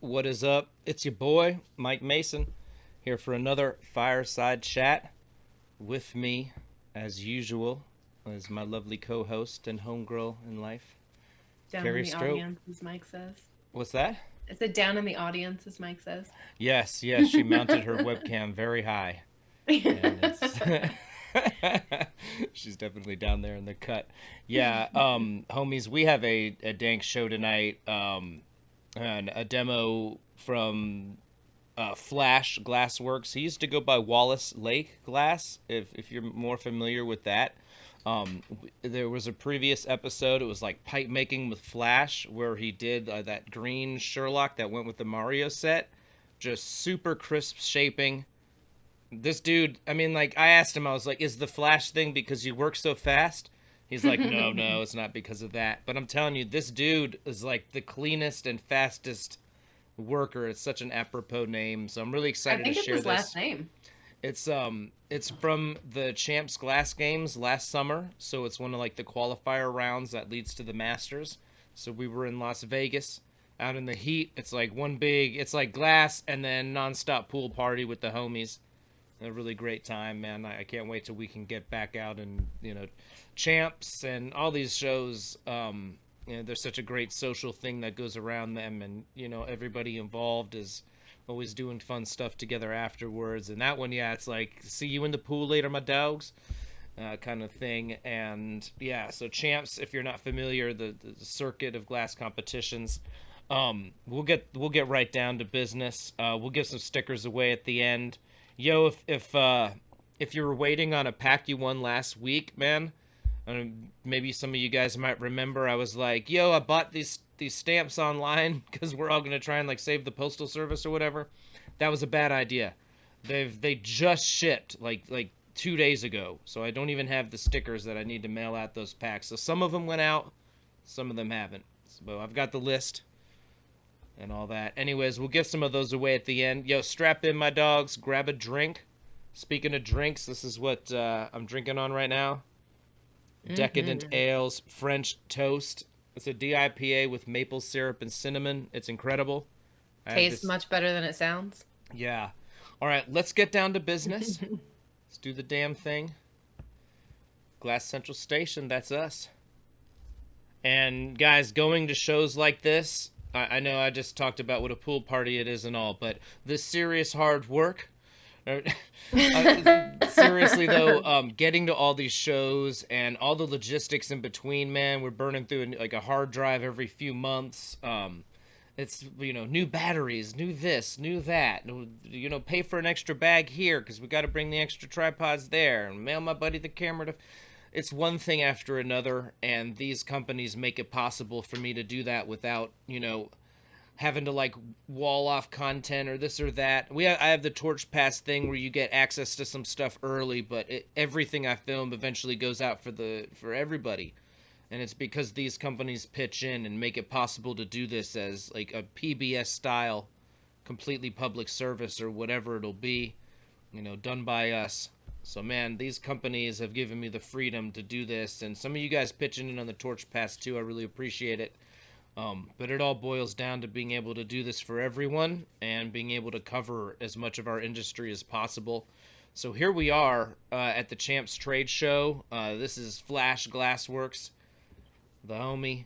What is up? It's your boy, Mike Mason, here for another fireside chat. With me, as usual, is my lovely co-host and homegirl in life, Down in Carrie the Stroke. audience, as Mike says. What's that? I said down in the audience, as Mike says. Yes, yes, she mounted her webcam very high, and it's she's definitely down there in the cut. Yeah, homies, we have a dank show tonight. And a demo from Flash Glassworks. He used to go by Wallace Lake Glass, if you're more familiar with that. There was a previous episode, it was like pipe making with Flash, where he did that green Sherlock that went with the Mario set. Just super crisp shaping. This dude, I mean, like, I asked him, I was like, is the Flash thing because you work so fast? He's like, no, no, it's not because of that. But I'm telling you, this dude is like the cleanest and fastest worker. It's such an apropos name, so I'm really I excited to think it's share his last this. name. It's from the Champs Glass Games last summer, so it's one of like the qualifier rounds that leads to the Masters. So we were in Las Vegas, out in the heat. It's like one big, it's like glass and then nonstop pool party with the homies. A really great time, man. I can't wait till we can get back out and Champs and all these shows. There's such a great social thing that goes around them, and everybody involved is always doing fun stuff together afterwards. And that one, yeah, it's like see you in the pool later, my dogs, kind of thing. And yeah, so Champs, if you're not familiar, the circuit of glass competitions. We'll get right down to business. We'll give some stickers away at the end. Yo, if you were waiting on a pack you won last week, man, maybe some of you guys might remember. I was like, yo, I bought these stamps online because we're all gonna try and like save the postal service or whatever. That was a bad idea. They just shipped like 2 days ago, so I don't even have the stickers that I need to mail out those packs. So some of them went out, some of them haven't. So I've got the list and all that. Anyways, we'll give some of those away at the end. Yo, strap in, my dogs. Grab a drink. Speaking of drinks, this is what I'm drinking on right now. Decadent Ales French Toast. It's a DIPA with maple syrup and cinnamon. It's incredible. I have Tastes this. much better than it sounds. Yeah. All right, let's get down to business. Let's do the damn thing. Glass Central Station, that's us. And guys, going to shows like this, I know I just talked about what a pool party it is and all, but this serious hard work. Seriously though, getting to all these shows and all the logistics in between, man, we're burning through like a hard drive every few months. It's new batteries, new this, new that. Pay for an extra bag here because we got to bring the extra tripods there and mail my buddy the camera to. It's one thing after another, and these companies make it possible for me to do that without having to like wall off content or this or that. I have the Torch Pass thing where you get access to some stuff early, but everything I film eventually goes out for everybody. And it's because these companies pitch in and make it possible to do this as like a PBS style, completely public service or whatever it'll be, done by us. So man, these companies have given me the freedom to do this, and some of you guys pitching in on the Torch Pass too. I really appreciate it. But it all boils down to being able to do this for everyone and being able to cover as much of our industry as possible. So here we are at the Champs Trade Show. This is Flash Glassworks, the homie.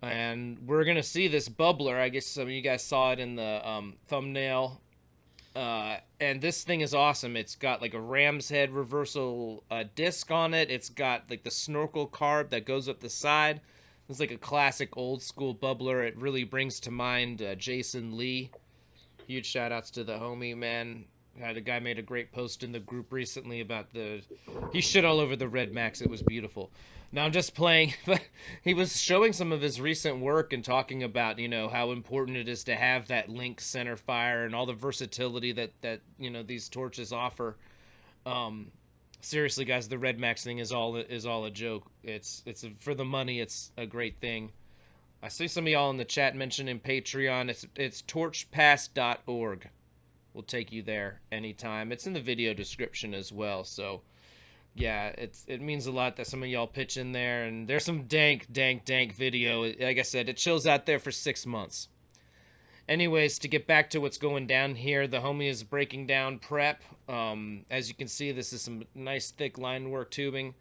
And we're going to see this bubbler. I guess some of you guys saw it in the thumbnail. And this thing is awesome. It's got like a ram's head reversal disc on it. It's got like the Snorkel carb that goes up the side. It's like a classic old school bubbler. It really brings to mind Jason Lee. Huge shout outs to the homie, man. The guy made a great post in the group recently about he shit all over the Red Max. It was beautiful. Now I'm just playing, but he was showing some of his recent work and talking about, how important it is to have that link center fire and all the versatility that these torches offer. Seriously, guys, the Red Max thing is all a joke. For the money. It's a great thing. I see some of y'all in the chat mentioning Patreon. It's torchpass.org. We'll take you there anytime. It's in the video description as well. So yeah, it means a lot that some of y'all pitch in there, and there's some dank video. Like I said, it chills out there for 6 months. Anyways, to get back to what's going down here, the homie is breaking down prep. As you can see, this is some nice thick linework tubing,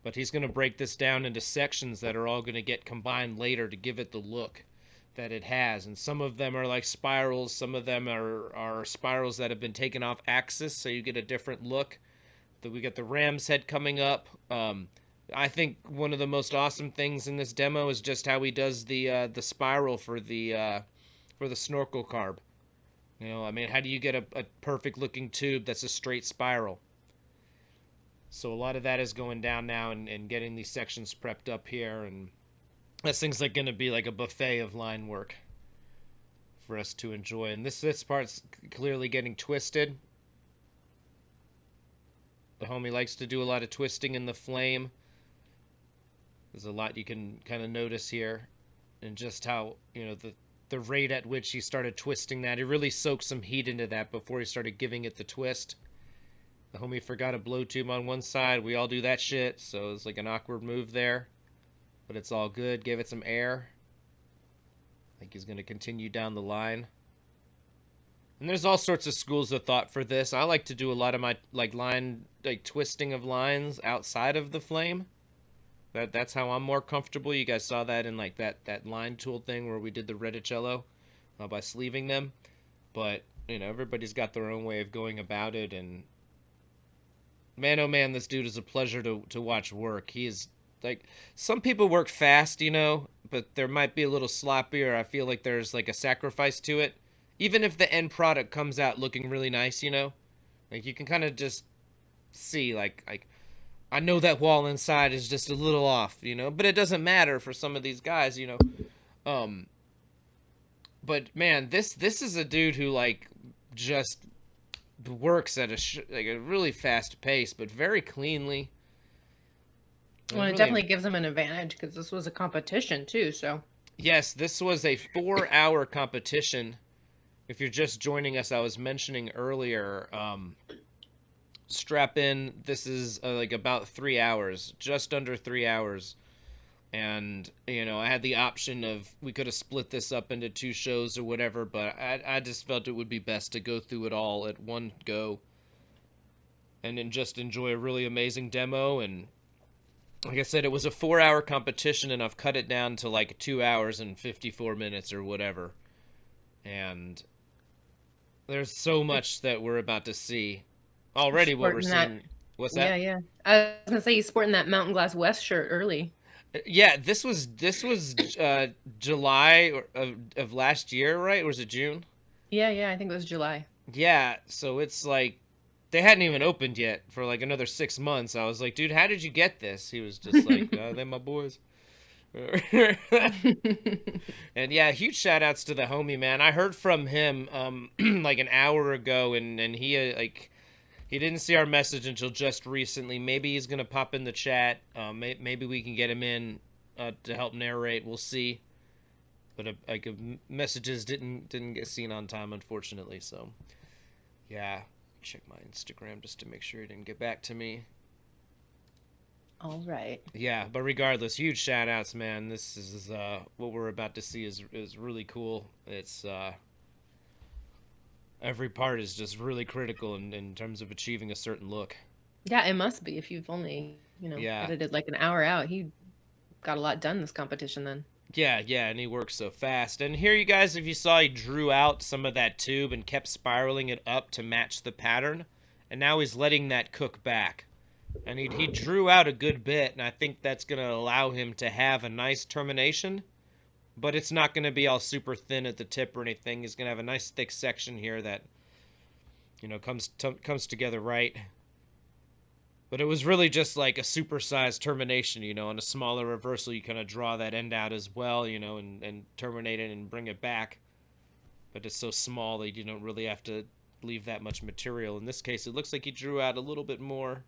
but he's going to break this down into sections that are all going to get combined later to give it the look that it has. And some of them are like spirals, some of them are spirals that have been taken off axis, so you get a different look. We got the ram's head coming up. I think one of the most awesome things in this demo is just how he does the spiral for the snorkel carb. You know, I mean, how do you get a perfect looking tube that's a straight spiral? So a lot of that is going down now and getting these sections prepped up here, and this thing's like going to be like a buffet of line work for us to enjoy. And this part's clearly getting twisted. The homie likes to do a lot of twisting in the flame. There's a lot you can kind of notice here, and just how, you know, the rate at which he started twisting that. He really soaked some heat into that before he started giving it the twist. The homie forgot a blow tube on one side. We all do that shit, so it's like an awkward move there. But it's all good. Gave it some air. I think he's going to continue down the line. And there's all sorts of schools of thought for this. I like to do a lot of my twisting of lines outside of the flame. That's how I'm more comfortable. You guys saw that in like that line tool thing where we did the reticello by sleeving them. But, you know, everybody's got their own way of going about it. And man, oh man, this dude is a pleasure to watch work. He is, like, some people work fast, you know, but there might be a little sloppier. I feel like there's like a sacrifice to it. Even if the end product comes out looking really nice, you know, like you can kind of just see like I know that wall inside is just a little off, you know, but it doesn't matter for some of these guys, you know. But man, this is a dude who like just works at a really fast pace, but very cleanly. Well, it definitely gives him an advantage because this was a competition too. So yes, this was a 4-hour competition. If you're just joining us, I was mentioning earlier, strap in. This is like about 3 hours, just under 3 hours. And, you know, I had the option of, we could have split this up into 2 shows or whatever, but I just felt it would be best to go through it all at one go and then just enjoy a really amazing demo. And like I said, it was a 4-hour competition, and I've cut it down to like 2 hours and 54 minutes or whatever. And there's so much that we're about to see already. What we're seeing. What's that? Yeah. I was gonna say he's sporting that Mountain Glass West shirt early. Yeah, this was July of last year, right? Or was it June? Yeah, I think it was July. Yeah, so it's like they hadn't even opened yet for like another 6 months. I was like, dude, how did you get this? He was just like, they're my boys. And yeah, huge shout outs to the homie, man. I heard from him like an hour ago, and he he didn't see our message until just recently. Maybe he's gonna pop in the chat. Maybe we can get him in to help narrate. We'll see. But messages didn't get seen on time, unfortunately. So yeah, check my Instagram just to make sure he didn't get back to me. All right. Yeah, but regardless, huge shout outs, man. This is what we're about to see is really cool. It's every part is just really critical in terms of achieving a certain look. Yeah, it must be if you've only, edited like an hour out. He got a lot done this competition then. Yeah, and he works so fast. And here, you guys, if you saw, he drew out some of that tube and kept spiraling it up to match the pattern. And now he's letting that cook back. And he drew out a good bit, and I think that's going to allow him to have a nice termination. But it's not going to be all super thin at the tip or anything. He's going to have a nice thick section here that, you know, comes together right. But it was really just like a supersized termination, you know, on a smaller reversal. You kind of draw that end out as well, you know, and terminate it and bring it back. But it's so small that you don't really have to leave that much material. In this case, it looks like he drew out a little bit more.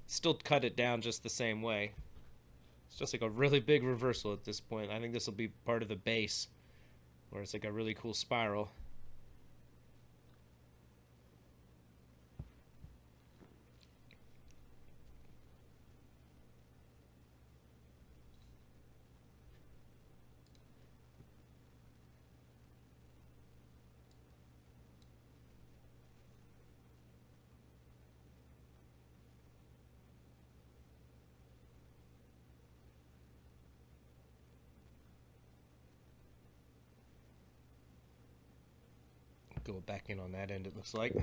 Still cut it down just the same way. It's just like a really big reversal at this point. I think this will be part of the base, where it's like a really cool spiral. Go back in on that end, it looks like.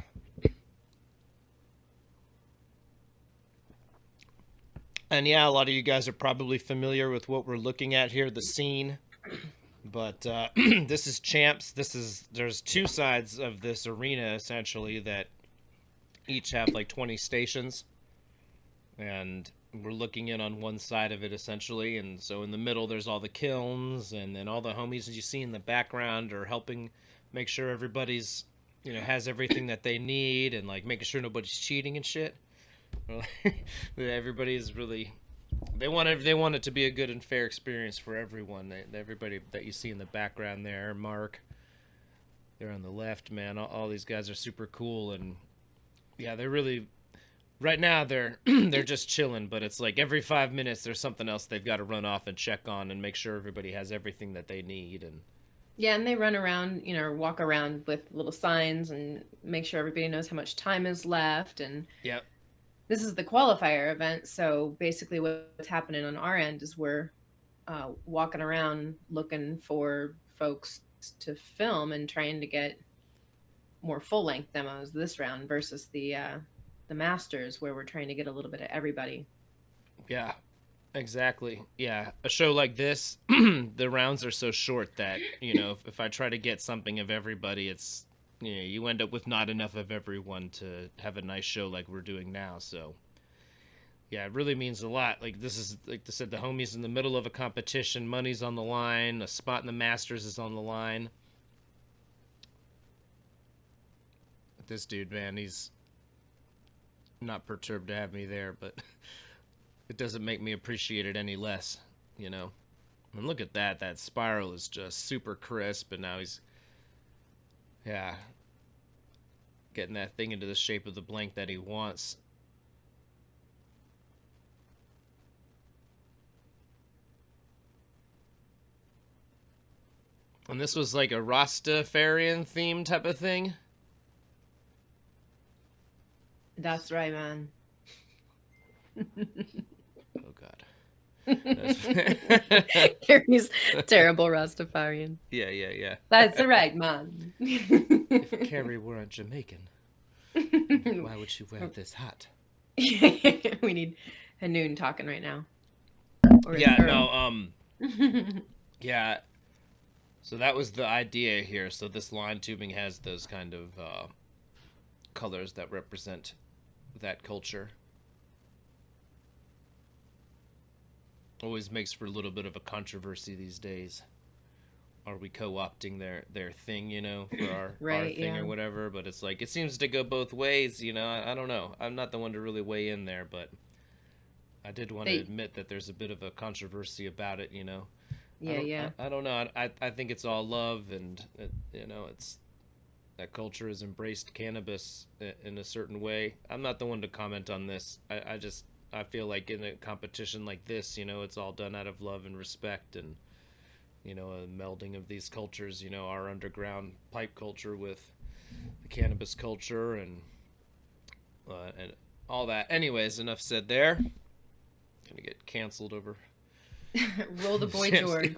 And yeah, a lot of you guys are probably familiar with what we're looking at here, the scene. But this is Champs. There's two sides of this arena, essentially, that each have like 20 stations. And we're looking in on one side of it, essentially. And so in the middle, there's all the kilns. And then all the homies that you see in the background are helping make sure everybody's, has everything that they need. And like making sure nobody's cheating and shit. Everybody is really... They want it to be a good and fair experience for everyone. Everybody that you see in the background there, Mark, they're on the left, man. All these guys are super cool, and yeah, they're really... Right now, they're just chilling, but it's like every 5 minutes there's something else they've got to run off and check on and make sure everybody has everything that they need. And yeah, and they run around, or walk around with little signs and make sure everybody knows how much time is left. And yep. This is the qualifier event, so basically what's happening on our end is we're walking around looking for folks to film and trying to get more full-length demos this round versus the Masters, where we're trying to get a little bit of everybody. Yeah, exactly. Yeah, a show like this, the rounds are so short that, if I try to get something of everybody, it's... you end up with not enough of everyone to have a nice show like we're doing now. So, yeah, it really means a lot. Like, this is, like I said, the homies in the middle of a competition. Money's on the line. A spot in the Masters is on the line. This dude, man, he's not perturbed to have me there, but it doesn't make me appreciate it any less, And look at that. That spiral is just super crisp, and now he's... Yeah, getting that thing into the shape of the blank that he wants. And this was like a Rastafarian theme type of thing? That's right, man. Oh, God. Carrie's terrible Rastafarian. Yeah. That's right, man. If Carrie weren't Jamaican, why would she wear this hat? We need a noon talking right now. Yeah. So that was the idea here. So this line tubing has those kind of colors that represent that culture. Always makes for a little bit of a controversy these days. Are we co-opting their thing, for our thing or whatever? But it's like, it seems to go both ways, I don't know. I'm not the one to really weigh in there, but I did want to admit that there's a bit of a controversy about it, Yeah. I don't know. I think it's all love, and it's that culture has embraced cannabis in a certain way. I'm not the one to comment on this. I feel like in a competition like this, it's all done out of love and respect, and a melding of these cultures, our underground pipe culture with the cannabis culture and all that. Anyways, enough said there. Gonna get canceled over. Roll the boy George.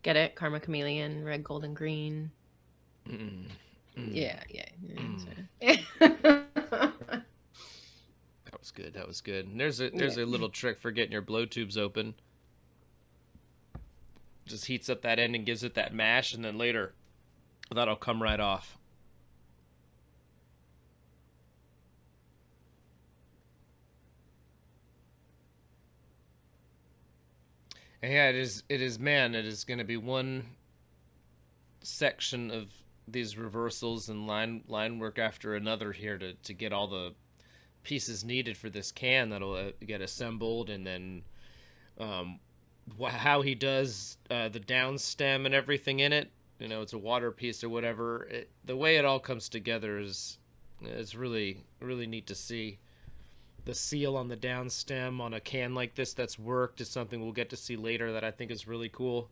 Get it? Karma Chameleon, red, gold, and green. Yeah. That was good. And there's a little trick for getting your blow tubes open. Just heats up that end and gives it that mash, and then later that'll come right off. And yeah, it is man, it is going to be one section of these reversals and line work after another here to get all the pieces needed for this can that'll get assembled, and then how he does the downstem and everything in it. It's a water piece or whatever. The way it all comes together is really, really neat to see. The seal on the downstem on a can like this that's worked is something we'll get to see later that I think is really cool.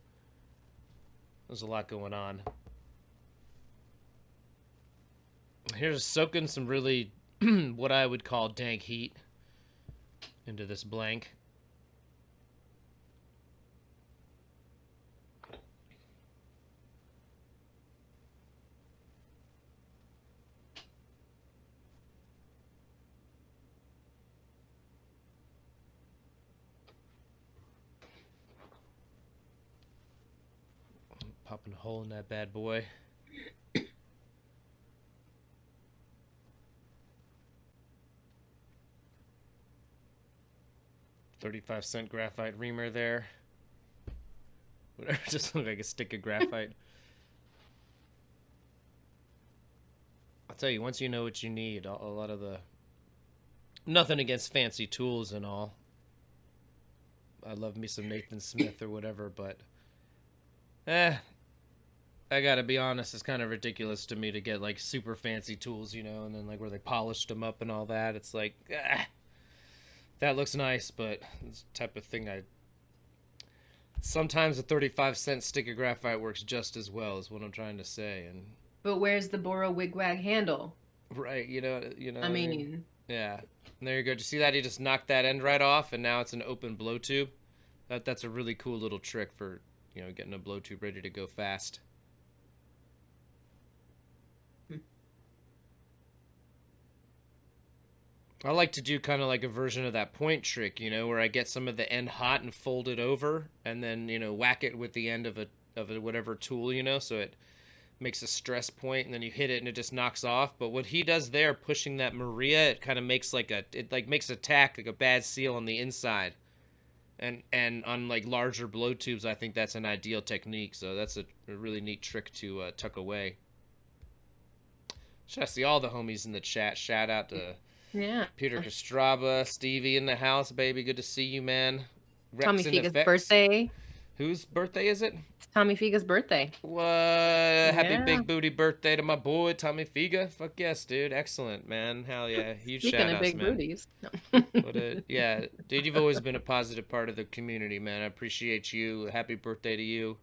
There's a lot going on. Here's soaking some really what I would call dank heat into this blank. Popping a hole in that bad boy. $0.35 graphite reamer there. Whatever, just looked like a stick of graphite. I'll tell you, once you know what you need, a lot of the... Nothing against fancy tools and all. I love me some Nathan Smith or whatever, but... I gotta be honest, it's kind of ridiculous to me to get, like, super fancy tools, you know, and then, like, where they polished them up and all that. It's like, that looks nice, but it's the type of thing I... Sometimes a 35-cent stick of graphite works just as well, is what I'm trying to say, and... But where's the Boro wigwag handle? Right, you know. I mean... Yeah. And there you go. Did you see that? He just knocked that end right off, and now it's an open blow tube. That's a really cool little trick for, you know, getting a blow tube ready to go fast. I like to do kind of like a version of that point trick, you know, where I get some of the end hot and fold it over, and then, you know, whack it with the end of a whatever tool, you know, so it makes a stress point, and then you hit it and it just knocks off. But what he does there, pushing that Maria, it kind of makes like makes a tack, like a bad seal on the inside. And on like larger blow tubes, I think that's an ideal technique. So that's a really neat trick to tuck away. Should I see all the homies in the chat? Shout out to Peter Castraba, Stevie in the house, baby. Good to see you, man. Tommy Figa's birthday. Whose birthday is it? It's Tommy Figa's birthday. What? Happy big booty birthday to my boy, Tommy Figa. Fuck yes, dude. Excellent, man. Hell yeah. Huge shout outs, big man. Booties. Yeah, dude, you've always been a positive part of the community, man. I appreciate you. Happy birthday to you.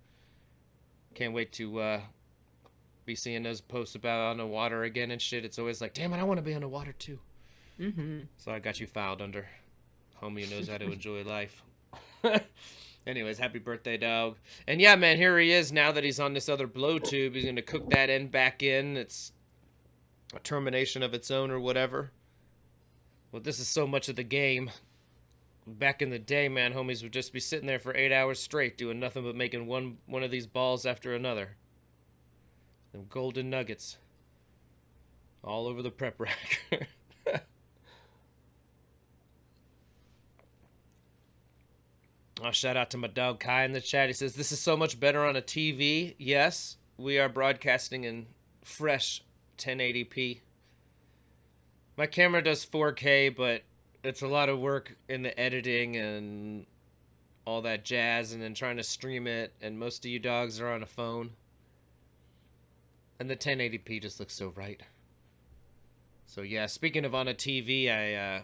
Can't wait to be seeing those posts about on the water again and shit. It's always like, damn it, I want to be on the water too. So I got you filed under homie who knows how to enjoy life. Anyways, happy birthday, dog. And yeah, man, here he is now that he's on this other blow tube. He's going to cook that end back in. It's a termination of its own or whatever. Well, this is so much of the game. Back in the day, man, homies would just be sitting there for 8 hours straight doing nothing but making one of these balls after another. Them golden nuggets. All over the prep rack. Oh, shout out to my dog Kai in the chat. He says, this is so much better on a TV. Yes, we are broadcasting in fresh 1080p. My camera does 4K, but it's a lot of work in the editing and all that jazz, and then trying to stream it, and most of you dogs are on a phone. And the 1080p just looks so right. So yeah, speaking of on a TV,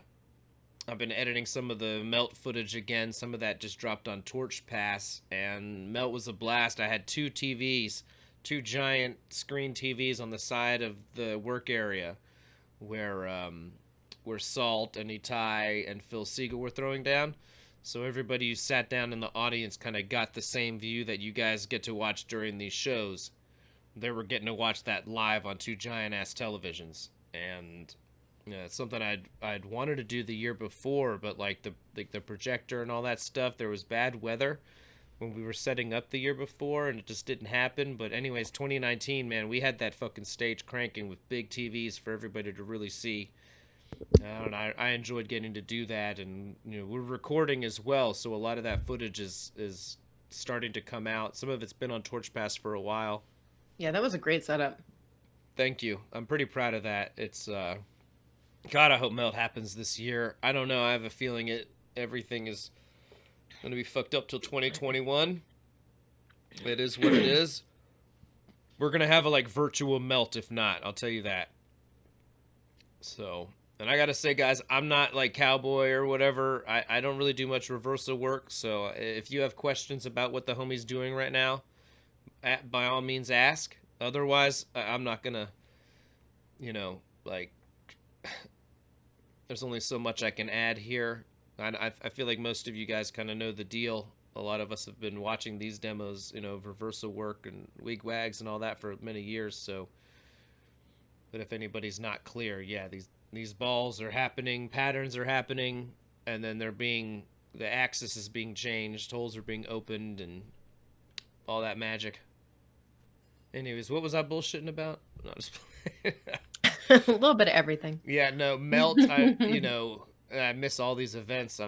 I've been editing some of the Melt footage again. Some of that just dropped on Torch Pass, and Melt was a blast. I had two TVs, two giant screen TVs on the side of the work area where Salt and Itai and Phil Siegel were throwing down. So everybody who sat down in the audience kind of got the same view that you guys get to watch during these shows. They were getting to watch that live on two giant-ass televisions. And... yeah, it's something I'd wanted to do the year before, but like the projector and all that stuff, there was bad weather when we were setting up the year before, and it just didn't happen. But anyways, 2019, man, we had that fucking stage cranking with big TVs for everybody to really see. I don't know, I enjoyed getting to do that, and you know, we're recording as well, so a lot of that footage is starting to come out. Some of it's been on Torch Pass for a while. Yeah, that was a great setup. Thank you. I'm pretty proud of that. It's God, I hope Melt happens this year. I don't know. I have a feeling everything is going to be fucked up till 2021. It is what it is. We're going to have a like virtual Melt if not. I'll tell you that. So, and I got to say, guys, I'm not like Cowboy or whatever. I don't really do much reversal work. So if you have questions about what the homie's doing right now, by all means ask. Otherwise, I'm not going to, you know, like... there's only so much I can add here. I feel like most of you guys kind of know the deal. A lot of us have been watching these demos, you know, of reversal work and wigwags and all that for many years. So, but if anybody's not clear, yeah, these balls are happening, patterns are happening, and then the axis is being changed, holes are being opened, and all that magic. Anyways, what was I bullshitting about? No, just A little bit of everything. yeah, no, melt. I miss all these events.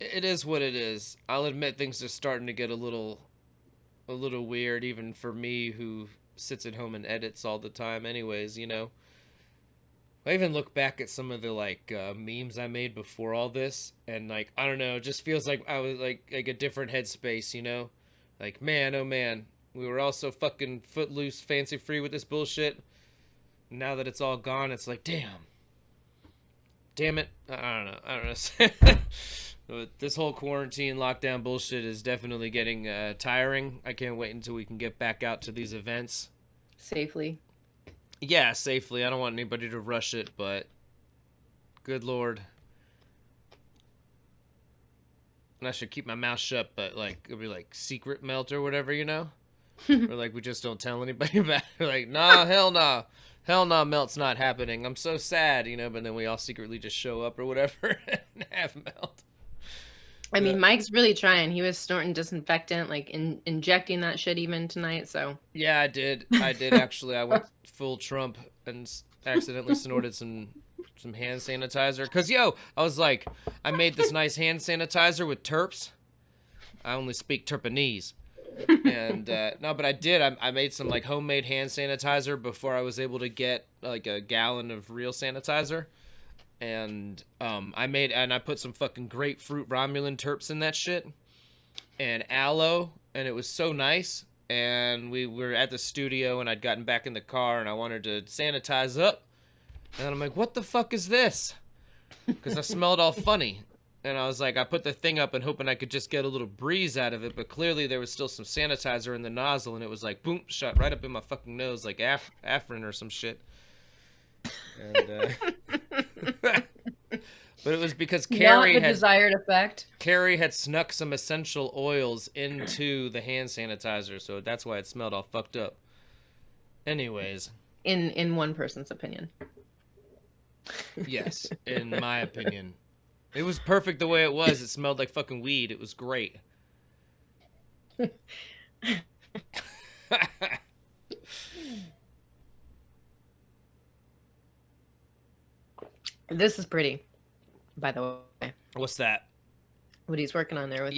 It is what it is. I'll admit things are starting to get a little weird, even for me who sits at home and edits all the time. Anyways, I even look back at some of the memes I made before all this, and like I don't know, it just feels like I was like a different headspace. Like man, oh man, we were all so fucking footloose, fancy free with this bullshit. Now that it's all gone, it's like damn it. I don't know. This whole quarantine lockdown bullshit is definitely getting tiring. I can't wait until we can get back out to these events Safely. Yeah, safely. I don't want anybody to rush it, but good lord. And I should keep my mouth shut, but it'll be like secret melt or whatever. Or like we just don't tell anybody about it. Like, nah, hell nah. Hell nah, melt's not happening. I'm so sad, but then we all secretly just show up or whatever and have melt. I mean, Mike's really trying. He was snorting disinfectant, injecting that shit even tonight, so. Yeah, I did actually. I went full Trump and accidentally snorted some hand sanitizer. Because, I was like, I made this nice hand sanitizer with terps. I only speak Terpanese. And, no, but I did. I made some, homemade hand sanitizer before I was able to get, a gallon of real sanitizer. And I put some fucking grapefruit Romulan terps in that shit. And aloe. And it was so nice. And we were at the studio, and I'd gotten back in the car, and I wanted to sanitize up. And I'm like, what the fuck is this? Because I smelled all funny. And I was like, I put the thing up and hoping I could just get a little breeze out of it, but clearly there was still some sanitizer in the nozzle, and it was like, boom, shot right up in my fucking nose like Afrin or some shit. And, but it was because Carrie desired effect. Carrie had snuck some essential oils into the hand sanitizer, so that's why it smelled all fucked up. Anyways. In one person's opinion. Yes, in my opinion. It was perfect the way it was. It smelled like fucking weed. It was great. This is pretty, by the way. What's that? What he's working on there with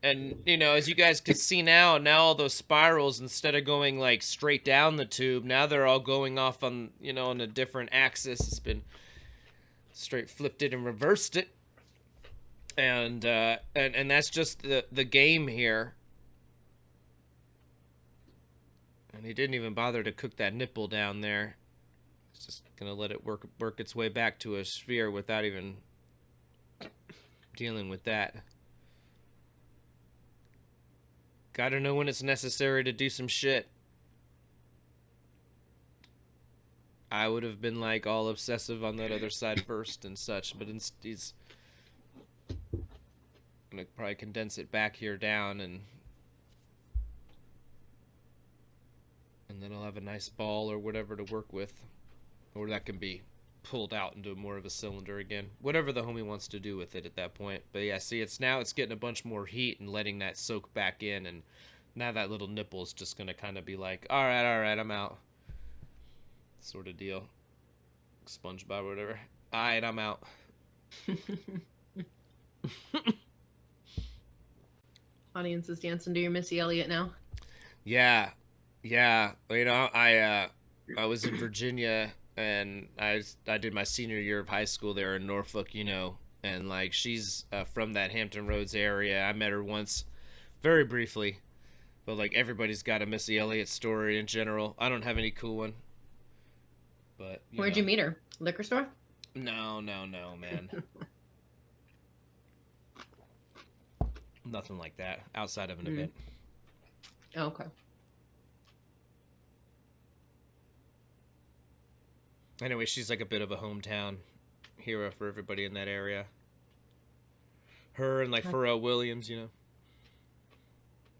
and as you guys can see now all those spirals, instead of going straight down the tube, now they're all going off on on a different axis. It's been straight flipped it and reversed it, and that's just the game here. And he didn't even bother to cook that nipple down there. He's just gonna let it work its way back to a sphere without even dealing with that. Gotta know when it's necessary to do some shit. I would have been all obsessive on that other side first and such, but he's gonna probably condense it back here down, and then I'll have a nice ball or whatever to work with, or that can be pulled out into more of a cylinder again, whatever the homie wants to do with it at that point. But yeah, see, it's getting a bunch more heat and letting that soak back in, and now that little nipple is just gonna kind of be like, all right, I'm out, sort of deal. SpongeBob or whatever. All right, I'm out. Audience is dancing to your Missy Elliott now. Yeah. I was in Virginia, and I did my senior year of high school there in Norfolk, and she's from that Hampton Roads area. I met her once, very briefly, but everybody's got a Missy Elliott story in general. I don't have any cool one, but where'd you meet her? Liquor store? No, man. Nothing like that outside of an event. Oh, okay. Anyway, she's a bit of a hometown hero for everybody in that area. Her and Pharrell Williams,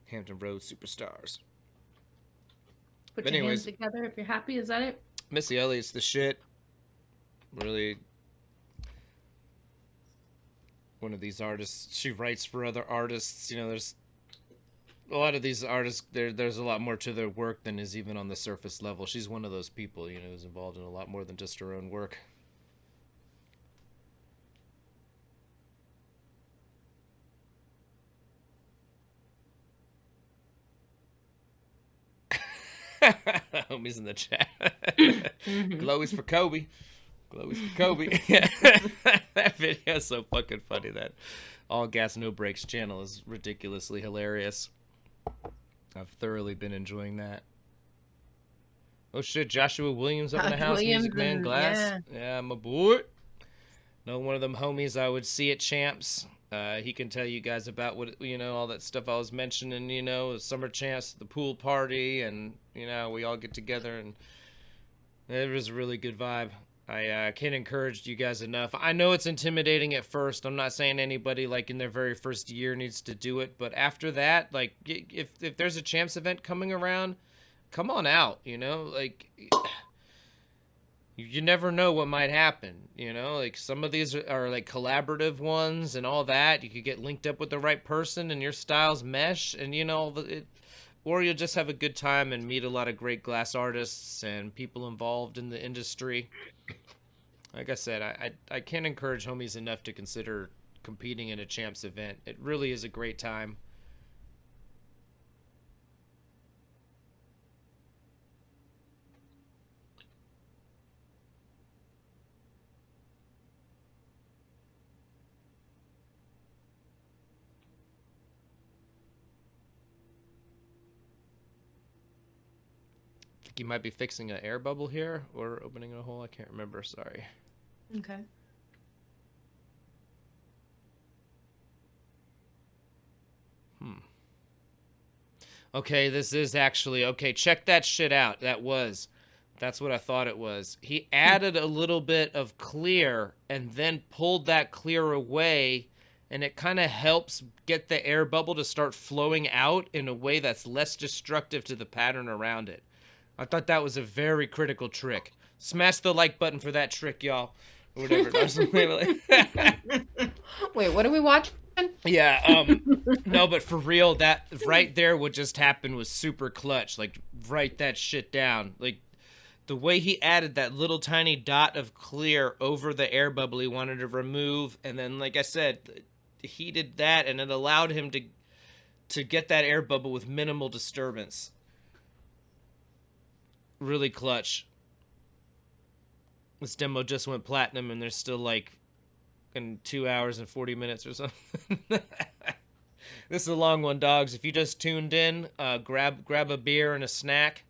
Hampton Roads superstars. Put your hands together if you're happy. Is that it? Missy Elliott's the shit. Really, one of these artists. She writes for other artists. There's a lot of these artists, there's a lot more to their work than is even on the surface level. She's one of those people, you know, who's involved in a lot more than just her own work. Homies in the chat. Glowies for Kobe. Glowies for Kobe. That video is so fucking funny. That All Gas No Brakes channel is ridiculously hilarious. I've thoroughly been enjoying that. Oh shit, Joshua Williams up in the house, Williams Music Man and, Glass. Yeah, my boy. No, one of them homies I would see at Champs. He can tell you guys about what, you know, all that stuff I was mentioning, you know, the summer champs, the pool party, and, you know, we all get together, and it was a really good vibe. I can't encourage you guys enough. I know it's intimidating at first. I'm not saying anybody, like, in their very first year needs to do it, but after that, like, if there's a champs event coming around, come on out, you know, like... You never know what might happen, you know, like some of these are like collaborative ones and all that. You could get linked up with the right person and your styles mesh, and you know, or you'll just have a good time and meet a lot of great glass artists and people involved in the industry. Like I said, I can't encourage homies enough to consider competing in a champs event. It really is a great time. You might be fixing an air bubble here or opening a hole. I can't remember. Sorry. Okay. Okay, this is actually... Okay, check that shit out. That's what I thought it was. He added a little bit of clear and then pulled that clear away, and it kind of helps get the air bubble to start flowing out in a way that's less destructive to the pattern around it. I thought that was a very critical trick. Smash the like button for that trick, y'all. Or whatever. Wait, what are we watching? Yeah, no, but for real, that right there, what just happened was super clutch. Like, write that shit down. Like, the way he added that little tiny dot of clear over the air bubble he wanted to remove, and then, like I said, he did that, and it allowed him to get that air bubble with minimal disturbance. Really clutch. This demo just went platinum, and there's still like in 2 hours and 40 minutes or something. This is a long one, dogs. If you just tuned in, grab a beer and a snack.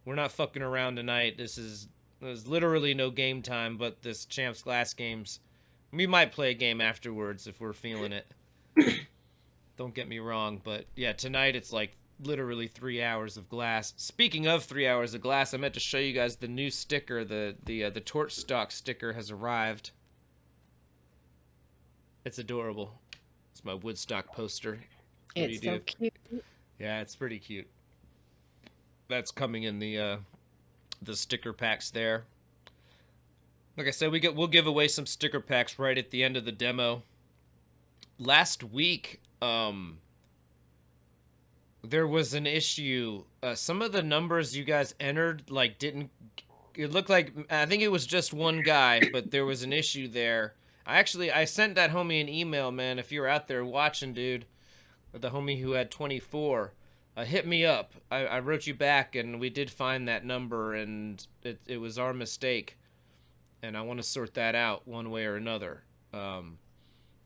We're not fucking around tonight. There's literally no game time, but this Champs Glass games. We might play a game afterwards if we're feeling it. Don't get me wrong, but yeah, tonight it's like literally 3 hours of glass. Speaking of 3 hours of glass, I meant to show you guys the new sticker. The torch stock sticker has arrived. It's adorable. It's my Woodstock poster. It's so cute. Yeah, it's pretty cute. That's coming in the sticker packs there. Like I said, we'll give away some sticker packs right at the end of the demo. Last week, there was an issue. Some of the numbers you guys entered, like, didn't... It looked like... I think it was just one guy, but there was an issue there. I sent that homie an email, man. If you're out there watching, dude, the homie who had 24, hit me up. I wrote you back, and we did find that number, and it was our mistake. And I want to sort that out one way or another.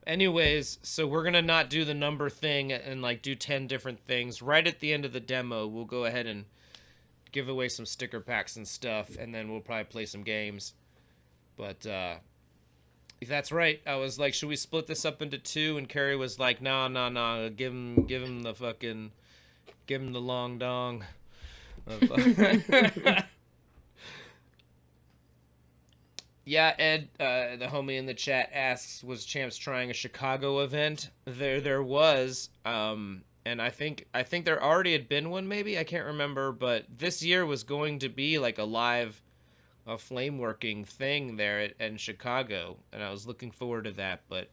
Anyways, so we're going to not do the number thing and, like, do 10 different things. Right at the end of the demo, we'll go ahead and give away some sticker packs and stuff, and then we'll probably play some games. But, that's right. I was like, should we split this up into two? And Carrie was like, nah. Give him the fucking... Give him the long dong. Yeah, Ed, the homie in the chat asks, was Champs trying a Chicago event? There was, and I think there already had been one, maybe? I can't remember, but this year was going to be like a live flame working thing there in Chicago, and I was looking forward to that, but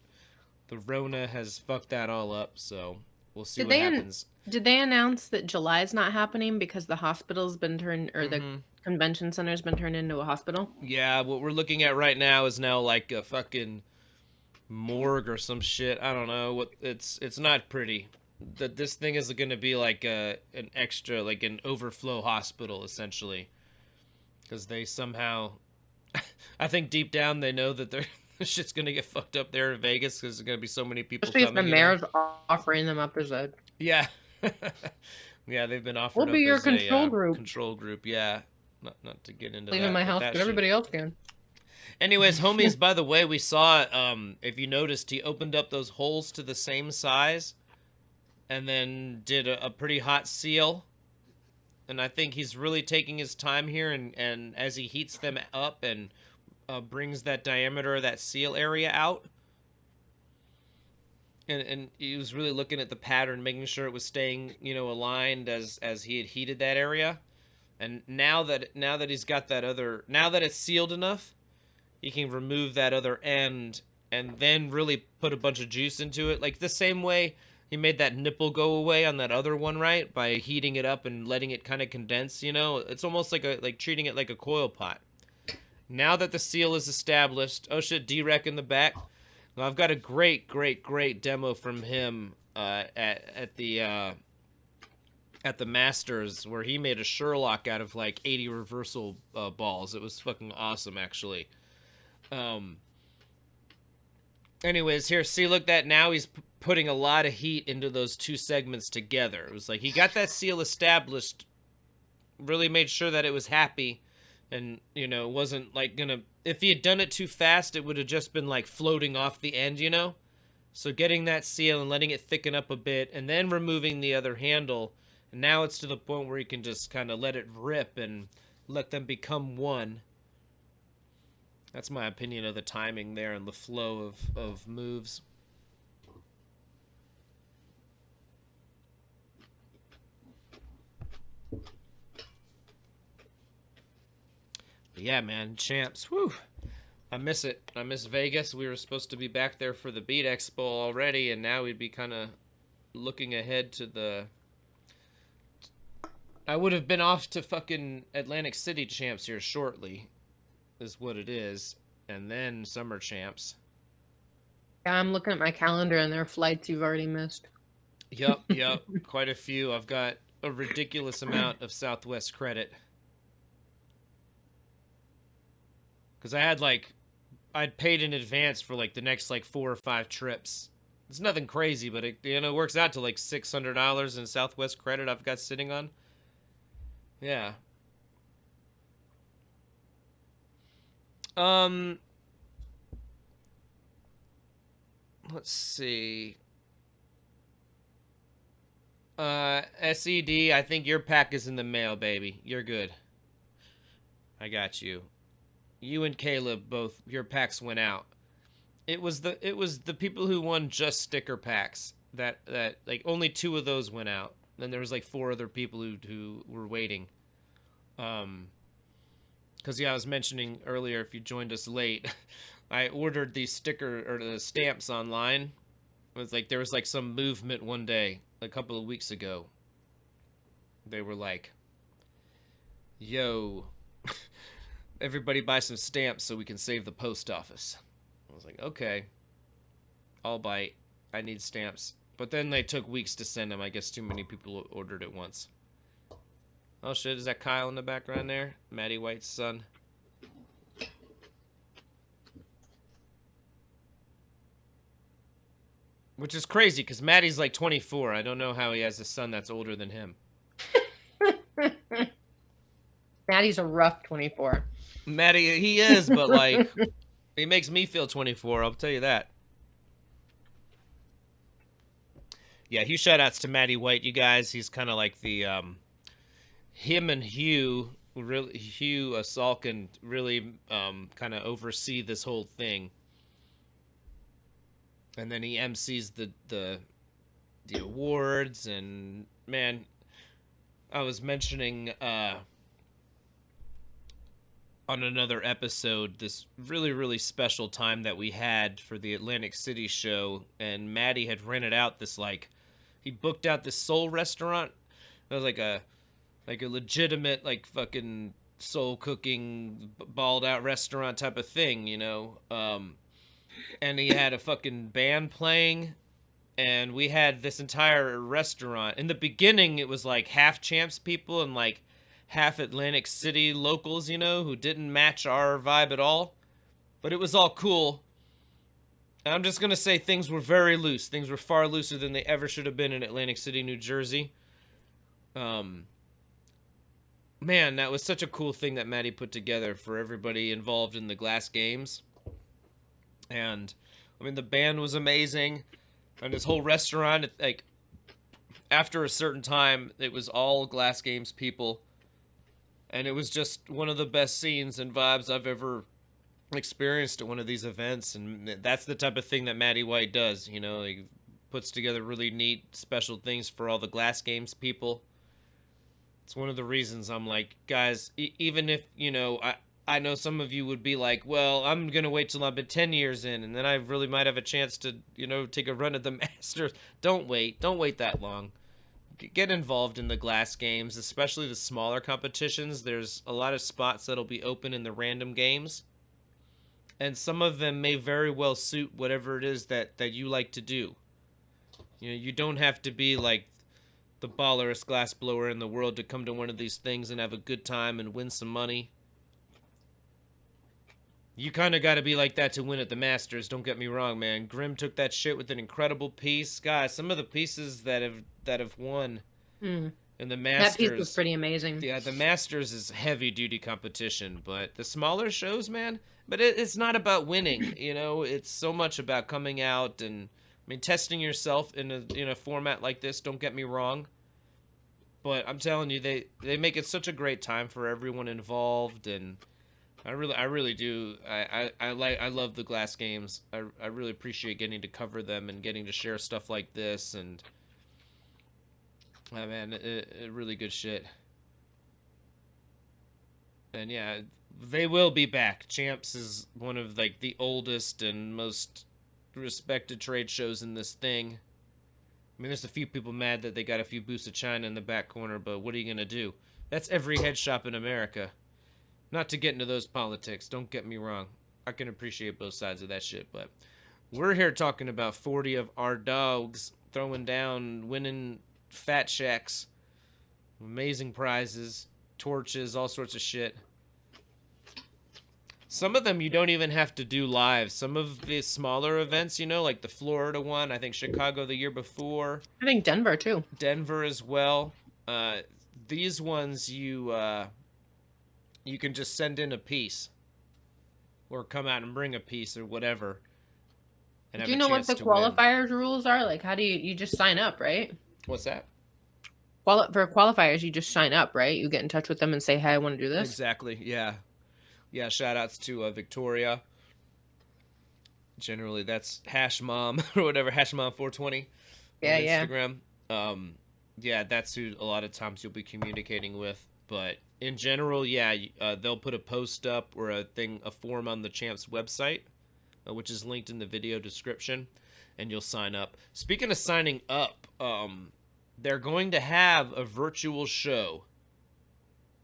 the Rona has fucked that all up, so we'll see Did what they happens. did they announce that July's not happening because the hospital's been turned, or the Mm-hmm. convention center's been turned into a hospital? Yeah, what we're looking at right now is now like a fucking morgue or some shit. I don't know what it's not pretty. That this thing is going to be like an extra, like an overflow hospital essentially, because they somehow, I think deep down they know that they're shit's going to get fucked up there in Vegas because there's going to be so many people Especially if the coming. You know? mayor's offering them up as a, Yeah, yeah, they've been we'll offered be up your as a control group. control group. Yeah, not to get into Leave in that, my but house, that but shit. everybody else can. Anyways, homies, by the way, we saw, if you noticed, he opened up those holes to the same size and then did a pretty hot seal. And I think he's really taking his time here, and as he heats them up and brings that diameter of that seal area out. And he was really looking at the pattern, making sure it was staying, aligned as he had heated that area. And now that he's got that other, now that it's sealed enough, he can remove that other end and then really put a bunch of juice into it. Like the same way he made that nipple go away on that other one, right? By heating it up and letting it kind of condense, It's almost like treating it like a coil pot. Now that the seal is established, oh shit, D-Rec in the back. Well, I've got a great demo from him at the Masters where he made a Sherlock out of like 80 reversal balls. It was fucking awesome, actually. Anyways, here, see, look, that now he's putting a lot of heat into those two segments together. It was like he got that seal established, really made sure that it was happy, and it wasn't like gonna, if he had done it too fast, it would have just been like floating off the end. So getting that seal and letting it thicken up a bit and then removing the other handle, and now it's to the point where he can just kind of let it rip and let them become one. That's my opinion of the timing there and the flow of moves. But yeah, man, champs. Whew. I miss it. I miss Vegas. We were supposed to be back there for the Beat Expo already, and now we'd be kind of looking ahead to the... I would have been off to fucking Atlantic City champs here shortly, is what it is. And then Summer Champs. Yeah, I'm looking at my calendar and there are flights you've already missed. Yep. Quite a few. I've got a ridiculous amount of Southwest credit. Because I'd paid in advance for like the next like 4 or 5 trips. It's nothing crazy, but it works out to like $600 in Southwest credit I've got sitting on. Yeah. Let's see. SED, I think your pack is in the mail, baby. You're good. I got you. You and Caleb both, your packs went out. It was the people who won just sticker packs that like only 2 of those went out. Then there was like 4 other people who were waiting. Because I was mentioning earlier, if you joined us late, I ordered these sticker or the stamps online. It was like there was like some movement one day a couple of weeks ago. They were like, "Yo, everybody buy some stamps so we can save the post office." I was like, "Okay, I'll bite. I need stamps." But then they took weeks to send them. I guess too many people ordered it once. Oh shit, is that Kyle in the background there? Maddie White's son. Which is crazy, because Maddie's like 24. I don't know how he has a son that's older than him. Maddie's a rough 24. Maddie, he is, but like, he makes me feel 24, I'll tell you that. Yeah, huge shout-outs to Maddie White, you guys. He's kind of like the, him and Hugh Salkin really kind of oversee this whole thing. And then he MCs the awards, and man, I was mentioning on another episode this really, really special time that we had for the Atlantic City show, and Maddie had rented out this like he booked out this soul restaurant. It was like a legitimate like fucking soul cooking balled out restaurant type of thing, you know. And he had a fucking band playing, and we had this entire restaurant. In the beginning, it was like half Champs people and like half Atlantic City locals, you know, who didn't match our vibe at all. But it was all cool. I'm just gonna say things were very loose. Things were far looser than they ever should have been in Atlantic City, New Jersey. Man, that was such a cool thing that Maddie put together for everybody involved in the Glass Games. And I mean, the band was amazing, and this whole restaurant, like, after a certain time, it was all Glass Games people, and it was just one of the best scenes and vibes I've ever experienced at one of these events. And that's the type of thing that Maddie White does, you know. He puts together really neat, special things for all the Glass Games people. It's one of the reasons I'm like, guys, even if, you know, I know some of you would be like, well, I'm going to wait till I've been 10 years in, and then I really might have a chance to, you know, take a run at the Masters. Don't wait. Don't wait that long. Get involved in the Glass Games, especially the smaller competitions. There's a lot of spots that'll be open in the random games, and some of them may very well suit whatever it is that you like to do. You know, you don't have to be like the ballerest glass blower in the world to come to one of these things and have a good time and win some money. You kind of got to be like that to win at the Masters. Don't get me wrong, man. Grimm took that shit with an incredible piece. Guys, some of the pieces that have won in the Masters. That piece was pretty amazing. Yeah, the Masters is heavy duty competition, but the smaller shows, man. But it's not about winning, you know. It's so much about coming out and, I mean, testing yourself in a format like this. Don't get me wrong, but I'm telling you, they make it such a great time for everyone involved, and I really do. I love the Glass Games. I really appreciate getting to cover them and getting to share stuff like this, and man, it really good shit. And yeah, they will be back. Champs is one of like the oldest and most respected trade shows in this thing. I mean, there's a few people mad that they got a few booths of China in the back corner, but what are you gonna do? That's every head shop in America. Not to get into those politics, don't get me wrong. I can appreciate both sides of that shit, but we're here talking about 40 of our dogs throwing down, winning fat checks, amazing prizes, torches, all sorts of shit. Some of them you don't even have to do live. Some of the smaller events, you know, like the Florida one, I think Chicago the year before. I think Denver too. Denver as well. These ones you can just send in a piece, or come out and bring a piece or whatever. And do you know what the qualifiers rules are? Like, how do you just sign up, right? What's that? For qualifiers, you just sign up, right? You get in touch with them and say, hey, I want to do this. Exactly. Yeah. Yeah, shout outs to Victoria. Generally, that's Hashmom or whatever, Hashmom420 on Instagram. Yeah, that's who a lot of times you'll be communicating with. But in general, yeah, they'll put a post up or a form on the Champs website, which is linked in the video description, and you'll sign up. Speaking of signing up, they're going to have a virtual show.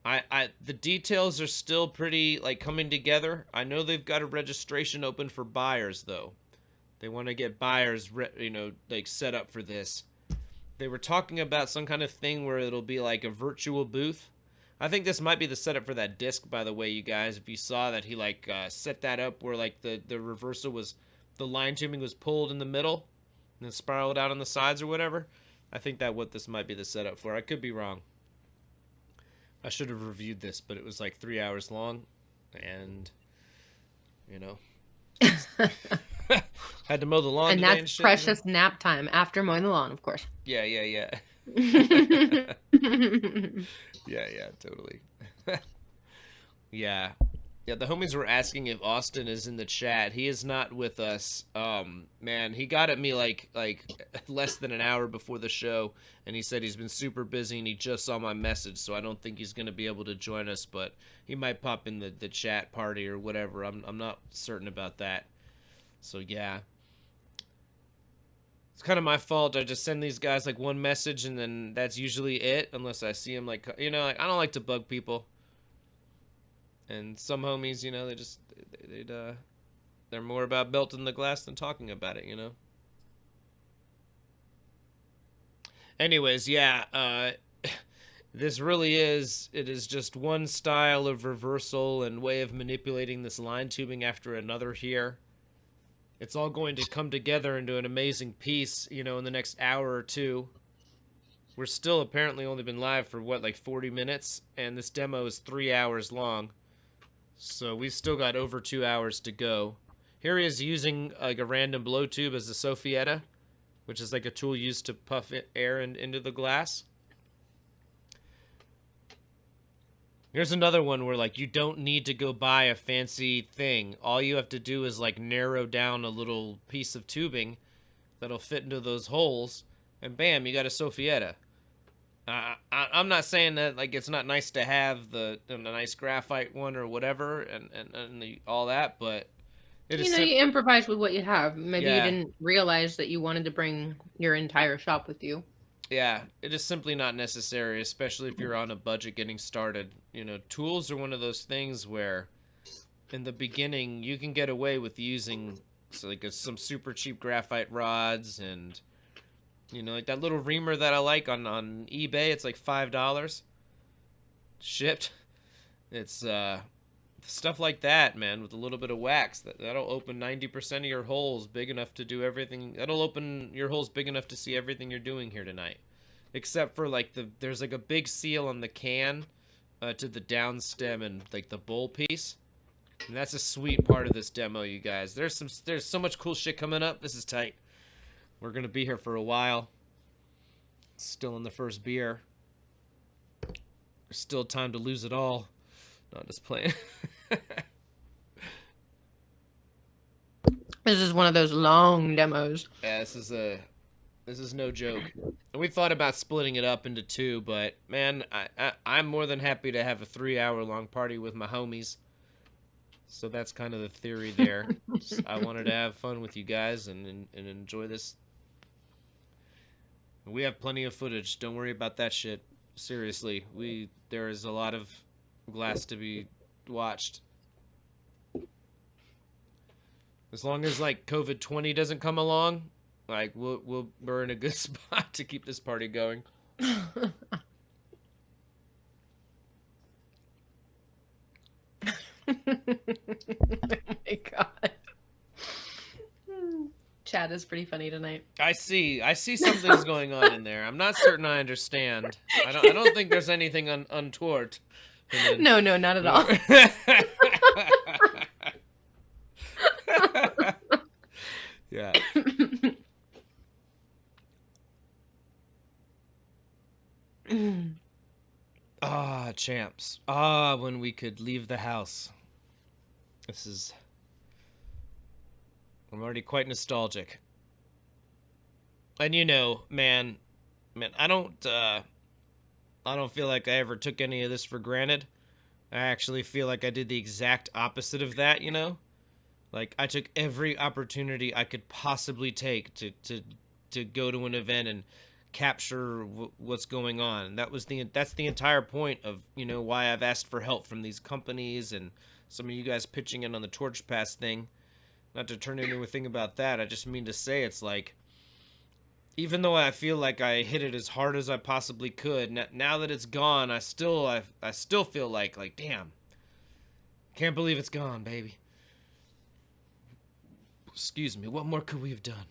The details are still pretty like coming together. I know they've got a registration open for buyers though. They want to get buyers, like set up for this. They were talking about some kind of thing where it'll be like a virtual booth. I think this might be the setup for that disc, by the way, you guys. If you saw that he like set that up where like the reversal was, the line tubing was pulled in the middle and then spiraled out on the sides or whatever. I think that what this might be the setup for. I could be wrong. I should have reviewed this, but it was like 3 hours long, and had to mow the lawn. And that's shit, precious nap time after mowing the lawn, of course. Yeah. Yeah, totally. Yeah, the homies were asking if Austin is in the chat. He is not with us. Man, he got at me like less than an hour before the show, and he said he's been super busy and he just saw my message, so I don't think he's gonna be able to join us, but he might pop in the chat party or whatever. I'm not certain about that. So yeah. It's kind of my fault. I just send these guys like one message and then that's usually it, unless I see them like, like, I don't like to bug people. And some homies, they're more about belting the glass than talking about it. Anyways, yeah, this really it is just one style of reversal and way of manipulating this line tubing after another here. It's all going to come together into an amazing piece, in the next hour or two. We're still apparently only been live for like 40 minutes, and this demo is 3 hours long. So we've still got over 2 hours to go. Here he is using like a random blow tube as a soffietta, which is like a tool used to puff air into the glass. Here's another one where like you don't need to go buy a fancy thing. All you have to do is like narrow down a little piece of tubing that'll fit into those holes, and bam, you got a soffietta. I'm not saying that like it's not nice to have the nice graphite one or whatever and all that, but you improvise with what you have. Maybe you didn't realize that you wanted to bring your entire shop with you. Yeah, it is simply not necessary, especially if you're on a budget getting started. Tools are one of those things where in the beginning you can get away with using some super cheap graphite rods and like that little reamer that I like on eBay. It's like $5 shipped. It's stuff like that, man, with a little bit of wax that'll open 90% of your holes big enough to do everything. That'll open your holes big enough to see everything you're doing here tonight, except for like there's like a big seal on the can to the downstem and like the bowl piece, and that's a sweet part of this demo, you guys. There's so much cool shit coming up. This is tight. We're gonna be here for a while. Still in the first beer. There's still time to lose it all. Not just playing. This is one of those long demos. Yeah, this is no joke. And we thought about splitting it up into two, but man, I'm more than happy to have a 3-hour long party with my homies. So that's kind of the theory there. I wanted to have fun with you guys and enjoy this. We have plenty of footage. Don't worry about that shit. Seriously, there is a lot of glass to be watched. As long as like COVID-20 doesn't come along, like we're in a good spot to keep this party going. Oh my god. Chat is pretty funny tonight. I see something's going on in there. I'm not certain I understand. I don't think there's anything untoward. No, not at all. Yeah. Champs. When we could leave the house. I'm already quite nostalgic. And man, I don't feel like I ever took any of this for granted. I actually feel like I did the exact opposite of that, Like, I took every opportunity I could possibly take to go to an event and capture what's going on. That's the entire point of, why I've asked for help from these companies and some of you guys pitching in on the Torch Pass thing. Not to turn into a thing about that, I just mean to say it's like, even though I feel like I hit it as hard as I possibly could, now that it's gone, I still feel like damn, can't believe it's gone, baby. Excuse me, what more could we have done?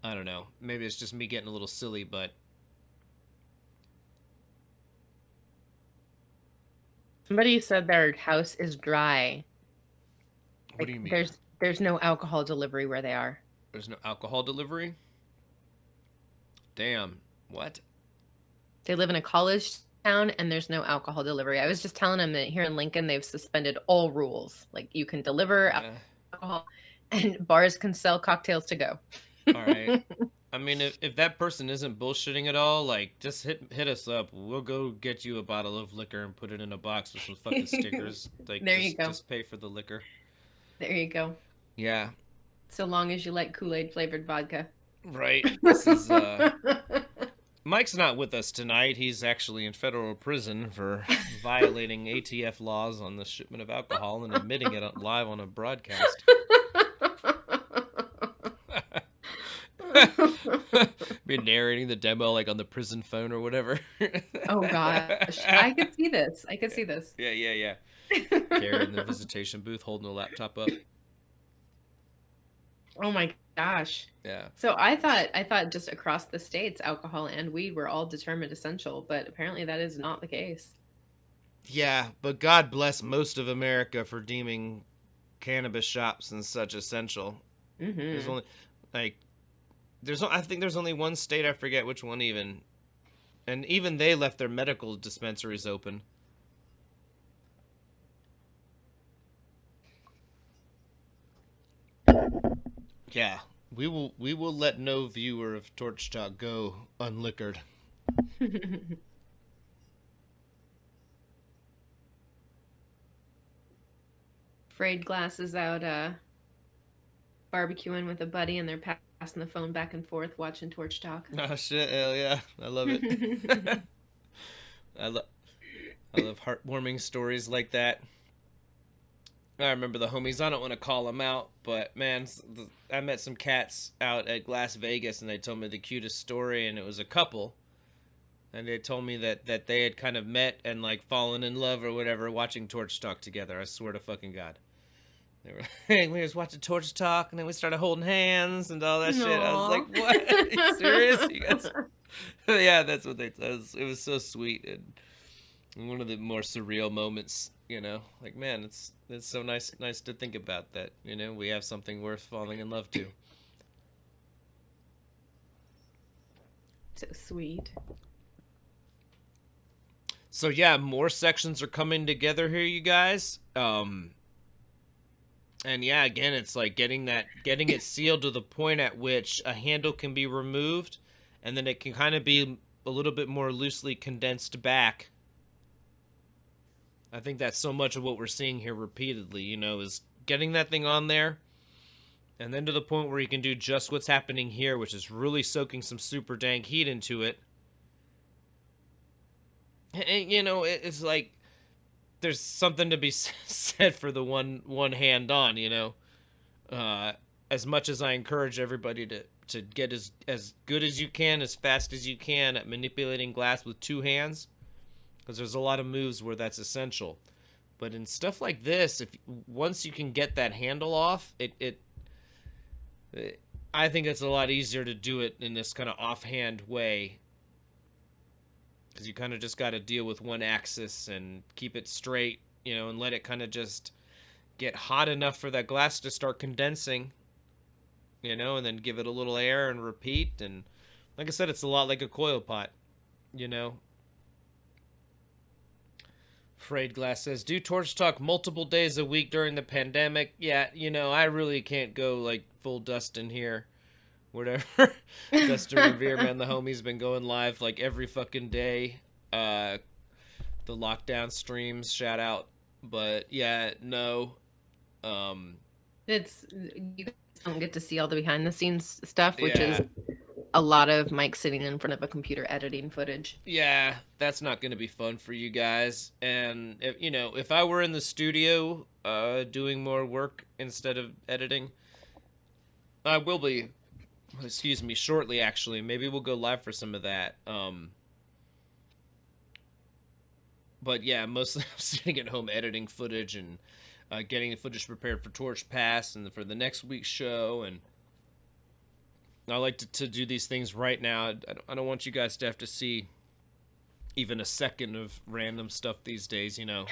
I don't know. Maybe it's just me getting a little silly, but somebody said their house is dry. What do you mean? There's no alcohol delivery where they are. There's no alcohol delivery? Damn. What? They live in a college town and there's no alcohol delivery. I was just telling them that here in Lincoln they've suspended all rules. Like you can deliver alcohol and bars can sell cocktails to go. All right. I mean, if that person isn't bullshitting at all, like, just hit us up. We'll go get you a bottle of liquor and put it in a box with some fucking stickers. Like, there you go. Just pay for the liquor. There you go. Yeah. So long as you like Kool-Aid flavored vodka. Right. This is Mike's not with us tonight. He's actually in federal prison for violating ATF laws on the shipment of alcohol and admitting it live on a broadcast. Been narrating the demo like on the prison phone or whatever. Oh gosh, I could see this. I could see this. Yeah. Karen in the visitation booth holding the laptop up. Oh my gosh. Yeah. So I thought just across the states, alcohol and weed were all determined essential, but apparently that is not the case. Yeah, but God bless most of America for deeming cannabis shops and such essential. There's Mm-hmm. only like I think there's only one state, I forget which one even, and even they left their medical dispensaries open. Yeah, we will let no viewer of Torch Talk go unliquored. Frayed Glass is out barbecuing with a buddy, and they're passing the phone back and forth watching Torch Talk. Oh shit! Hell yeah, I love it. I love heartwarming stories like that. I remember the homies. I don't want to call them out, but man, I met some cats out at Glass Vegas, and they told me the cutest story, and it was a couple, and they told me that they had kind of met and like fallen in love or whatever watching Torch Talk together. I swear to fucking God. They were, hey, we was watching Torch Talk, and then we started holding hands and all that shit. I was like, what? Are you serious? You guys? Yeah, that's what they said. It was so sweet and one of the more surreal moments. You know, like man, it's so nice to think about that. You know, we have something worth falling in love to. So sweet. So yeah, more sections are coming together here, you guys. And yeah, again, it's like getting it sealed to the point at which a handle can be removed, and then it can kind of be a little bit more loosely condensed back. I think that's so much of what we're seeing here repeatedly, you know, is getting that thing on there, and then to the point where you can do just what's happening here, which is really soaking some super dank heat into it. And, you know, it's like there's something to be said for the one hand on, you know. As much as I encourage everybody to get as good as you can, as fast as you can at manipulating glass with two hands, because there's a lot of moves where that's essential. But in stuff like this, if once you can get that handle off, I think it's a lot easier to do it in this kind of offhand way, because you kind of just got to deal with one axis and keep it straight, you know, and let it kind of just get hot enough for that glass to start condensing, you know, and then give it a little air and repeat. And like I said, it's a lot like a coil pot, you know. Frayed Glass says, do Torch Talk multiple days a week during the pandemic. Yeah, you know, I really can't go like full Dustin here. Whatever. Dustin Revere, man, the homie's been going live like every fucking day. The lockdown streams, shout out. But yeah, no. It's you guys don't get to see all the behind the scenes stuff, which Yeah. is a lot of Mike sitting in front of a computer editing footage. Yeah, that's not going to be fun for you guys. And if, you know, if I were in the studio doing more work instead of editing, I will be, excuse me, shortly actually. Maybe we'll go live for some of that. But yeah, mostly I'm sitting at home editing footage and getting the footage prepared for Torch Pass and for the next week's show. And I like to do these things right now. I don't want you guys to have to see even a second of random stuff these days, you know.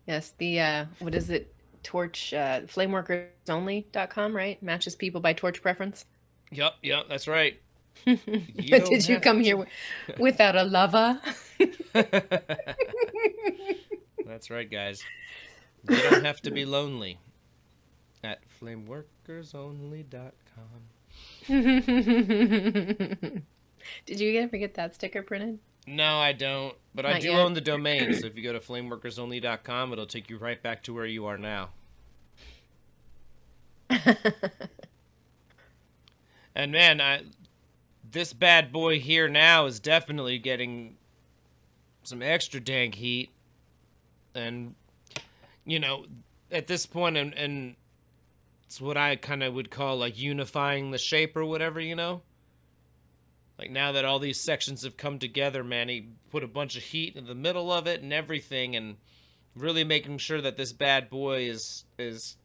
Yes, the what is it? Torch flameworkersonly.com, right? Matches people by torch preference. Yep, that's right. Did you come here without a lover? That's right, guys. You don't have to be lonely at flameworkersonly.com. Did you ever get that sticker printed? No, I don't. But I Not do yet. own the domain, so if you go to flameworkersonly.com, it'll take you right back to where you are now. And man, this bad boy here now is definitely getting some extra dank heat. And, you know, at this point, and it's what I kind of would call like unifying the shape or whatever, you know? Like now that all these sections have come together, man, he put a bunch of heat in the middle of it and everything, and really making sure that this bad boy is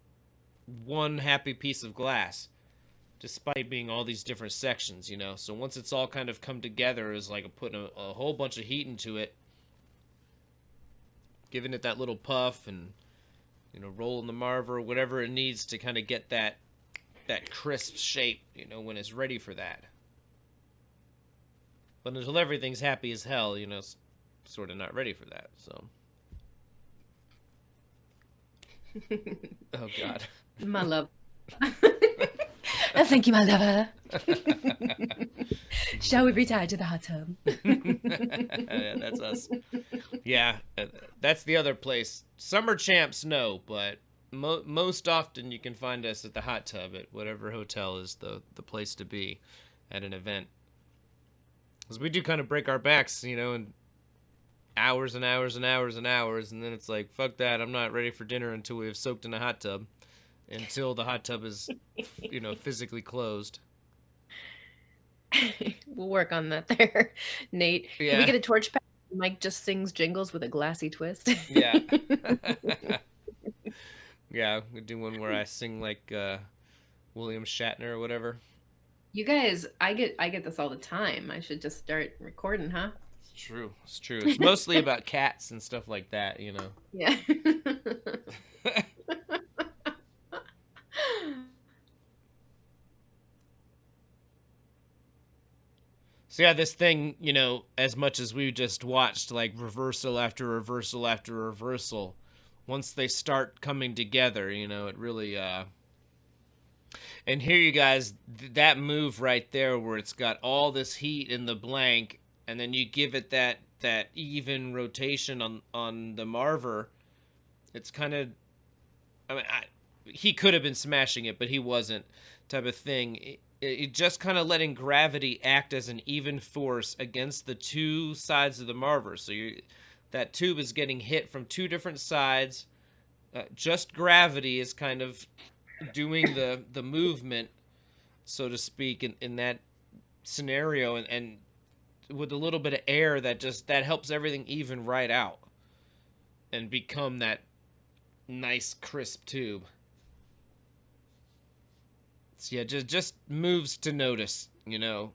one happy piece of glass, despite being all these different sections, you know. So once it's all kind of come together, is like putting a whole bunch of heat into it, giving it that little puff, and you know, rolling the marver, whatever it needs to kind of get that crisp shape, you know, when it's ready for that. But until everything's happy as hell, you know, it's sort of not ready for that. So. Oh God. My love. Thank you, my lover. Shall we retire to the hot tub? Yeah, that's us. Yeah, that's the other place. Summer champs, no, but most often you can find us at the hot tub at whatever hotel is the place to be at an event. Because we do kind of break our backs, you know, in hours and hours and hours and hours, and then it's like, fuck that, I'm not ready for dinner until we have soaked in a hot tub. Until the hot tub is, you know, physically closed. We'll work on that there, Nate. Yeah. Can we get a torch pack? Mike just sings jingles with a glassy twist. Yeah. Yeah, we do one where I sing like William Shatner or whatever. You guys, I get this all the time. I should just start recording, huh? It's true. It's true. It's mostly about cats and stuff like that, you know. Yeah. So yeah, this thing, you know, as much as we just watched like reversal after reversal after reversal, once they start coming together, you know, it really and here you guys, that move right there where it's got all this heat in the blank, and then you give it that even rotation on the marver. It's kind of, I mean, he could have been smashing it, but he wasn't, type of thing. It just kind of letting gravity act as an even force against the two sides of the marver. So that tube is getting hit from two different sides. Just gravity is kind of doing the movement, so to speak, in that scenario, and with a little bit of air that helps everything even right out and become that nice crisp tube. So yeah, just moves to notice, you know.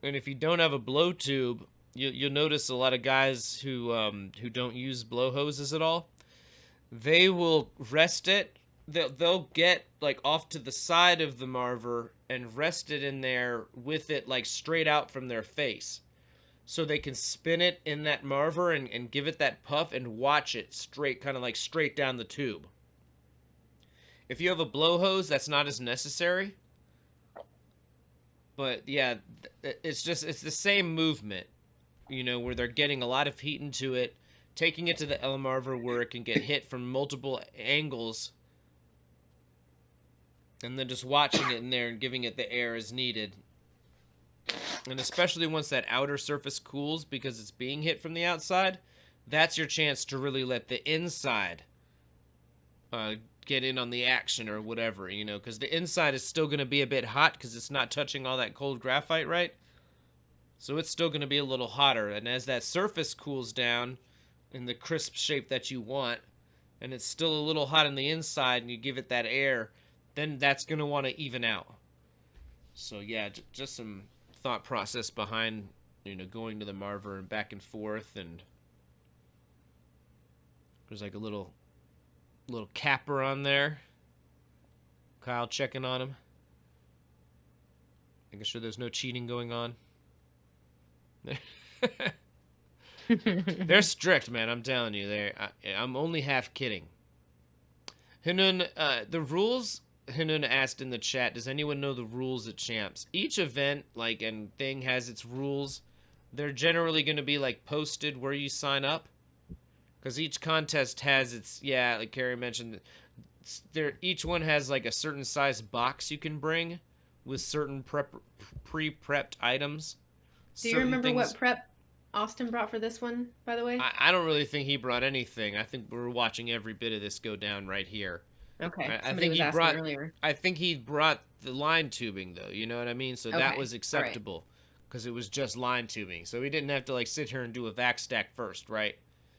And if you don't have a blow tube, you'll notice a lot of guys who don't use blow hoses at all. They will rest it. They'll get like off to the side of the marver and rest it in there with it like straight out from their face, so they can spin it in that marver and give it that puff and watch it straight, kind of like straight down the tube. If you have a blow hose, that's not as necessary. But yeah, it's the same movement, you know, where they're getting a lot of heat into it, taking it to the L marver where it can get hit from multiple angles, and then just watching it in there and giving it the air as needed. And especially once that outer surface cools because it's being hit from the outside, that's your chance to really let the inside get in on the action or whatever, you know, because the inside is still going to be a bit hot because it's not touching all that cold graphite, right? So it's still going to be a little hotter. And as that surface cools down in the crisp shape that you want, and it's still a little hot on the inside and you give it that air, then that's going to want to even out. So yeah, just some thought process behind, you know, going to the marver and back and forth, and there's like a little capper on there. Kyle checking on him, making sure there's no cheating going on. They're strict, man. I'm telling you, I'm only half kidding. Hinun, the rules Hinun asked in the chat, does anyone know the rules at Champs? Each event, like, and thing has its rules. They're generally going to be, like, posted where you sign up. Because each contest has its, yeah, like Carrie mentioned, each one has, like, a certain size box you can bring with certain pre-prepped items. Do you remember what prep Austin brought for this one, by the way? I don't really think he brought anything. I think we're watching every bit of this go down right here. Okay. I think was he brought earlier. I think he brought the line tubing though. You know what I mean? So that was acceptable because it was just line tubing. So he didn't have to like sit here and do a vac stack first, right?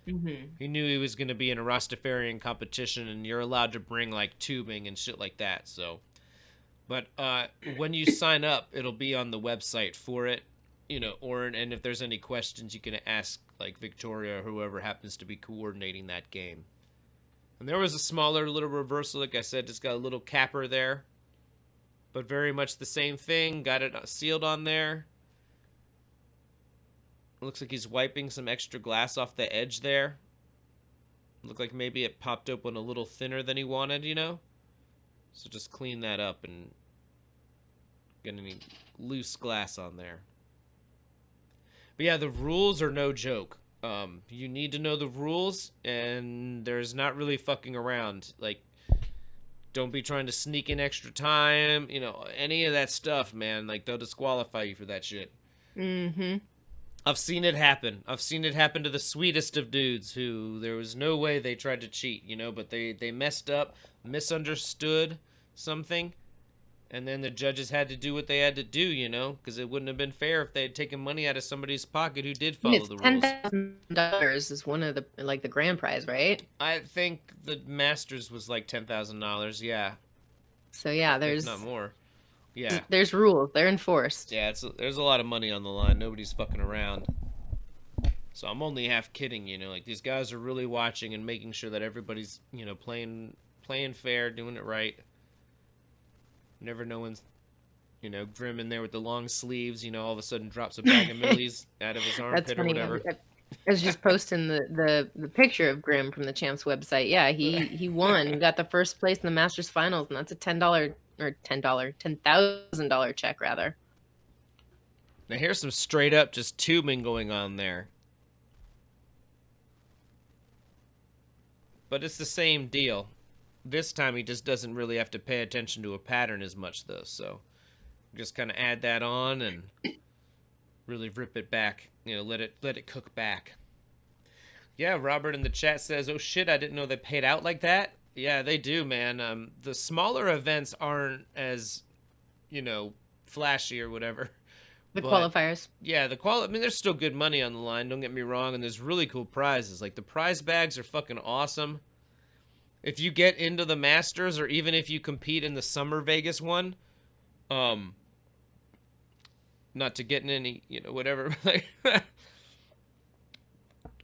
Mm-hmm. He knew he was going to be in a Rastafarian competition, and you're allowed to bring like tubing and shit like that. So, but when you sign up, it'll be on the website for it. You know, and if there's any questions, you can ask like Victoria or whoever happens to be coordinating that game. And there was a smaller little reversal, like I said, just got a little capper there. But very much the same thing, got it sealed on there. Looks like he's wiping some extra glass off the edge there. Looked like maybe it popped open a little thinner than he wanted, you know? So just clean that up and get any loose glass on there. But yeah, the rules are no joke. You need to know the rules, and there's not really fucking around. Like, don't be trying to sneak in extra time. You know, any of that stuff, man. Like, they'll disqualify you for that shit. Mm-hmm. I've seen it happen. I've seen it happen to the sweetest of dudes who there was no way they tried to cheat, you know, but they messed up, misunderstood something. And then the judges had to do what they had to do, you know, because it wouldn't have been fair if they had taken money out of somebody's pocket who did follow the rules. $10,000 is one of the grand prize, right? I think the Masters was like $10,000. Yeah. So yeah, there's not more. Yeah. There's rules. They're enforced. Yeah, there's a lot of money on the line. Nobody's fucking around. So I'm only half kidding, you know. Like these guys are really watching and making sure that everybody's, you know, playing fair, doing it right. Never no one's, you know, Grim in there with the long sleeves, you know, all of a sudden drops a bag of millies out of his armpit or whatever. I was just posting the picture of Grim from the Champs website. Yeah, he won. He got the first place in the Masters finals, and that's a $10,000 check rather. Now here's some straight up just tubing going on there. But it's the same deal. This time he just doesn't really have to pay attention to a pattern as much though, so just kind of add that on and really rip it back, you know, let it cook back. Yeah, Robert in the chat says, "Oh shit, I didn't know they paid out like that." Yeah, they do, man. The smaller events aren't as, you know, flashy or whatever. The qualifiers. Yeah, I mean, there's still good money on the line, don't get me wrong, and there's really cool prizes. Like the prize bags are fucking awesome. If you get into the Masters, or even if you compete in the Summer Vegas one, not to get in any, you know, whatever,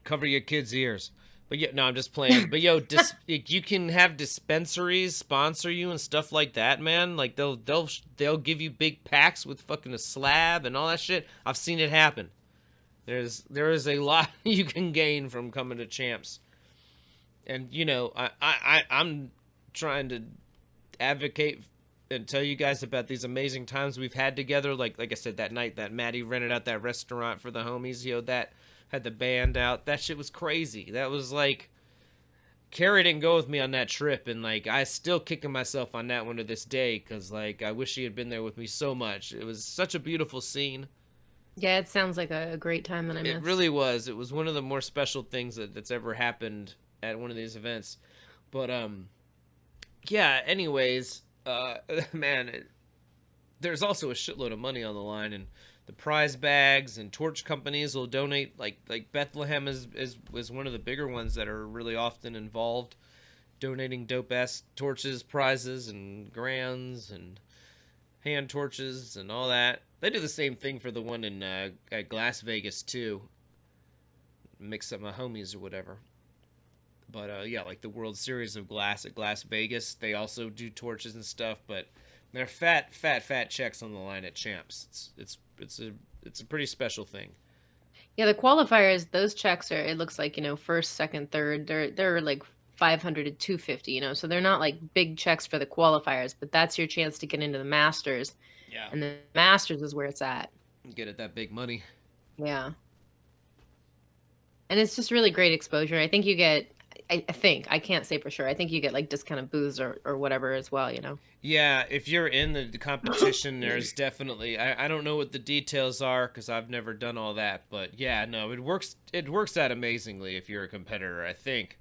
cover your kids' ears. But yeah, no, I'm just playing. But yo, you can have dispensaries sponsor you and stuff like that, man. Like they'll give you big packs with fucking a slab and all that shit. I've seen it happen. There is a lot you can gain from coming to Champs. And, you know, I'm trying to advocate and tell you guys about these amazing times we've had together. Like I said, that night that Maddie rented out that restaurant for the homies, you know, that had the band out. That shit was crazy. That was like, Carrie didn't go with me on that trip. And, like, I still kicking myself on that one to this day because, like, I wish she had been there with me so much. It was such a beautiful scene. Yeah, it sounds like a great time that I missed. It really was. It was one of the more special things that's ever happened at one of these events. But yeah, anyways, man, there's also a shitload of money on the line, and the prize bags and torch companies will donate. Like Bethlehem is one of the bigger ones that are really often involved, donating dope ass torches, prizes, and grands and hand torches and all that. They do the same thing for the one in at Glass Vegas too. Mix up my homies or whatever. But yeah, like the World Series of Glass at Glass Vegas, they also do torches and stuff. But they're fat checks on the line at Champs. It's a pretty special thing. Yeah, the qualifiers, those checks are. It looks like, you know, first, second, third. They're like 500 to 250, you know, so they're not like big checks for the qualifiers, but that's your chance to get into the Masters. Yeah. And the Masters is where it's at. Get it that big money. Yeah. And it's just really great exposure. I think you get, I think, I can't say for sure. I think you get like discounted booze or whatever as well, you know? Yeah, if you're in the competition, there's definitely, I don't know what the details are because I've never done all that, but yeah, no, it works out amazingly if you're a competitor, I think.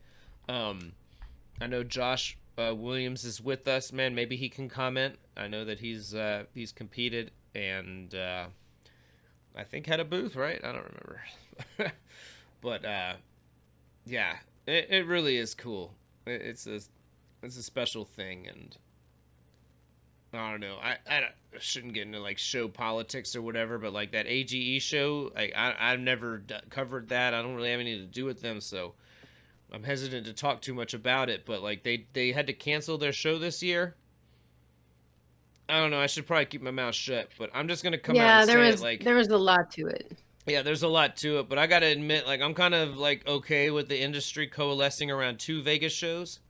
I know Josh Williams is with us, man. Maybe he can comment. I know that he's competed and I think had a booth, right? I don't remember. But yeah, it really is cool. It's a special thing, and I don't know. I shouldn't get into like show politics or whatever, but like that AGE show, like I've never covered that. I don't really have anything to do with them, so I'm hesitant to talk too much about it. But like they had to cancel their show this year. I don't know. I should probably keep my mouth shut, but I'm just gonna come out and say it. Like there was a lot to it. Yeah, there's a lot to it, but I gotta admit, like I'm kind of like okay with the industry coalescing around two Vegas shows,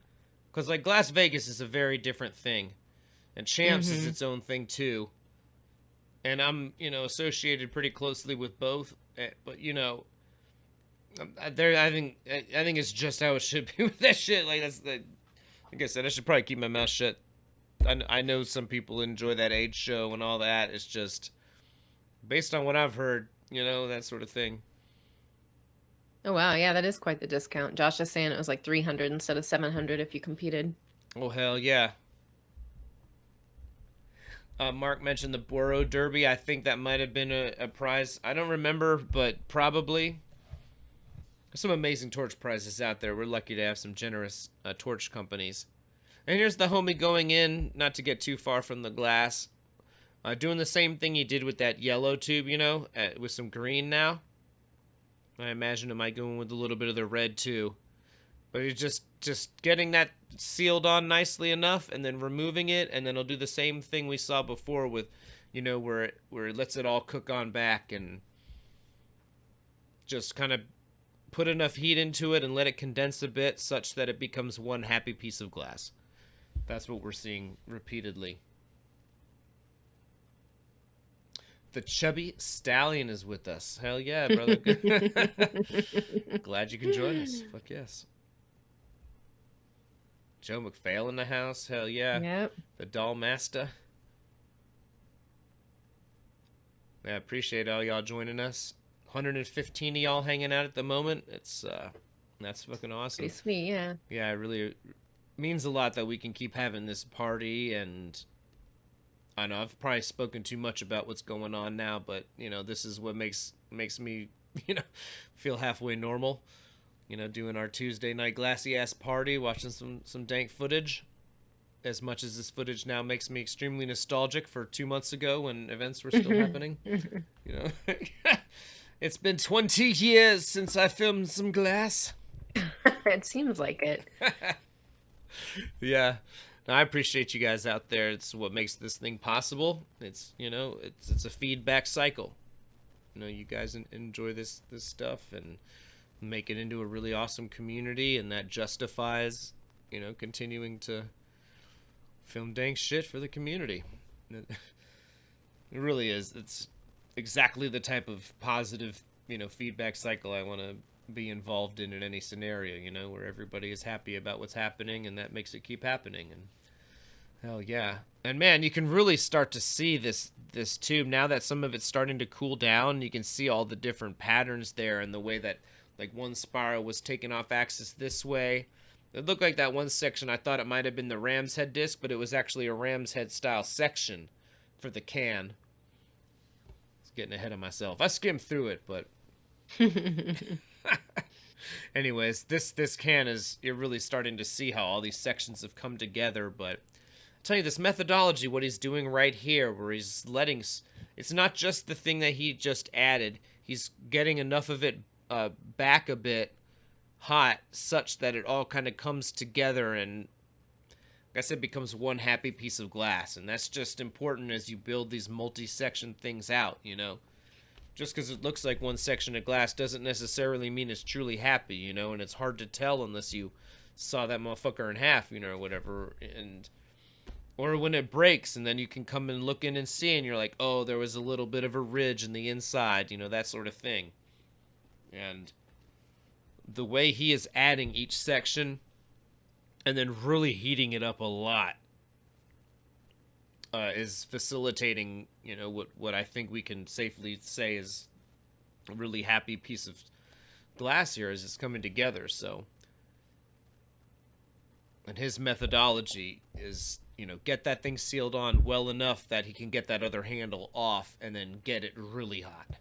because like Glass Vegas is a very different thing. And Champs is its own thing too. And I'm, associated pretty closely with both. But I think it's just how it should be with that shit. Like like I said, I should probably keep my mouth shut. I know some people enjoy that age show and all that. It's just based on what I've heard, that sort of thing. Oh wow, yeah, that is quite the discount. Josh is saying it was like 300 instead of 700 if you competed. Oh hell yeah. Mark mentioned the Borough Derby. I think that might have been a prize. I don't remember, but probably. There's some amazing torch prizes out there. We're lucky to have some generous torch companies. And here's the homie going in, not to get too far from the glass. Doing the same thing he did with that yellow tube, with some green now. I imagine it might go in with a little bit of the red too. But he's just getting that sealed on nicely enough and then removing it, and then he'll do the same thing we saw before with, where it lets it all cook on back and just kind of put enough heat into it and let it condense a bit such that it becomes one happy piece of glass. That's what we're seeing repeatedly. The chubby stallion is with us. Hell yeah, brother. Glad you can join us. Fuck yes. Joe McPhail in the house. Hell yeah. Yep. The Doll Master. I appreciate all y'all joining us. 115 of y'all hanging out at the moment. It's that's fucking awesome. Pretty sweet, yeah. Yeah, it really means a lot that we can keep having this party, and I know I've probably spoken too much about what's going on now, but this is what makes me feel halfway normal. Doing our Tuesday night glassy ass party, watching some dank footage. As much as this footage now makes me extremely nostalgic for 2 months ago when events were still happening. It's been 20 years since I filmed some glass. It seems like it. Yeah. No, I appreciate you guys out there. It's what makes this thing possible. It's it's a feedback cycle. You guys enjoy this stuff and make it into a really awesome community, and that justifies continuing to film dank shit for the community. It really is. It's exactly the type of positive feedback cycle I want to be involved in any scenario, where everybody is happy about what's happening, and that makes it keep happening. And hell yeah. And man, you can really start to see this tube now that some of it's starting to cool down. You can see all the different patterns there, and the way that like one spiral was taken off axis this way. It looked like that one section, I thought it might have been the ram's head disc, but it was actually a ram's head style section for the can. It's getting ahead of myself. I skimmed through it, but anyways, this can you're really starting to see how all these sections have come together. But I'll tell you, this methodology, what he's doing right here, where he's letting, it's not just the thing that he just added, he's getting enough of it back a bit hot such that it all kind of comes together and, like I said, becomes one happy piece of glass. And that's just important as you build these multi-section things out. Just because it looks like one section of glass doesn't necessarily mean it's truly happy, and it's hard to tell unless you saw that motherfucker in half, you know, or whatever. And or when it breaks and then you can come and look in and see and you're like, oh, there was a little bit of a ridge in the inside, you know, that sort of thing. And the way he is adding each section and then really heating it up a lot is facilitating, you know, what I think we can safely say is a really happy piece of glass here as it's coming together. So, and his methodology is, you know, get that thing sealed on well enough that he can get that other handle off and then get it really hot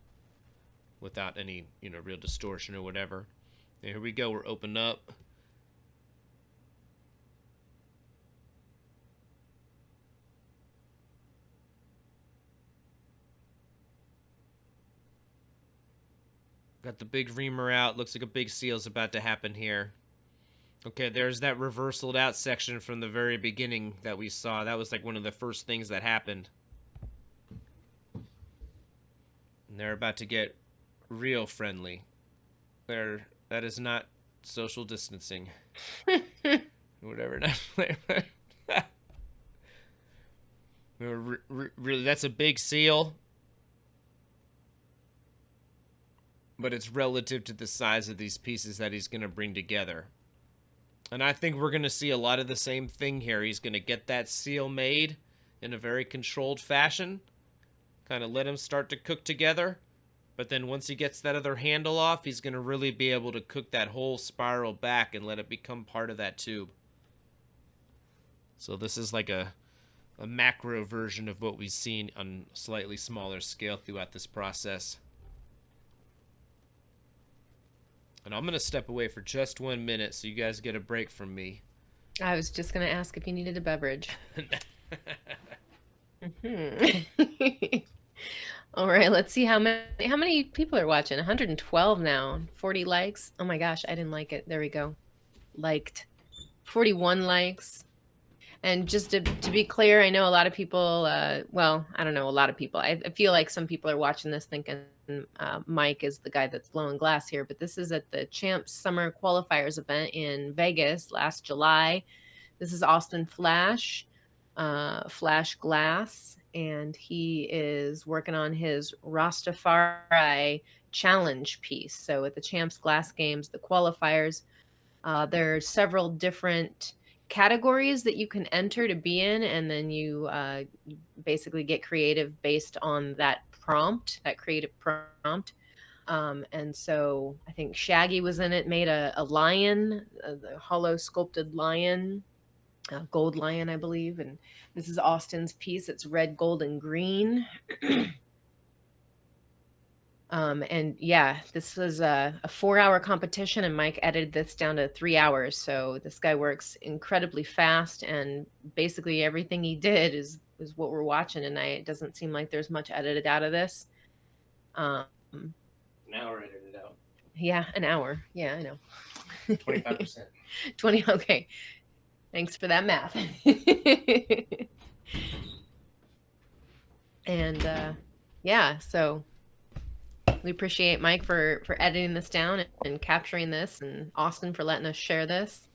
without any, you know, real distortion or whatever. And here we go, we're open up. Got the big reamer out. Looks like a big seal's about to happen here. Okay, there's that reversaled out section from the very beginning that we saw. That was like one of the first things that happened. And they're about to get real friendly. That is not social distancing. Whatever. Really, that's a big seal. But it's relative to the size of these pieces that he's going to bring together. And I think we're going to see a lot of the same thing here. He's going to get that seal made in a very controlled fashion. Kind of let him start to cook together. But then once he gets that other handle off, he's going to really be able to cook that whole spiral back and let it become part of that tube. So this is like a macro version of what we've seen on a slightly smaller scale throughout this process. And I'm going to step away for just 1 minute so you guys get a break from me. I was just going to ask if you needed a beverage. All right, let's see how many people are watching. 112 now, 40 likes. Oh my gosh, I didn't like it. There we go. Liked. 41 likes. And just to be clear, I know a lot of people, well, I don't know, a lot of people. I feel like some people are watching this thinking Mike is the guy that's blowing glass here, but this is at the Champs Summer Qualifiers event in Vegas last July. This is Austin Flash Glass, and he is working on his Rastafari challenge piece. So at the Champs Glass Games, the qualifiers, there are several different categories that you can enter to be in, and then you basically get creative based on that prompt, that creative prompt. And so I think Shaggy was in it, made a lion, the hollow sculpted lion, gold lion, I believe. And this is Austin's piece. It's red, gold, and green. And yeah, this was a 4-hour competition, and Mike edited this down to 3 hours. So this guy works incredibly fast, and basically everything he did is what we're watching tonight. It doesn't seem like there's much edited out of this. An hour edited out. Yeah, an hour. Yeah, I know. 25%. 20. Okay. Thanks for that math. And yeah, so we appreciate Mike for editing this down and capturing this, and Austin for letting us share this.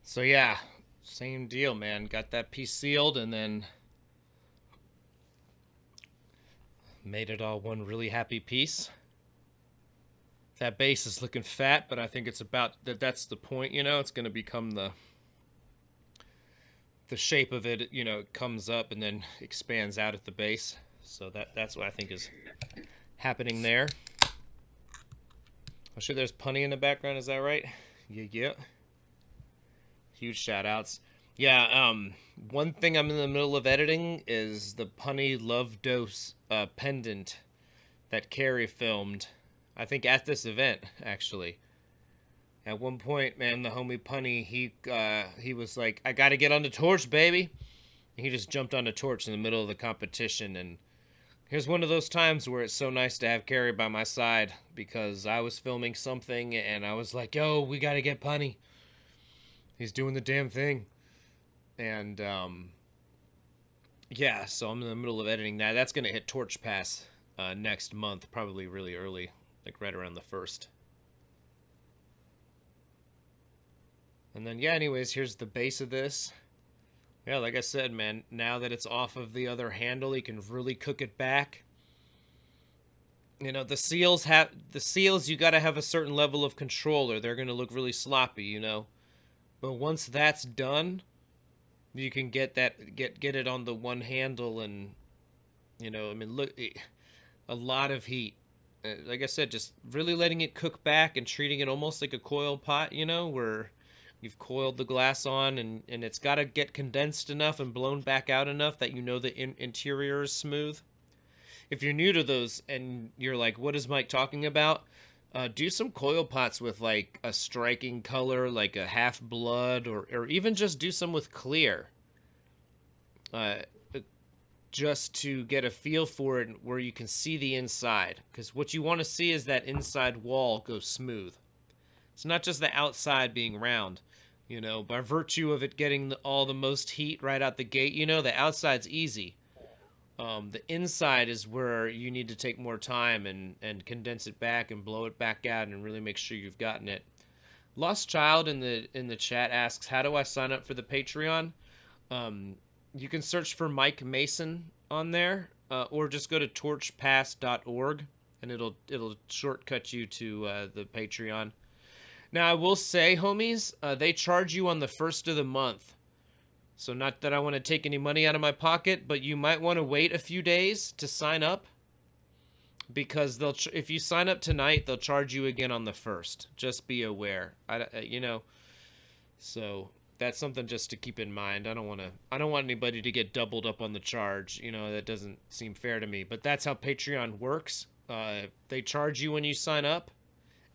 So yeah, same deal, man. Got that piece sealed and then made it all one really happy piece. That base is looking fat, but I think it's about that's the point, you know. It's going to become the shape of it, you know, it comes up and then expands out at the base. So that's what I think is happening there. I'm sure there's punny in the background, is that right? Yeah. Huge shout outs. Yeah, one thing I'm in the middle of editing is the punny love dose pendant that Carrie filmed, I think at this event, actually. At one point, man, the homie Punny, he was like, I gotta get on the torch, baby. And he just jumped on the torch in the middle of the competition. And here's one of those times where it's so nice to have Carrie by my side, because I was filming something and I was like, yo, we gotta get Punny. He's doing the damn thing. And Yeah, so I'm in the middle of editing that. That's gonna hit Torch Pass next month, probably really early, like right around the first. And then yeah, anyways, here's the base of this. Yeah, like I said, man, now that it's off of the other handle, you can really cook it back. You know, the seals you got to have a certain level of control or they're going to look really sloppy, you know. But once that's done, you can get it on the one handle and you know, I mean, look, a lot of heat. Like I said, just really letting it cook back and treating it almost like a coil pot, you know, where you've coiled the glass on and it's got to get condensed enough and blown back out enough that you know the interior is smooth. If you're new to those and you're like, what is Mike talking about? Do some coil pots with like a striking color, like a half blood, or even just do some with clear. Uh, just to get a feel for it where you can see the inside. Because what you want to see is that inside wall go smooth. It's not just the outside being round. You know, by virtue of it getting all the most heat right out the gate, you know, the outside's easy. The inside is where you need to take more time and condense it back and blow it back out and really make sure you've gotten it. Lost Child in the chat asks, "How do I sign up for the Patreon?" You can search for Mike Mason on there, or just go to torchpass.org, and it'll shortcut you to the Patreon. Now I will say, homies, they charge you on the first of the month. So not that I want to take any money out of my pocket, but you might want to wait a few days to sign up because if you sign up tonight, they'll charge you again on the first. Just be aware. You know, so that's something just to keep in mind. I don't want anybody to get doubled up on the charge. You know, that doesn't seem fair to me. But that's how Patreon works. They charge you when you sign up,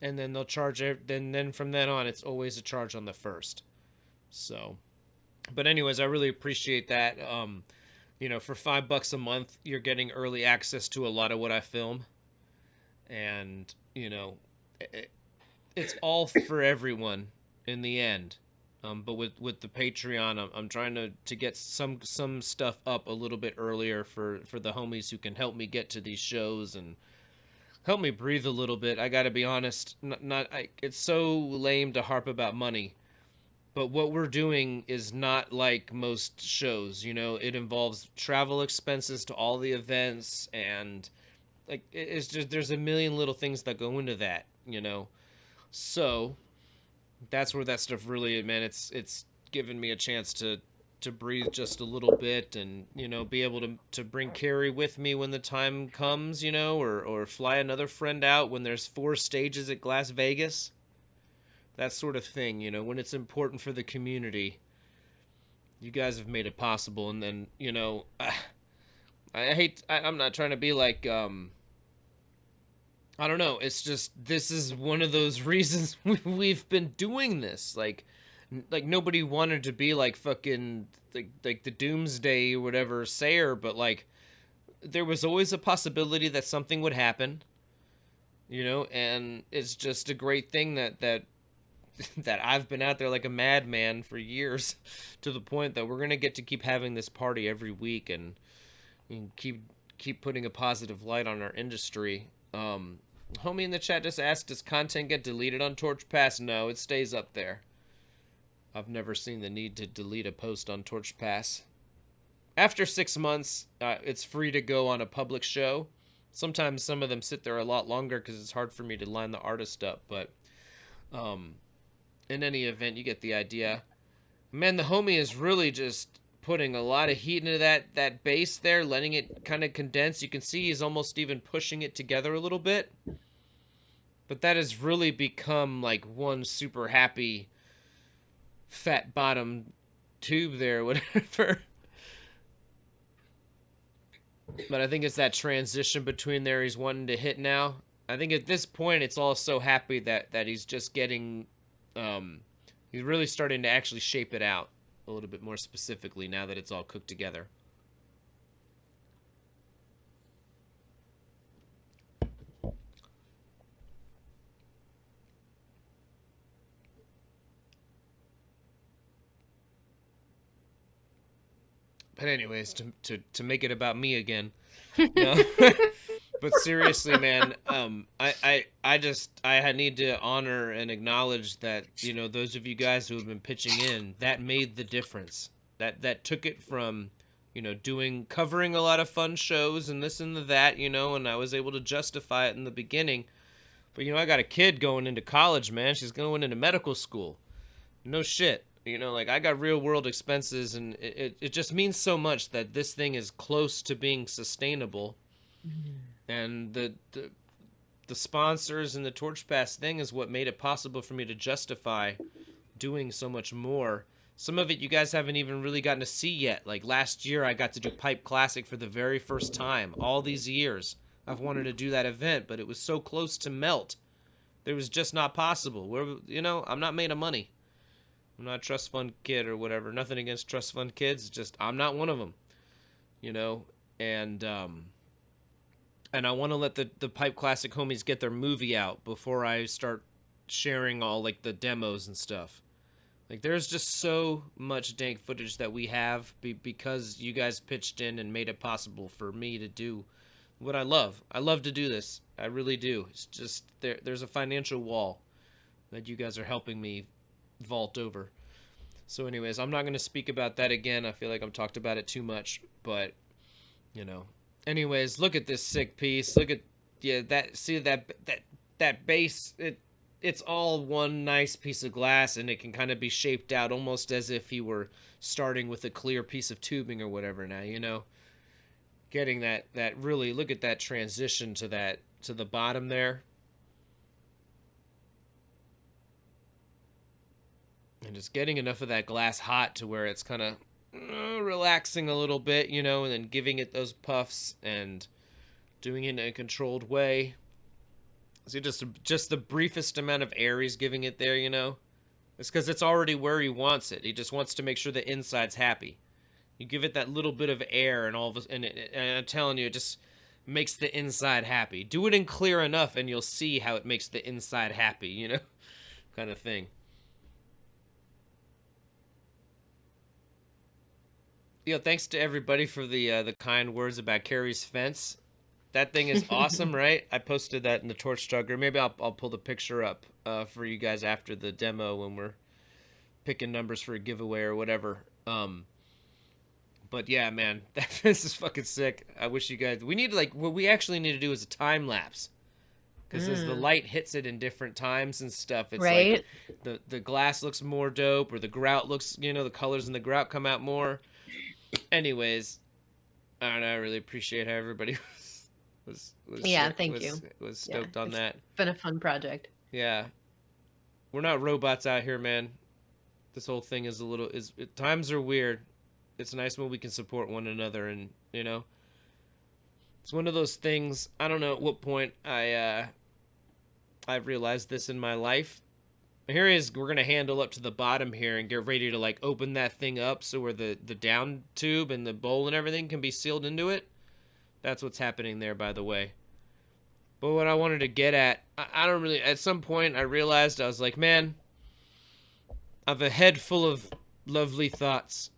and then they'll charge. Then from then on, it's always a charge on the first. So. But anyways, I really appreciate that. You know, for $5 a month, you're getting early access to a lot of what I film, and you know, it's all for everyone in the end. But with the Patreon, I'm trying to get some stuff up a little bit earlier for the homies who can help me get to these shows and help me breathe a little bit. I got to be honest, it's so lame to harp about money. But what we're doing is not like most shows, you know. It involves travel expenses to all the events, and like it's just there's a million little things that go into that, you know. So that's where that stuff really, man. It's given me a chance to breathe just a little bit, and you know, be able to bring Carrie with me when the time comes, you know, or fly another friend out when there's 4 stages at Glass Vegas. That sort of thing, you know, when it's important for the community. You guys have made it possible, and then, you know, I'm not trying to be like, I don't know, it's just, this is one of those reasons we've been doing this. Like nobody wanted to be like fucking, like the Doomsday or whatever sayer, but like, there was always a possibility that something would happen, you know, and it's just a great thing that that I've been out there like a madman for years, to the point that we're gonna get to keep having this party every week and keep putting a positive light on our industry. Homie in the chat just asked, does content get deleted on Torch Pass? No, it stays up there. I've never seen the need to delete a post on Torch Pass. After 6 months, it's free to go on a public show. Sometimes some of them sit there a lot longer because it's hard for me to line the artist up, but in any event, you get the idea. Man, the homie is really just putting a lot of heat into that base there, letting it kind of condense. You can see he's almost even pushing it together a little bit. But that has really become like one super happy fat bottom tube there, whatever. But I think it's that transition between there he's wanting to hit now. I think at this point it's all so happy that he's just getting he's really starting to actually shape it out a little bit more specifically now that it's all cooked together. But anyways, to make it about me again. No. But seriously, man, I need to honor and acknowledge that, those of you guys who have been pitching in, that made the difference. That took it from, covering a lot of fun shows and this and that, and I was able to justify it in the beginning. But I got a kid going into college, man. She's going into medical school. No shit. Like, I got real world expenses, and it just means so much that this thing is close to being sustainable. And the sponsors and the Torch Pass thing is what made it possible for me to justify doing so much more. Some of it you guys haven't even really gotten to see yet. Like last year, I got to do Pipe Classic for the very first time. All these years, I've wanted to do that event, but it was so close to melt. It was just not possible. I'm not made of money. I'm not a trust fund kid or whatever. Nothing against trust fund kids. It's just I'm not one of them. And I want to let the Pipe Classic homies get their movie out before I start sharing all like the demos and stuff. Like there's just so much dank footage that we have because you guys pitched in and made it possible for me to do what I love. I love to do this. I really do. It's just there's a financial wall that you guys are helping me vault over. So anyways, I'm not going to speak about that again. I feel like I've talked about it too much, but anyways, look at this sick piece. Look at that base. It's all one nice piece of glass, and it can kind of be shaped out almost as if he were starting with a clear piece of tubing or whatever. Now, getting that really, look at that transition to the bottom there. And just getting enough of that glass hot to where it's kind of relaxing a little bit, and then giving it those puffs and doing it in a controlled way. See, just the briefest amount of air he's giving it there, It's because it's already where he wants it. He just wants to make sure the inside's happy. You give it that little bit of air, and and I'm telling you, it just makes the inside happy. Do it in clear enough, and you'll see how it makes the inside happy, kind of thing. Thanks to everybody for the kind words about Carrie's fence. That thing is awesome, right? I posted that in the Torch Jugger. Maybe I'll pull the picture up for you guys after the demo when we're picking numbers for a giveaway or whatever. But yeah, man, that fence is fucking sick. I wish you guys... what we actually need to do is a time lapse. Because as the light hits it in different times and stuff, it's right? Like the glass looks more dope, or the grout looks, the colors in the grout come out more. Anyways, I don't know. I really appreciate how everybody was stoked on that. It's been a fun project. Yeah, we're not robots out here, man. This whole thing is times are weird. It's nice when we can support one another, and it's one of those things. I don't know at what point I've realized this in my life. Here is, we're going to handle up to the bottom here and get ready to like open that thing up so where the down tube and the bowl and everything can be sealed into it. That's what's happening there, by the way. But what I wanted to get at, I don't really, at some point I realized, I was like, man, I have a head full of lovely thoughts.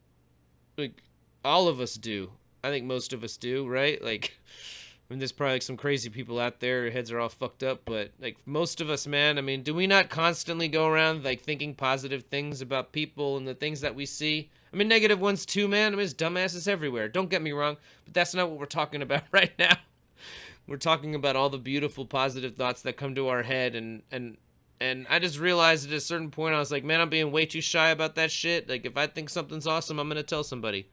Like, all of us do. I think most of us do, right? Like, there's probably like some crazy people out there, their heads are all fucked up, but like most of us, man, do we not constantly go around like thinking positive things about people and the things that we see? Negative ones too, man. There's dumbasses everywhere. Don't get me wrong, but that's not what we're talking about right now. We're talking about all the beautiful positive thoughts that come to our head, and I just realized at a certain point, I was like, man, I'm being way too shy about that shit. Like, if I think something's awesome, I'm gonna tell somebody.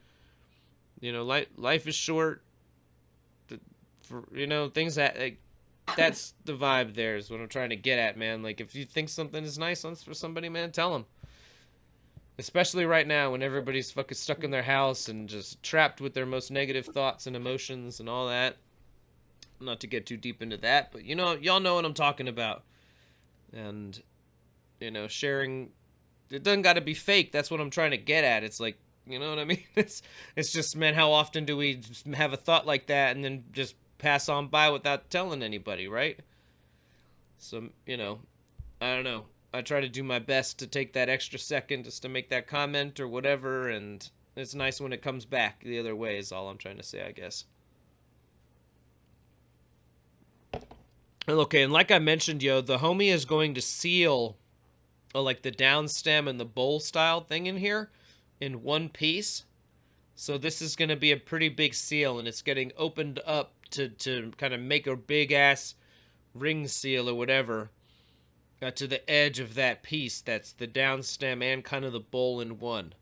Life is short. Things that like, that's the vibe there is what I'm trying to get at, man. Like, if you think something is nice for somebody, man, tell them. Especially right now when everybody's fucking stuck in their house and just trapped with their most negative thoughts and emotions and all that. Not to get too deep into that, but y'all know what I'm talking about. And sharing, it doesn't got to be fake. That's what I'm trying to get at. It's like, you know what I mean? It's just, man, how often do we have a thought like that and then just pass on by without telling anybody, right? So, I don't know. I try to do my best to take that extra second just to make that comment or whatever, and It's nice when it comes back the other way is all I'm trying to say, I guess. Okay, and like I mentioned, the homie is going to seal like the downstem and the bowl style thing in here in one piece. So this is going to be a pretty big seal, and it's getting opened up to kind of make a big ass ring seal or whatever to the edge of that piece. That's the downstem and kind of the bowl in one.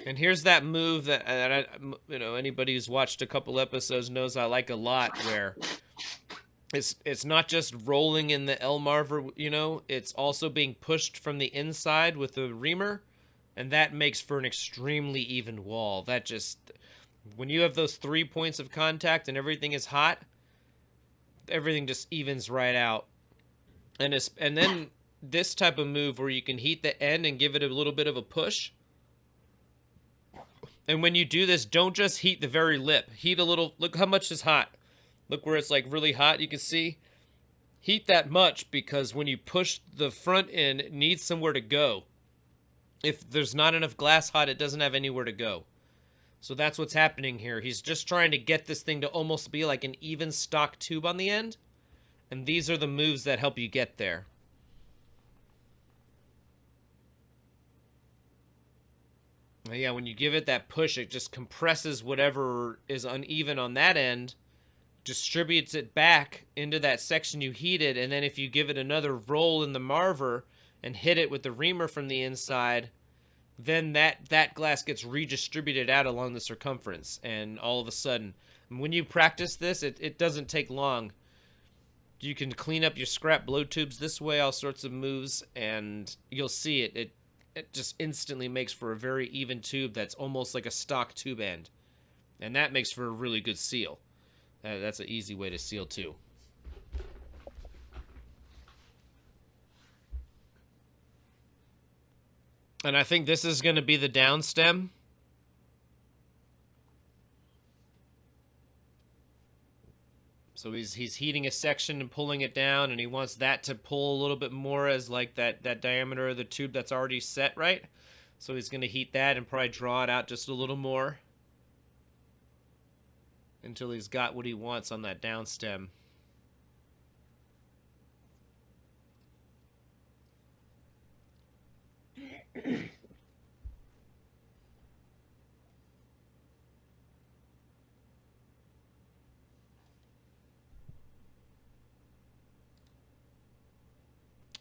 And here's that move that anybody who's watched a couple episodes knows I like a lot, where it's not just rolling in the L marver, it's also being pushed from the inside with the reamer. And that makes for an extremely even wall. That just, when you have those 3 points of contact and everything is hot, everything just evens right out. And then this type of move where you can heat the end and give it a little bit of a push. And when you do this, don't just heat the very lip. Heat a little, look how much is hot. Look where it's like really hot, you can see. Heat that much, because when you push the front end, it needs somewhere to go. If there's not enough glass hot, it doesn't have anywhere to go. So that's what's happening here. He's just trying to get this thing to almost be like an even stock tube on the end. And these are the moves that help you get there. Yeah, when you give it that push, it just compresses whatever is uneven on that end, distributes it back into that section you heated, and then if you give it another roll in the marver and hit it with the reamer from the inside, then that glass gets redistributed out along the circumference. And all of a sudden, when you practice this, it doesn't take long. You can clean up your scrap blow tubes this way, all sorts of moves, and you'll see it just instantly makes for a very even tube that's almost like a stock tube end. And that makes for a really good seal. That's an easy way to seal too. And I think this is going to be the downstem. So he's heating a section and pulling it down, and he wants that to pull a little bit more as like that diameter of the tube that's already set, right? So he's going to heat that and probably draw it out just a little more until he's got what he wants on that downstem.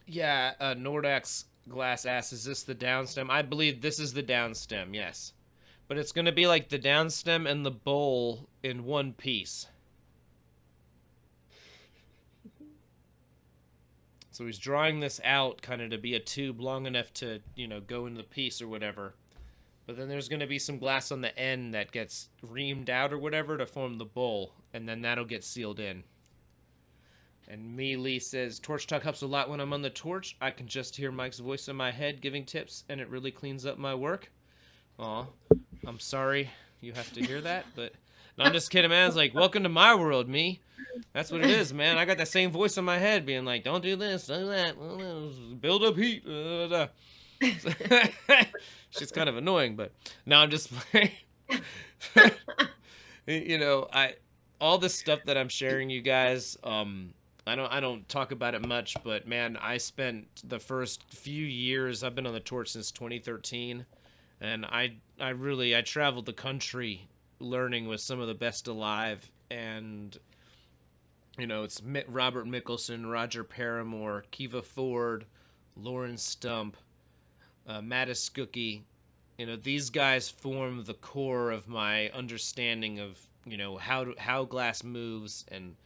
Yeah, Nordax Glass asks, is this the downstem? I believe this is the downstem, yes. But it's going to be like the downstem and the bowl in one piece. So he's drawing this out kind of to be a tube long enough to, go into the piece or whatever. But then there's going to be some glass on the end that gets reamed out or whatever to form the bowl. And then that'll get sealed in. And Lee says, Torch Talk helps a lot when I'm on the torch. I can just hear Mike's voice in my head giving tips, and it really cleans up my work. Aw, I'm sorry you have to hear that, but no, I'm just kidding, man. It's like, welcome to my world, me. That's what it is, man. I got that same voice in my head being like, don't do this, don't do that, build up heat. She's kind of annoying, but no, I'm just playing. All this stuff that I'm sharing, you guys, I don't talk about it much, but man, I spent the first few years, I've been on the torch since 2013, and I traveled the country learning with some of the best alive, and it's Robert Mickelson, Roger Paramore, Kiva Ford, Lauren Stump, Mattis Cookie. These guys form the core of my understanding of how glass moves. And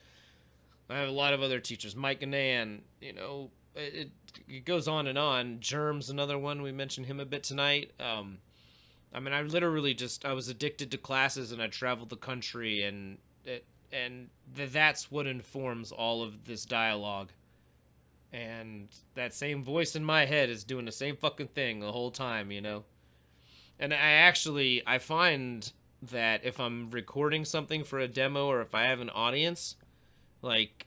I have a lot of other teachers, Mike Ganan, it goes on and on. Germ's another one, we mentioned him a bit tonight. I literally I was addicted to classes, and I traveled the country, and that's what informs all of this dialogue. And that same voice in my head is doing the same fucking thing the whole time, And I find that if I'm recording something for a demo, or if I have an audience, like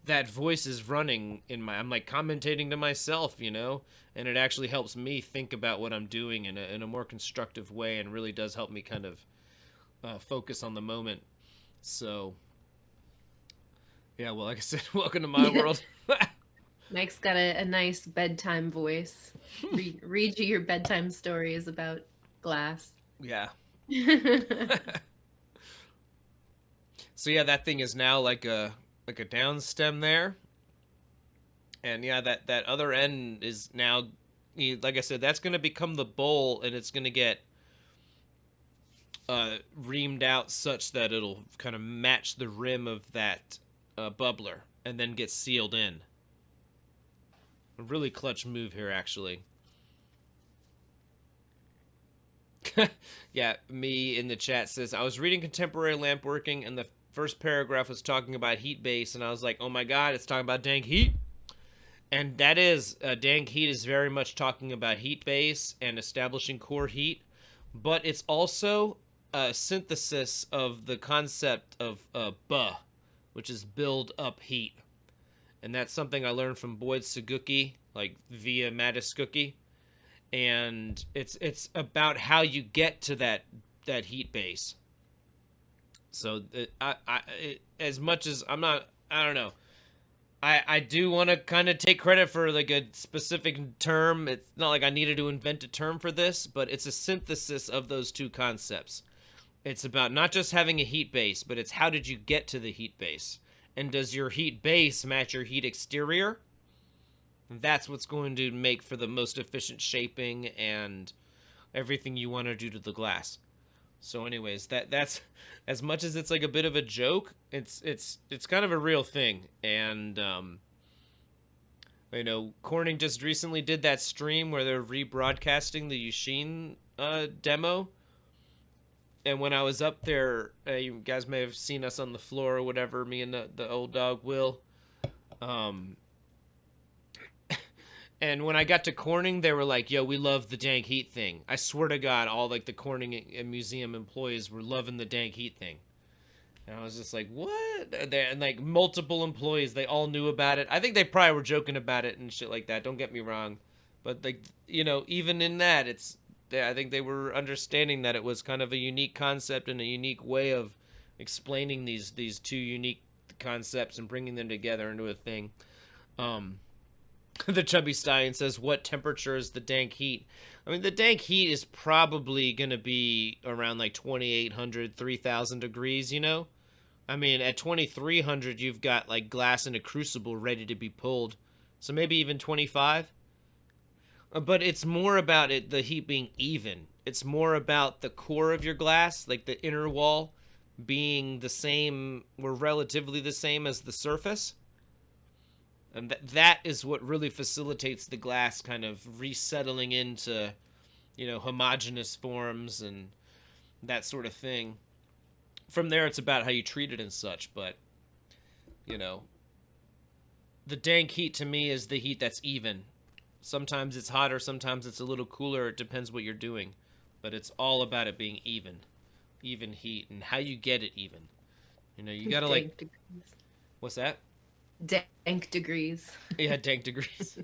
that voice is running in my, I'm like commentating to myself, you know, and it actually helps me think about what I'm doing in a more constructive way, and really does help me kind of focus on the moment. So yeah, well, like I said, welcome to my world. Mike's got a nice bedtime voice. Read you your bedtime stories about glass. Yeah. So yeah, that thing is now like a downstem there, and yeah, that other end is now, like I said, that's going to become the bowl, and it's going to get reamed out such that it'll kind of match the rim of that bubbler, and then get sealed in. A really clutch move here, actually. Yeah, me in the chat says, I was reading contemporary lampworking, and the first paragraph was talking about heat base, and I was like, oh my god, it's talking about dank heat. And that is, dank heat is very much talking about heat base and establishing core heat, but it's also a synthesis of the concept of which is build up heat. And that's something I learned from Boyd Suguki, like via Mataskookie. And it's about how you get to that heat base. So as much as I'm not, I don't know, I do want to kind of take credit for like a specific term. It's not like I needed to invent a term for this, but it's a synthesis of those two concepts. It's about not just having a heat base, but it's how did you get to the heat base? And does your heat base match your heat exterior? That's what's going to make for the most efficient shaping and everything you want to do to the glass. So anyways, that's as much as it's like a bit of a joke, it's kind of a real thing. And you know, Corning just recently did that stream where they're rebroadcasting the Yushin demo. And when I was up there, you guys may have seen us on the floor or whatever, me and the old dog Will. And when I got to Corning, they were like, yo, we love the dank heat thing. I swear to God, all like the Corning museum employees were loving the dank heat thing. And I was just like, what? And like multiple employees, they all knew about it. I think they probably were joking about it and shit like that. Don't get me wrong. But like, you know, even in that, I think they were understanding that it was kind of a unique concept and a unique way of explaining these two unique concepts and bringing them together into a thing. The Chubby Stallion says, what temperature is the dank heat? I mean, the dank heat is probably going to be around like 2,800, 3,000 degrees, you know? I mean, at 2,300, you've got like glass in a crucible ready to be pulled. So maybe even 25. But it's more about the heat being even. It's more about the core of your glass, like the inner wall, being the same, or relatively the same as the surface. And that is what really facilitates the glass kind of resettling into, you know, homogeneous forms and that sort of thing. From there, it's about how you treat it and such. But, you know, the dank heat to me is the heat that's even. Sometimes it's hotter, sometimes it's a little cooler. It depends what you're doing. But it's all about it being even. Even heat and how you get it even. You know, you gotta like... Degrees. What's that? Dank degrees. Yeah, dank degrees.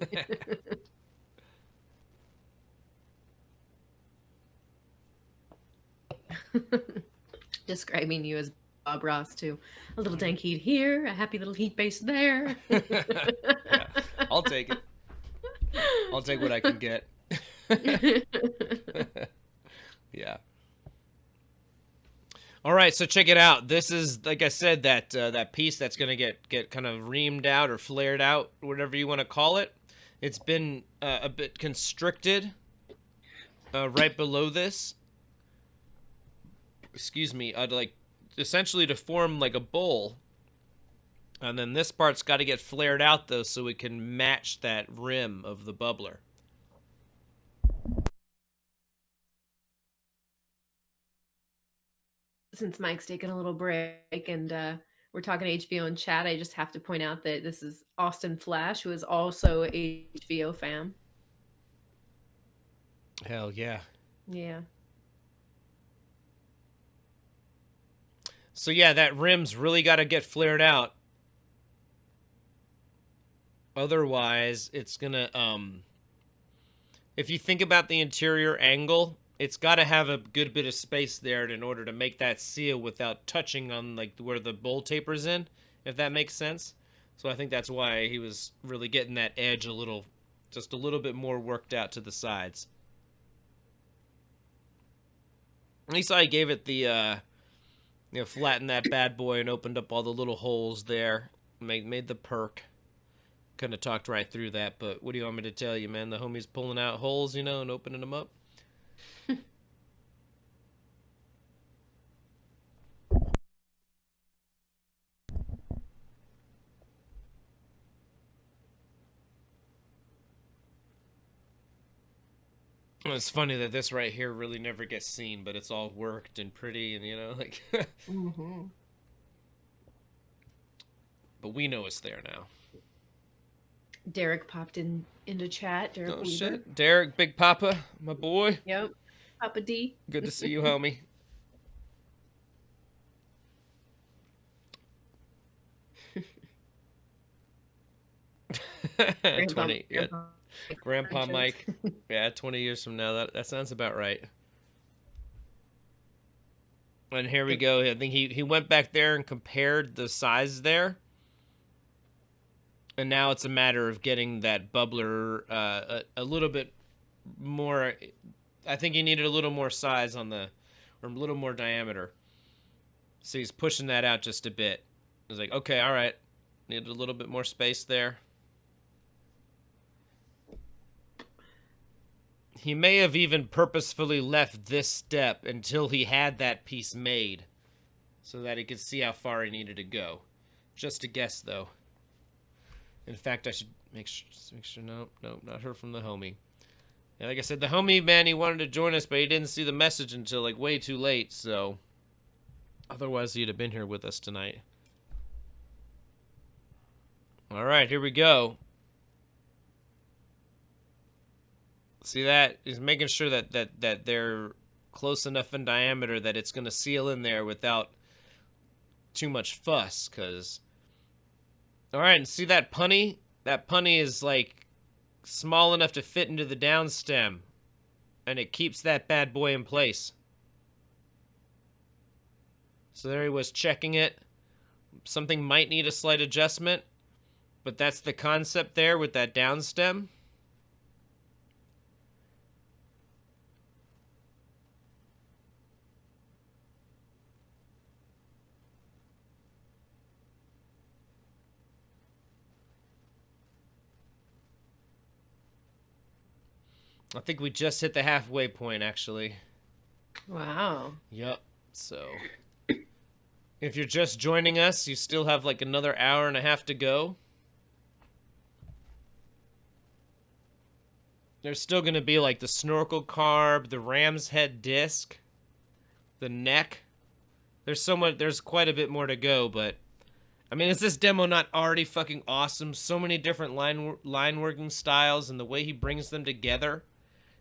Describing you as Bob Ross too. A little dank heat here, a happy little heat base there. Yeah, I'll take it. I'll take what I can get. Yeah. All right, so check it out. This is, like I said, that piece that's going to get kind of reamed out or flared out, whatever you want to call it. It's been a bit constricted right below this. Excuse me, like essentially to form like a bowl. And then this part's got to get flared out, though, so it can match that rim of the bubbler. Since Mike's taking a little break and we're talking HBO in chat, I just have to point out that this is Austin Flash, who is also a HBO fan. Hell yeah. Yeah. So yeah, that rim's really got to get flared out. Otherwise, it's gonna if you think about the interior angle, it's got to have a good bit of space there in order to make that seal without touching on like where the bowl tapers in, if that makes sense. So I think that's why he was really getting that edge just a little bit more worked out to the sides. At least I gave it the flattened that bad boy and opened up all the little holes there. Made the perk. Kind of talked right through that, but what do you want me to tell you, man? The homie's pulling out holes, and opening them up. It's funny that this right here really never gets seen, but it's all worked and pretty, and like. Mm-hmm. But we know it's there now. Derek popped into chat. Derek Oh Weaver. shit, Derek, Big Papa, my boy. Yep, Papa D. Good to see you, homie. Grandpa, 20, yeah. Grandpa Mike. Yeah, 20 years from now, that sounds about right. And here we go. I think he went back there and compared the size there. And now it's a matter of getting that bubbler a little bit more. I think he needed a little more size or a little more diameter. So he's pushing that out just a bit. He's like, okay, all right. Needed a little bit more space there. He may have even purposefully left this step until he had that piece made so that he could see how far he needed to go. Just a guess, though. In fact, I should make sure. No, not heard from the homie. Yeah, like I said, the homie, man, he wanted to join us, but he didn't see the message until like way too late. So, otherwise, he'd have been here with us tonight. All right, here we go. See that? He's making sure that they're close enough in diameter that it's going to seal in there without too much fuss. All right, and see that punny? That punny is like small enough to fit into the downstem, and it keeps that bad boy in place. So there he was checking it. Something might need a slight adjustment, but that's the concept there with that downstem. I think we just hit the halfway point, actually. Wow. Yep. So, if you're just joining us, you still have like another hour and a half to go. There's still going to be like the snorkel carb, the ram's head disc, the neck. There's quite a bit more to go, but I mean, is this demo not already fucking awesome? So many different line working styles, and the way he brings them together.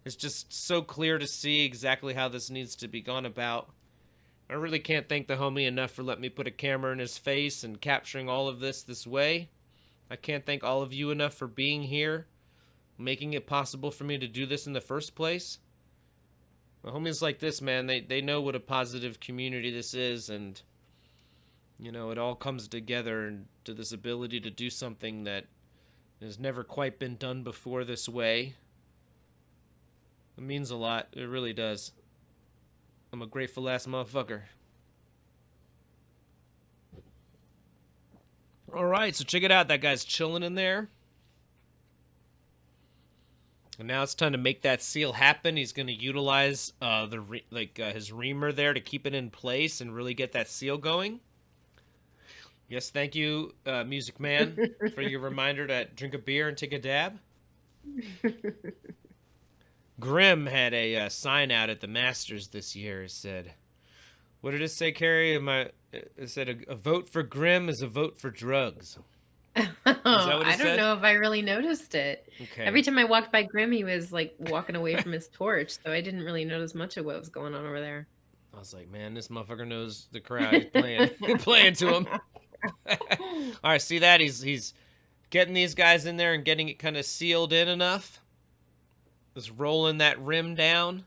It's just so clear to see exactly how this needs to be gone about. I really can't thank the homie enough for letting me put a camera in his face and capturing all of this way. I can't thank all of you enough for being here, making it possible for me to do this in the first place. The homies like this, man, they know what a positive community this is, and it all comes together into this ability to do something that has never quite been done before this way. It means a lot. It really does. I'm a grateful ass motherfucker. Alright, so check it out. That guy's chilling in there. And now it's time to make that seal happen. He's going to utilize his reamer there to keep it in place and really get that seal going. Yes, thank you, Music Man, for your reminder to drink a beer and take a dab. Grimm had a sign out at the Masters this year. It said, what did it say, Carrie? It said, a vote for Grimm is a vote for drugs. Is that what it I don't said? know if I really noticed it. Okay. Every time I walked by Grimm, he was like walking away from his torch, so I didn't really notice much of what was going on over there. I was like, man, this motherfucker knows the crowd. He's playing to him. All right, see that? He's getting these guys in there and getting it kind of sealed in enough. Just rolling that rim down.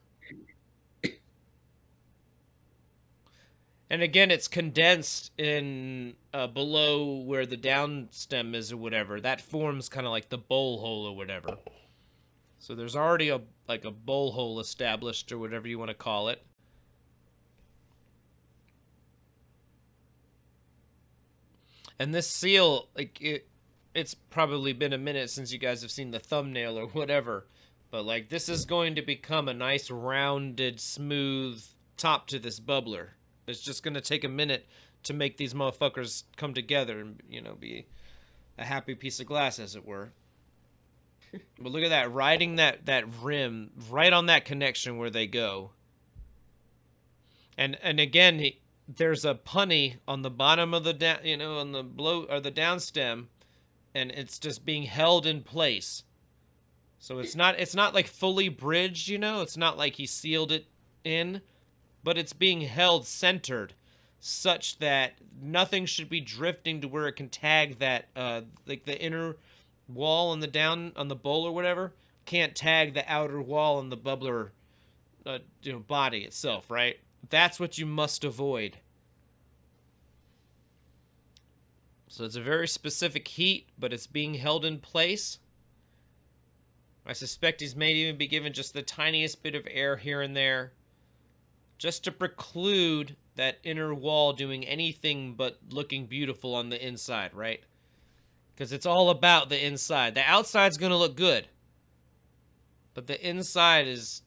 And again, it's condensed in below where the downstem is or whatever. That forms kind of like the bowl hole or whatever. So there's already a bowl hole established or whatever you want to call it. And this seal, like it's probably been a minute since you guys have seen the thumbnail or whatever, but like this is going to become a nice rounded, smooth top to this bubbler. It's just going to take a minute to make these motherfuckers come together and, you know, be a happy piece of glass, as it were. But look at that, riding that rim right on that connection where they go. And again, there's a punny on the bottom of the on the blow or the downstem, and it's just being held in place. So it's not like fully bridged, you know. It's not like he sealed it in, but it's being held centered, such that nothing should be drifting to where it can tag that like the inner wall on the bowl or whatever can't tag the outer wall on the bubbler body itself, right? That's what you must avoid. So it's a very specific heat, but it's being held in place. I suspect he's may even be given just the tiniest bit of air here and there, just to preclude that inner wall doing anything but looking beautiful on the inside, right? Because it's all about the inside. The outside's going to look good, but the inside is,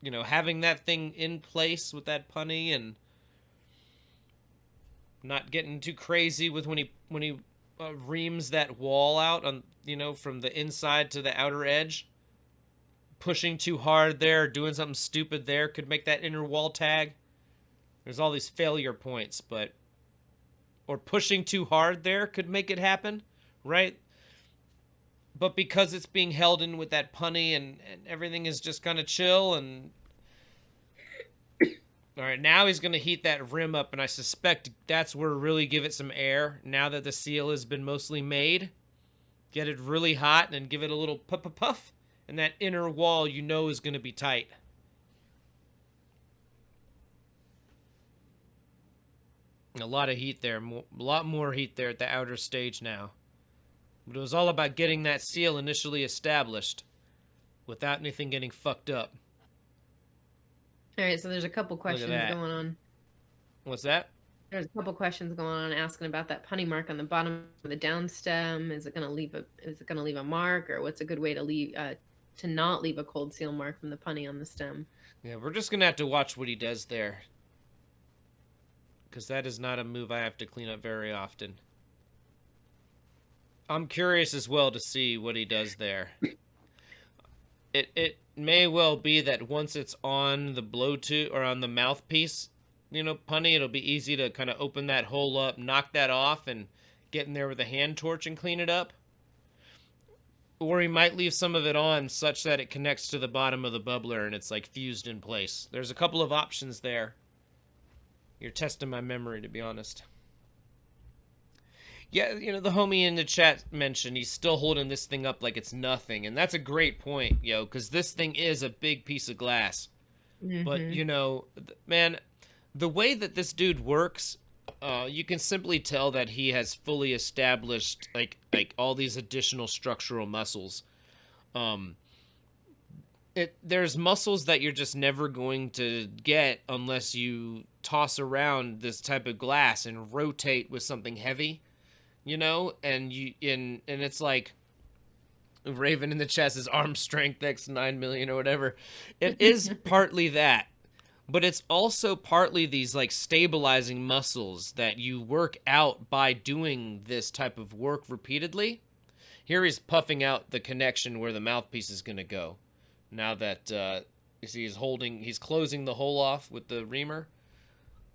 you know, having that thing in place with that punny and not getting too crazy with when he reams that wall out on, you know, from the inside to the outer edge. Pushing too hard there, doing something stupid there could make that inner wall tag. There's all these failure points, or pushing too hard there could make it happen, right? But because it's being held in with that punny and everything is just kind of chill and... All right, now he's going to heat that rim up, and I suspect that's where really give it some air. Now that the seal has been mostly made, get it really hot and give it a little puff, and that inner wall you know is going to be tight. A lot of heat there, a lot more heat there at the outer stage now. But it was all about getting that seal initially established without anything getting fucked up. All right, so there's a couple questions going on. What's that? There's a couple questions going on asking about that punny mark on the bottom of the downstem. Is it going to leave a mark, or what's a good way to not leave a cold seal mark from the punny on the stem? Yeah, we're just going to have to watch what he does there, because that is not a move I have to clean up very often. I'm curious as well to see what he does there. It may well be that once it's on the blow tube or on the mouthpiece, you know, punny, it'll be easy to kind of open that hole up, knock that off, and get in there with a hand torch and clean it up. Or he might leave some of it on such that it connects to the bottom of the bubbler and it's like fused in place. There's a couple of options there. You're testing my memory, to be honest. Yeah, you know, the homie in the chat mentioned he's still holding this thing up like it's nothing. And that's a great point, yo, because this thing is a big piece of glass. Mm-hmm. But, you know, man, the way that this dude works, you can simply tell that he has fully established, like all these additional structural muscles. There's muscles that you're just never going to get unless you toss around this type of glass and rotate with something heavy. You know, and it's like Raven in the chest is arm strength X 9 million or whatever. It is partly that, but it's also partly these like stabilizing muscles that you work out by doing this type of work repeatedly. Here he's puffing out the connection where the mouthpiece is going to go. Now that you see he's closing the hole off with the reamer.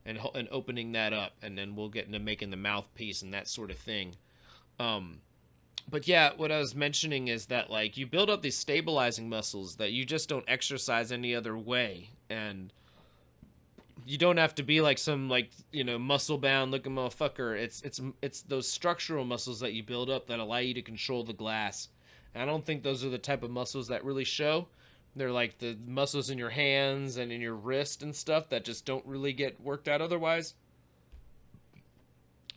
And opening that up, and then we'll get into making the mouthpiece and that sort of thing. But yeah, what I was mentioning is that like you build up these stabilizing muscles that you just don't exercise any other way, and you don't have to be like some like, you know, muscle bound looking motherfucker. It's those structural muscles that you build up that allow you to control the glass. And I don't think those are the type of muscles that really show. They're like the muscles in your hands and in your wrist and stuff that just don't really get worked out otherwise.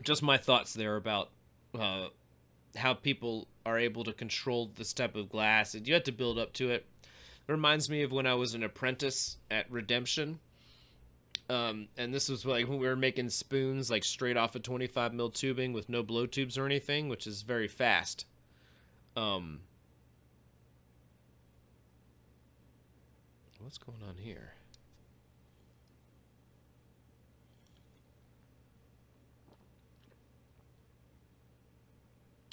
Just my thoughts there about how people are able to control this type of glass. And you have to build up to it. It reminds me of when I was an apprentice at Redemption. And this was like when we were making spoons like straight off of 25 mil tubing with no blow tubes or anything, which is very fast. What's going on here?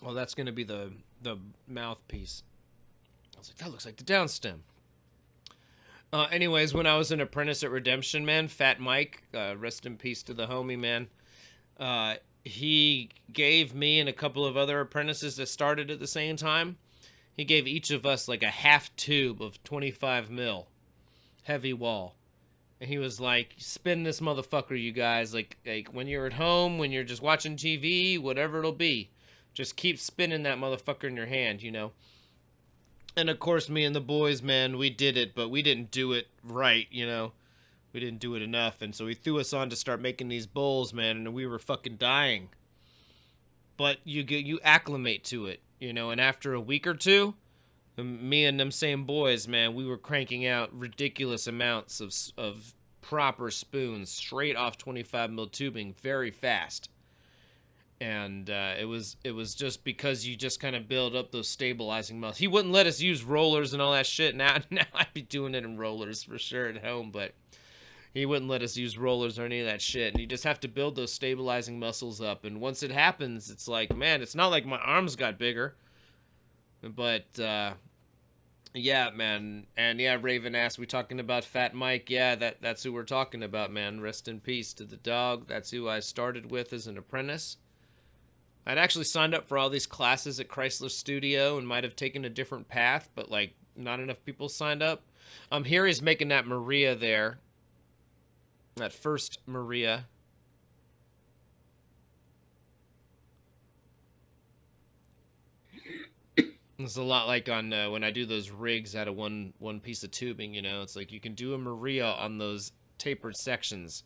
Oh, that's going to be the mouthpiece. I was like, that looks like the downstem. Anyways, when I was an apprentice at Redemption, man, Fat Mike, rest in peace to the homie, man. He gave me and a couple of other apprentices that started at the same time, he gave each of us like a half tube of 25 mil heavy wall. And he was like, spin this motherfucker, you guys. Like when you're at home, when you're just watching TV, whatever it'll be. Just keep spinning that motherfucker in your hand, you know. And of course, me and the boys, man, we did it, but we didn't do it right, you know. We didn't do it enough, and so he threw us on to start making these bowls, man, and we were fucking dying. But you acclimate to it, you know, and after a week or two, me and them same boys, man, we were cranking out ridiculous amounts of proper spoons straight off 25 mil tubing very fast. And it was just because you just kind of build up those stabilizing muscles. He wouldn't let us use rollers and all that shit. Now I'd be doing it in rollers for sure at home, but he wouldn't let us use rollers or any of that shit. And you just have to build those stabilizing muscles up. And once it happens, it's like, man, it's not like my arms got bigger. But, yeah, man. And, yeah, Raven asked, we talking about Fat Mike? Yeah, that's who we're talking about, man. Rest in peace to the dog. That's who I started with as an apprentice. I'd actually signed up for all these classes at Chrysler Studio and might have taken a different path, but, like, not enough people signed up. Here he's making that Maria there. That first Maria. It's a lot like on when I do those rigs out of one piece of tubing, you know. It's like you can do a Maria on those tapered sections.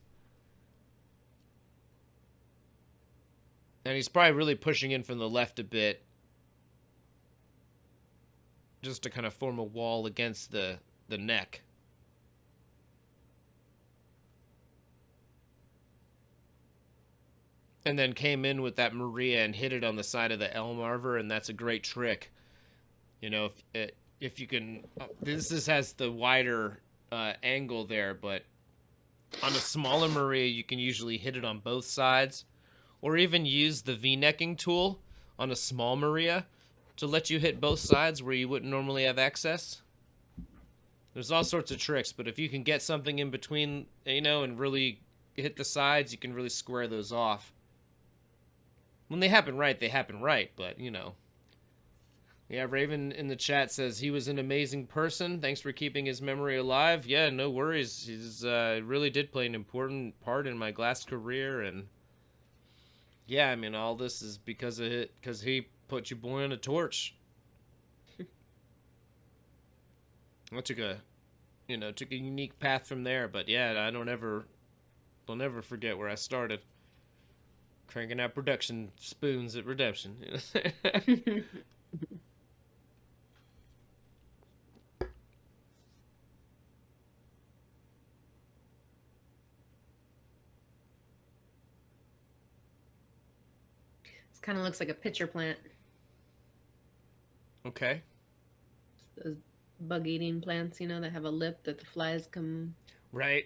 And he's probably really pushing in from the left a bit. Just to kind of form a wall against the neck. And then came in with that Maria and hit it on the side of the L Marver, and that's a great trick. You know, if you can... This has the wider angle there, but on a smaller Maria, you can usually hit it on both sides. Or even use the V-necking tool on a small Maria to let you hit both sides where you wouldn't normally have access. There's all sorts of tricks, but if you can get something in between, you know, and really hit the sides, you can really square those off. When they happen right, but, you know. Yeah, Raven in the chat says he was an amazing person. Thanks for keeping his memory alive. Yeah, no worries. He's really did play an important part in my glass career, and yeah, I mean, all this is because of it, because he put your boy on a torch. I took a unique path from there, but yeah, I'll never forget where I started. Cranking out production spoons at Redemption. This kind of looks like a pitcher plant. Okay. Those bug-eating plants, you know, that have a lip that the flies come... Right.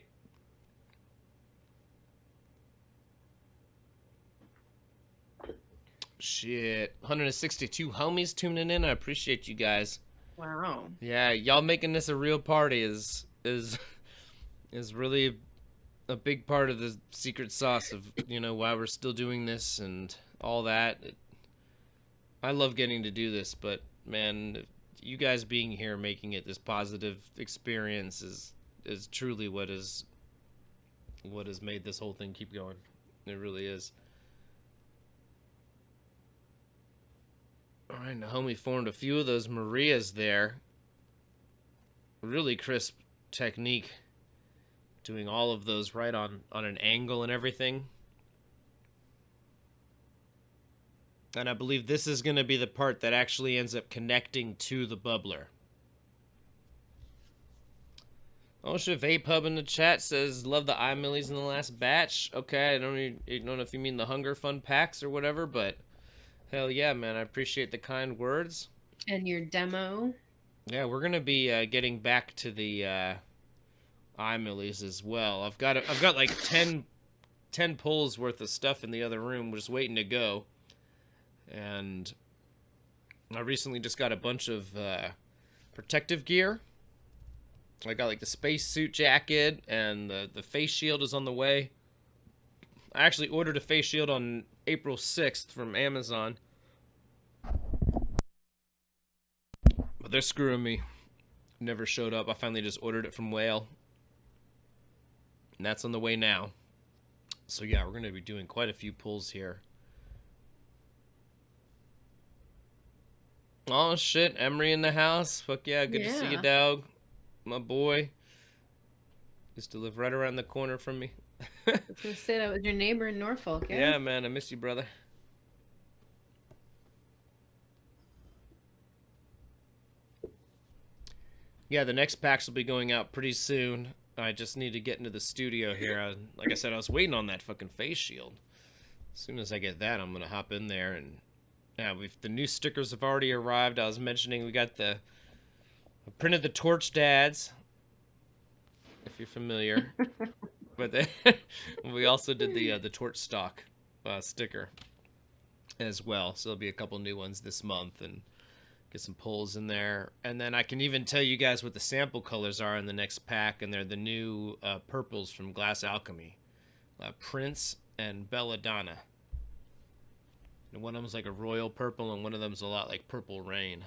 Shit. 162 homies tuning in. I appreciate you guys. Wow. Yeah, y'all making this a real party is really a big part of the secret sauce of, you know, why we're still doing this and all that. I love getting to do this, but man, you guys being here making it this positive experience is truly what is what has made this whole thing keep going. It really is. All right, Naomi formed a few of those Marias there. Really crisp technique. Doing all of those right on an angle and everything. And I believe this is going to be the part that actually ends up connecting to the bubbler. Oh, shit, Vape in the chat says, love the eye millies in the last batch. Okay, I don't know if you mean the Hunger Fund packs or whatever, but hell yeah, man, I appreciate the kind words. And your demo. Yeah, we're going to be getting back to the eye millies as well. I've got like 10 pulls worth of stuff in the other room just waiting to go. And I recently just got a bunch of protective gear. I got like the spacesuit jacket, and the face shield is on the way. I actually ordered a face shield on April 6th from Amazon. But they're screwing me. Never showed up. I finally just ordered it from Whale. And that's on the way now. So yeah, we're going to be doing quite a few pulls here. Oh shit, Emery in the house. Fuck yeah, good to see you, dog. My boy. Used to live right around the corner from me. I was going to say that was your neighbor in Norfolk, yeah? Yeah, man, I miss you, brother. Yeah, the next packs will be going out pretty soon. I just need to get into the studio here. Like I said, I was waiting on that fucking face shield. As soon as I get that, I'm going to hop in there. And yeah, the new stickers have already arrived. I was mentioning we got I printed the Torch Dads, if you're familiar. But we also did the Torch Stock sticker as well. So there'll be a couple new ones this month and get some pulls in there. And then I can even tell you guys what the sample colors are in the next pack. And they're the new purples from Glass Alchemy. Prince and Belladonna. And one of them's like a royal purple, and one of them's a lot like Purple Rain.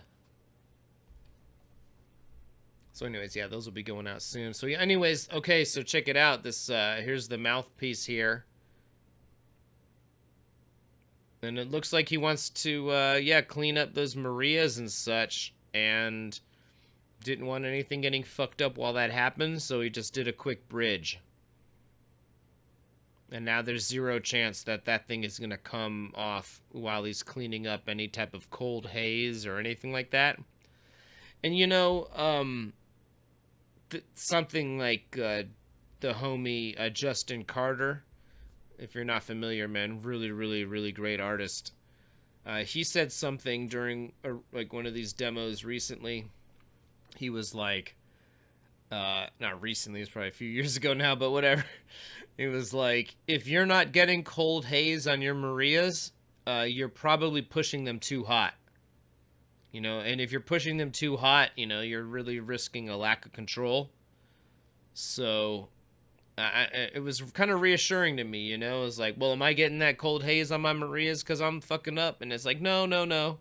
So anyways, yeah, those will be going out soon. So yeah, anyways, okay, so check it out. This here's the mouthpiece here. And it looks like he wants to clean up those Marias and such, and didn't want anything getting fucked up while that happened, so he just did a quick bridge. And now there's zero chance that that thing is going to come off while he's cleaning up any type of cold haze or anything like that. And you know, something like the homie Justin Carter, if you're not familiar, man, really, really, really great artist. He said something during like one of these demos recently. He was like, not recently, it's probably a few years ago now, but whatever. It was like, if you're not getting cold haze on your Marias, you're probably pushing them too hot. You know, and if you're pushing them too hot, you know, you're really risking a lack of control. So it was kind of reassuring to me, you know. It was like, well, am I getting that cold haze on my Marias because I'm fucking up? And it's like, no.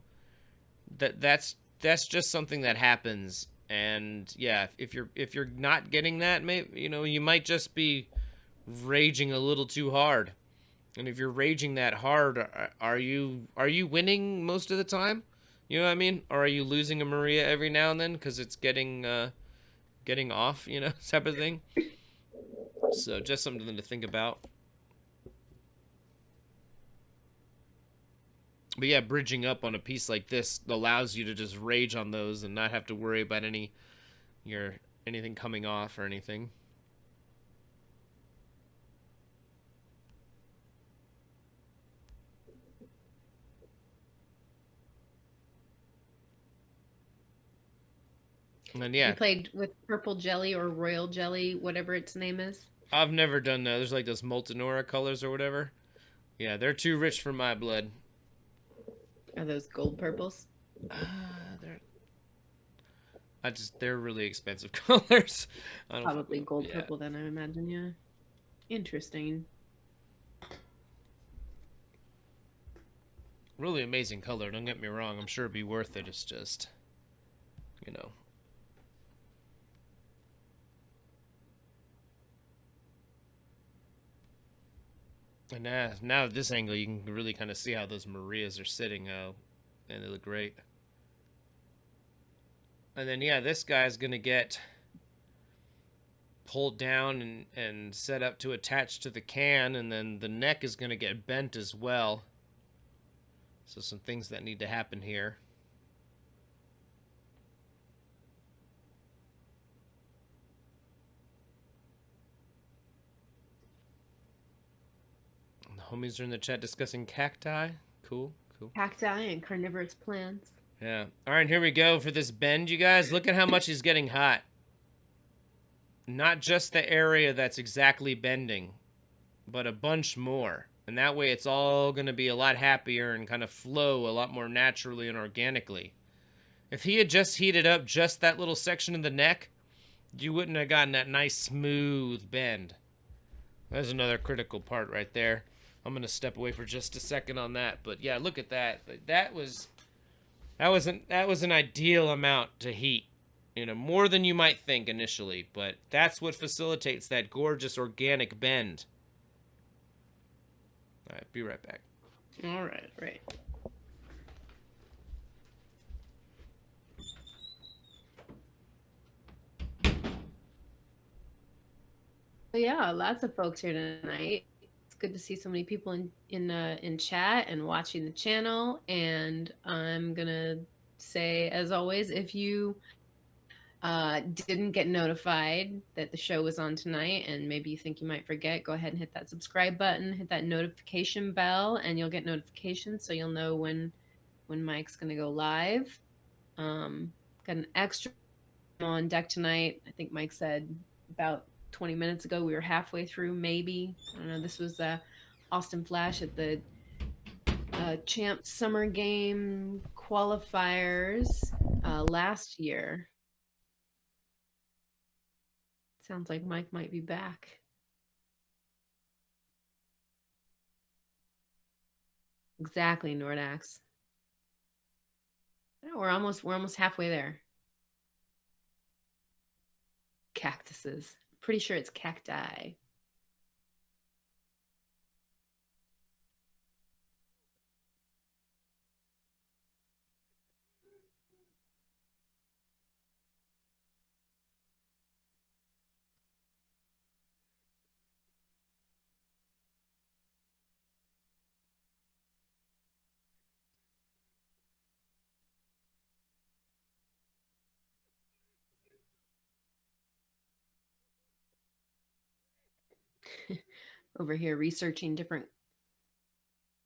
That's just something that happens. And yeah, if you're not getting that, maybe, you know, you might just be raging a little too hard. And if you're raging that hard, are you winning most of the time? You know what I mean? Or are you losing a Maria every now and then because it's getting off, you know, type of thing? So just something to think about. But yeah, bridging up on a piece like this allows you to just rage on those and not have to worry about anything coming off or anything. And yeah, you played with purple jelly or royal jelly, whatever its name is. I've never done that. There's like those Molten Aura colors or whatever. Yeah, they're too rich for my blood. Are those gold purples? They're really expensive colors. Probably gold purple then, I imagine, yeah. Interesting. Really amazing color, don't get me wrong. I'm sure it'd be worth it. It's just, you know. And now at this angle, you can really kind of see how those Marias are sitting, and they look great. And then, yeah, this guy's going to get pulled down and set up to attach to the can, and then the neck is going to get bent as well. So some things that need to happen here. The homies are in the chat discussing cacti. Cool, cool. Cacti and carnivorous plants. Yeah. All right, here we go for this bend, you guys. Look at how much he's getting hot. Not just the area that's exactly bending, but a bunch more. And that way it's all going to be a lot happier and kind of flow a lot more naturally and organically. If he had just heated up just that little section of the neck, you wouldn't have gotten that nice smooth bend. There's another critical part right there. I'm going to step away for just a second on that. But yeah, look at that. That was an ideal amount to heat. You know, more than you might think initially, but that's what facilitates that gorgeous organic bend. All right, be right back. All right, right. So yeah, lots of folks here tonight. It's good to see so many people in chat and watching the channel. And I'm gonna say, as always, if you didn't get notified that the show was on tonight and maybe you think you might forget, go ahead and hit that subscribe button, hit that notification bell, and you'll get notifications so you'll know when Mike's gonna go live. Got an extra on deck tonight. I think Mike said about 20 minutes ago we were halfway through, maybe. I don't know. This was Austin Flash at the Champ Summer Game qualifiers last year. Sounds like Mike might be back. Exactly, Nordax. Oh, we're almost halfway there. Cactuses. Pretty sure it's cacti. Over here researching different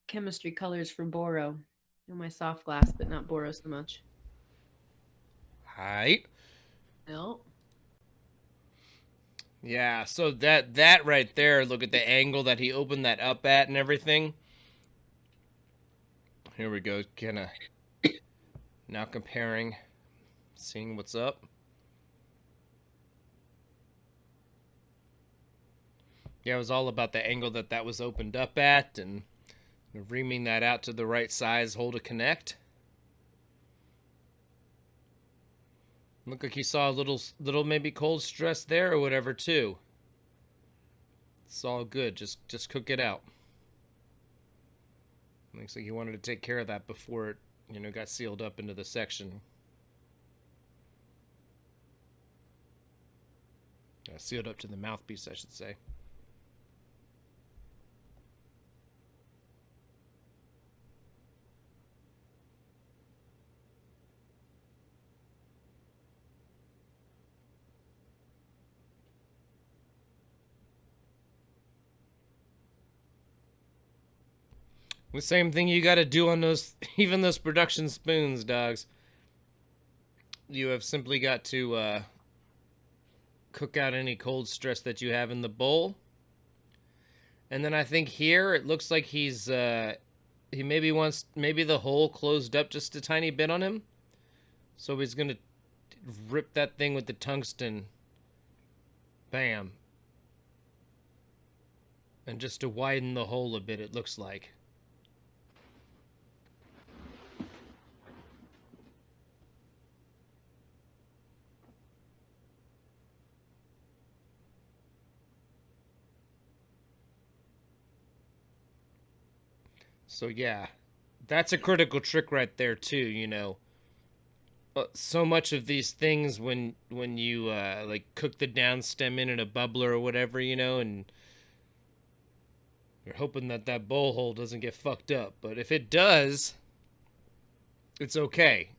chemistry colors for boro. In my soft glass, but not boro so much. Hi. No. Yeah, so that right there, look at the angle that he opened that up at and everything. Here we go, kind of now comparing, seeing what's up. Yeah, it was all about the angle that was opened up at and reaming that out to the right size hole to connect. Look like you saw a little maybe cold stress there or whatever too. It's all good. Just cook it out. Looks like you wanted to take care of that before it, got sealed up into the section. Sealed up to the mouthpiece, I should say. The same thing you got to do on those, even those production spoons, dogs. You have simply got to cook out any cold stress that you have in the bowl. And then I think here it looks like he maybe wants the hole closed up just a tiny bit on him. So he's going to rip that thing with the tungsten. Bam. And just to widen the hole a bit, it looks like. So yeah, that's a critical trick right there too. So much of these things when you like cook the downstem in a bubbler or whatever, and you're hoping that that bowl hole doesn't get fucked up. But if it does, it's okay.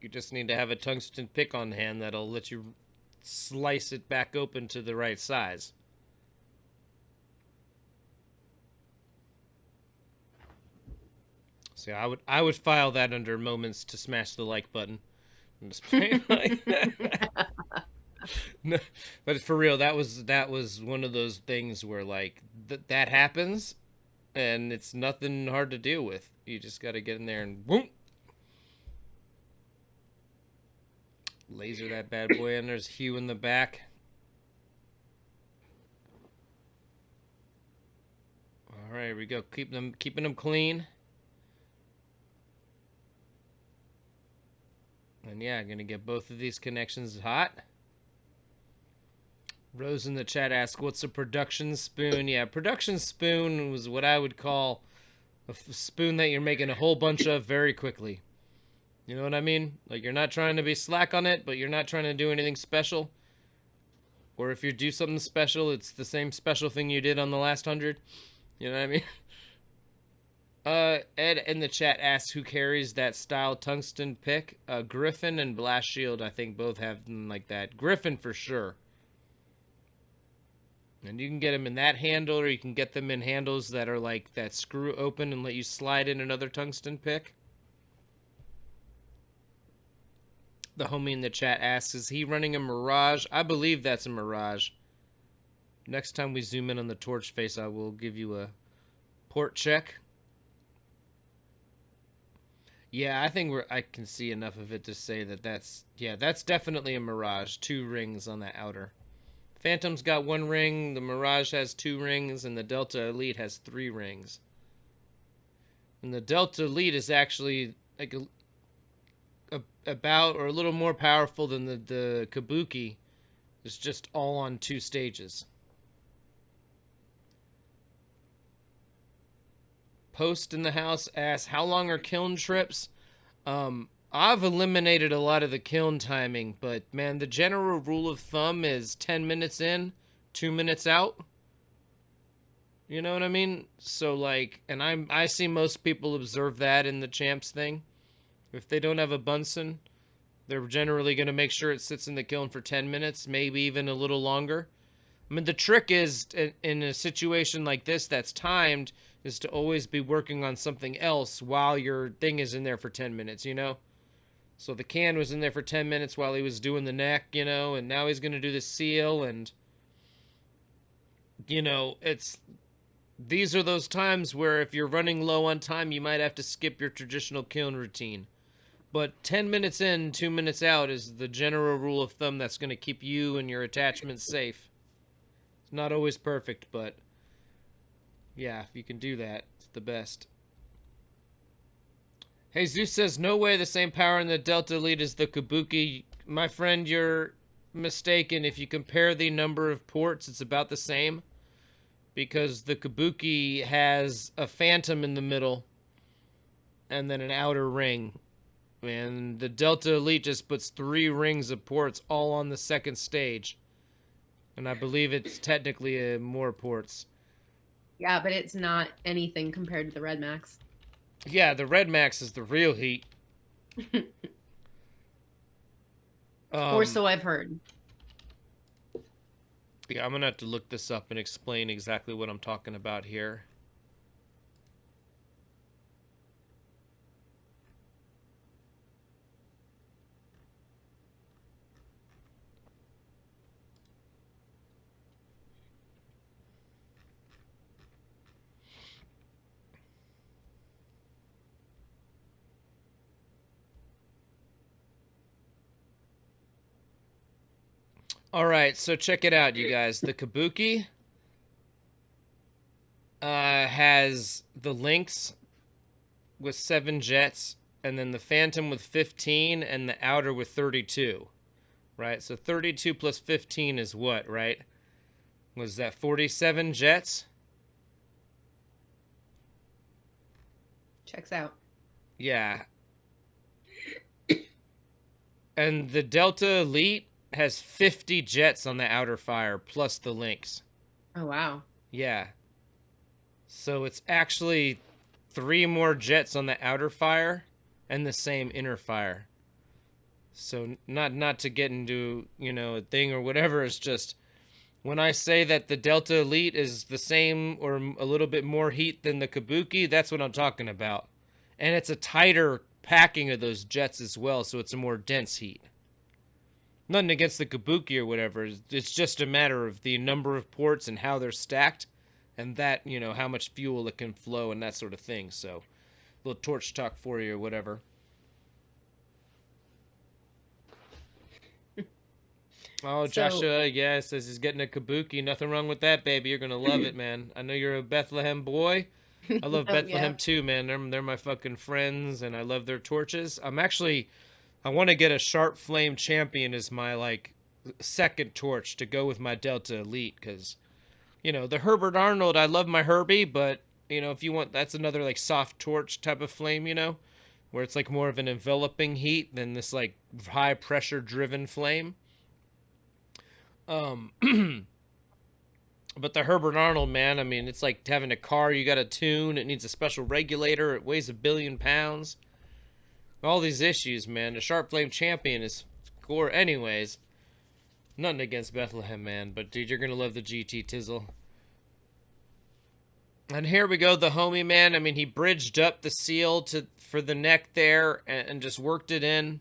You just need to have a tungsten pick on hand that'll let you slice it back open to the right size. So I would file that under moments to smash the like button. I'm just playing like that. No, but for real, that was one of those things where like that happens, and it's nothing hard to deal with. You just got to get in there and boom, laser that bad boy in. There's Hugh in the back. All right, here we go. Keeping them clean. And yeah, gonna get both of these connections hot. Rose in the chat asked, "What's a production spoon?" Yeah, production spoon was what I would call a spoon that you're making a whole bunch of very quickly. You know what I mean? Like you're not trying to be slack on it, but you're not trying to do anything special. Or if you do something special, it's the same special thing you did on the last 100. You know what I mean? Ed in the chat asks who carries that style tungsten pick. Griffin and Blast Shield, I think both have them like that. Griffin for sure. And you can get them in that handle, or you can get them in handles that are like that screw open and let you slide in another tungsten pick. The homie in the chat asks, is he running a Mirage? I believe that's a Mirage. Next time we zoom in on the torch face, I will give you a port check. Yeah, I think I can see enough of it to say that that's definitely a Mirage. 2 rings on that outer. Phantom's got 1 ring, the Mirage has 2 rings, and the Delta Elite has 3 rings. And the Delta Elite is actually like about or a little more powerful than the Kabuki. It's just all on 2 stages. Post in the house asks, how long are kiln trips? I've eliminated a lot of the kiln timing, but man, the general rule of thumb is 10 minutes in, 2 minutes out. You know what I mean? So like, and I see most people observe that in the champs thing. If they don't have a Bunsen, they're generally going to make sure it sits in the kiln for 10 minutes, maybe even a little longer. I mean, the trick is, in a situation like this that's timed, is to always be working on something else while your thing is in there for 10 minutes, So the can was in there for 10 minutes while he was doing the neck, and now he's going to do the seal, and, these are those times where if you're running low on time, you might have to skip your traditional kiln routine. But 10 minutes in, 2 minutes out is the general rule of thumb that's going to keep you and your attachments safe. It's not always perfect, but yeah, if you can do that, it's the best. Hey, Zeus says, no way the same power in the Delta Elite as the Kabuki. My friend, you're mistaken. If you compare the number of ports, it's about the same. Because the Kabuki has a phantom in the middle and then an outer ring. And the Delta Elite just puts 3 rings of ports all on the second stage. And I believe it's technically more ports. Yeah, but it's not anything compared to the Red Max. Yeah, the Red Max is the real heat. Or so I've heard. Yeah, I'm going to have to look this up and explain exactly what I'm talking about here. All right, so check it out, you guys. The Kabuki has the Lynx with 7 jets, and then the Phantom with 15, and the Outer with 32, right? So 32 plus 15 is what, right? Was that 47 jets? Checks out. Yeah. And the Delta Elite has 50 jets on the outer fire, plus the links. Oh, wow. Yeah. So it's actually 3 more jets on the outer fire and the same inner fire. So not to get into, a thing or whatever, it's just when I say that the Delta Elite is the same or a little bit more heat than the Kabuki, that's what I'm talking about. And it's a tighter packing of those jets as well, so it's a more dense heat. Nothing against the Kabuki or whatever. It's just a matter of the number of ports and how they're stacked, and that, how much fuel it can flow and that sort of thing. So, a little torch talk for you or whatever. Oh, Joshua, yeah, says he's getting a Kabuki. Nothing wrong with that, baby. You're gonna love it, man. I know you're a Bethlehem boy. I love Bethlehem too, man. They're my fucking friends, and I love their torches. I want to get a Sharp Flame Champion as my second torch to go with my Delta Elite, because the Herbert Arnold. I love my Herbie, but if you want, that's another soft torch type of flame, where it's more of an enveloping heat than this high pressure driven flame. But the Herbert Arnold, man, I mean, it's like having a car you got to tune. It needs a special regulator. It weighs 1 billion pounds. All these issues, man. The Sharp Flame Champion is gore. Anyways, nothing against Bethlehem, man. But, dude, you're going to love the GT Tizzle. And here we go, the homie, man. I mean, he bridged up the seal for the neck there and just worked it in.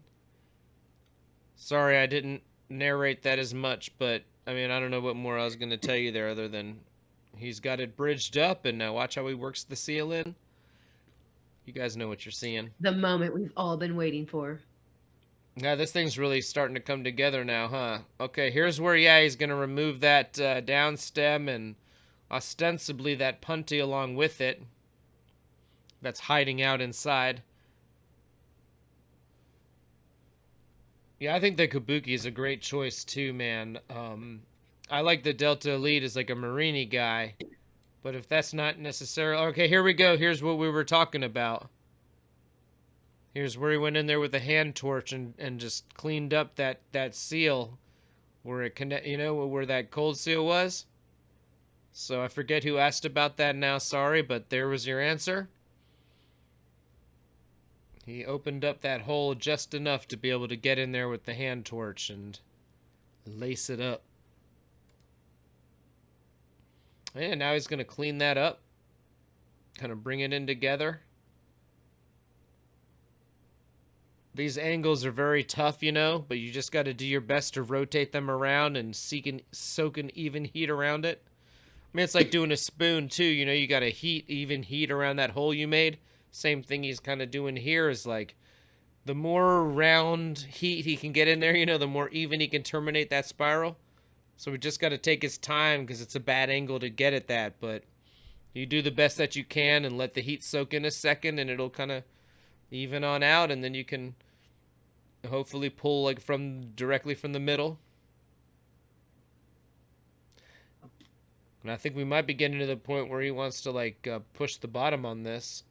Sorry, I didn't narrate that as much, but I mean, I don't know what more I was going to tell you there other than he's got it bridged up, and now watch how he works the seal in. You guys know what you're seeing. The moment we've all been waiting for. Now, this thing's really starting to come together now, huh? Okay, here's where, he's going to remove that downstem and ostensibly that punty along with it that's hiding out inside. Yeah, I think the Kabuki is a great choice too, man. I like the Delta Elite as a Marini guy, but if that's not necessarily... Okay, here we go. Here's what we were talking about. Here's where he went in there with a hand torch and just cleaned up that seal where it connect, where that cold seal was. So I forget who asked about that now, sorry, but there was your answer. He opened up that hole just enough to be able to get in there with the hand torch and lace it up. And now he's going to clean that up. Kind of bring it in together. These angles are very tough, but you just got to do your best to rotate them around and soak an even heat around it. I mean, it's like doing a spoon too, you got to even heat around that hole you made. Same thing he's kind of doing here is the more round heat he can get in there, the more even he can terminate that spiral. So we just got to take his time because it's a bad angle to get at that. But you do the best that you can and let the heat soak in a second and it'll kind of even on out. And then you can hopefully pull directly from the middle. And I think we might be getting to the point where he wants to push the bottom on this.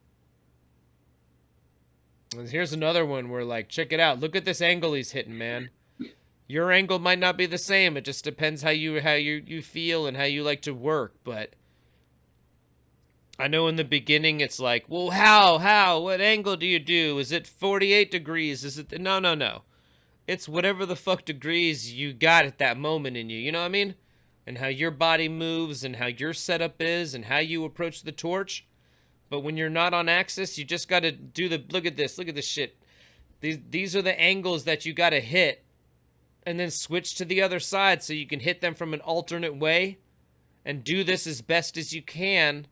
And here's another one where check it out. Look at this angle he's hitting, man. Your angle might not be the same. It just depends how you feel and how you like to work. But I know in the beginning it's well, how? What angle do you do? Is it 48 degrees? Is it... No. It's whatever the fuck degrees you got at that moment in you. You know what I mean? And how your body moves and how your setup is and how you approach the torch. But when you're not on axis, you just got to do look at this shit. These are the angles that you got to hit and then switch to the other side so you can hit them from an alternate way and do this as best as you can.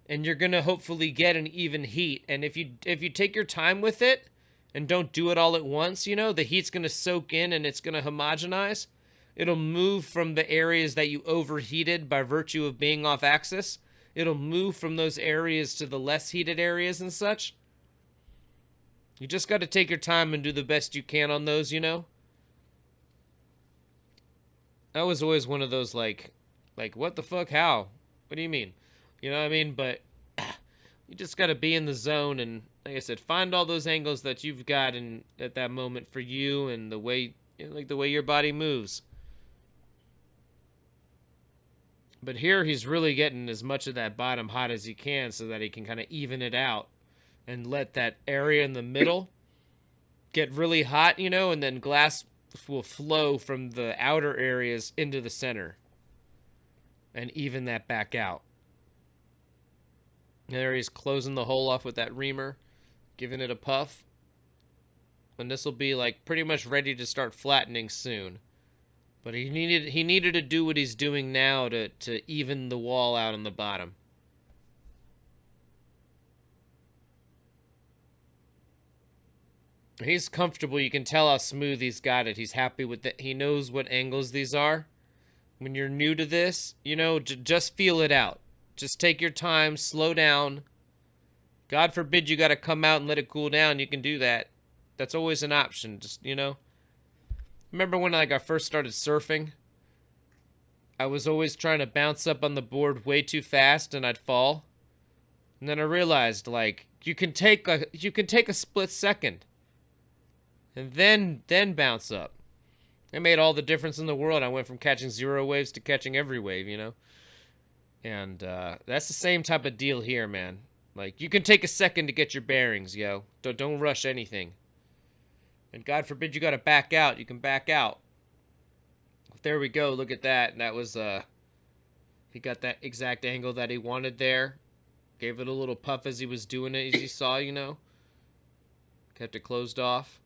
And you're going to hopefully get an even heat. And if you take your time with it and don't do it all at once, the heat's going to soak in and it's going to homogenize. It'll move from the areas that you overheated by virtue of being off axis. It'll move from those areas to the less heated areas and such. You just got to take your time and do the best you can on those, That was always one of those what the fuck, how? What do you mean? You know what I mean? But You just got to be in the zone and, like I said, find all those angles that you've got in at that moment for you and the way, like the way your body moves. But here he's really getting as much of that bottom hot as he can so that he can kind of even it out and let that area in the middle get really hot, and then glass will flow from the outer areas into the center and even that back out. There he's closing the hole off with that reamer, giving it a puff. And this will be like pretty much ready to start flattening soon. But he needed to do what he's doing now to even the wall out on the bottom. He's comfortable. You can tell how smooth he's got it. He's happy with it. He knows what angles these are. When you're new to this, just feel it out. Just take your time, slow down. God forbid you got to come out and let it cool down. You can do that. That's always an option. Just, Remember when I first started surfing? I was always trying to bounce up on the board way too fast and I'd fall. And then I realized, you can take a split second and then bounce up. It made all the difference in the world. I went from catching 0 waves to catching every wave, And that's the same type of deal here, man. You can take a second to get your bearings, yo. Don't rush anything. And God forbid you got to back out. You can back out. There we go. Look at that. And that was, he got that exact angle that he wanted there. Gave it a little puff as he was doing it, as you saw, Kept it closed off.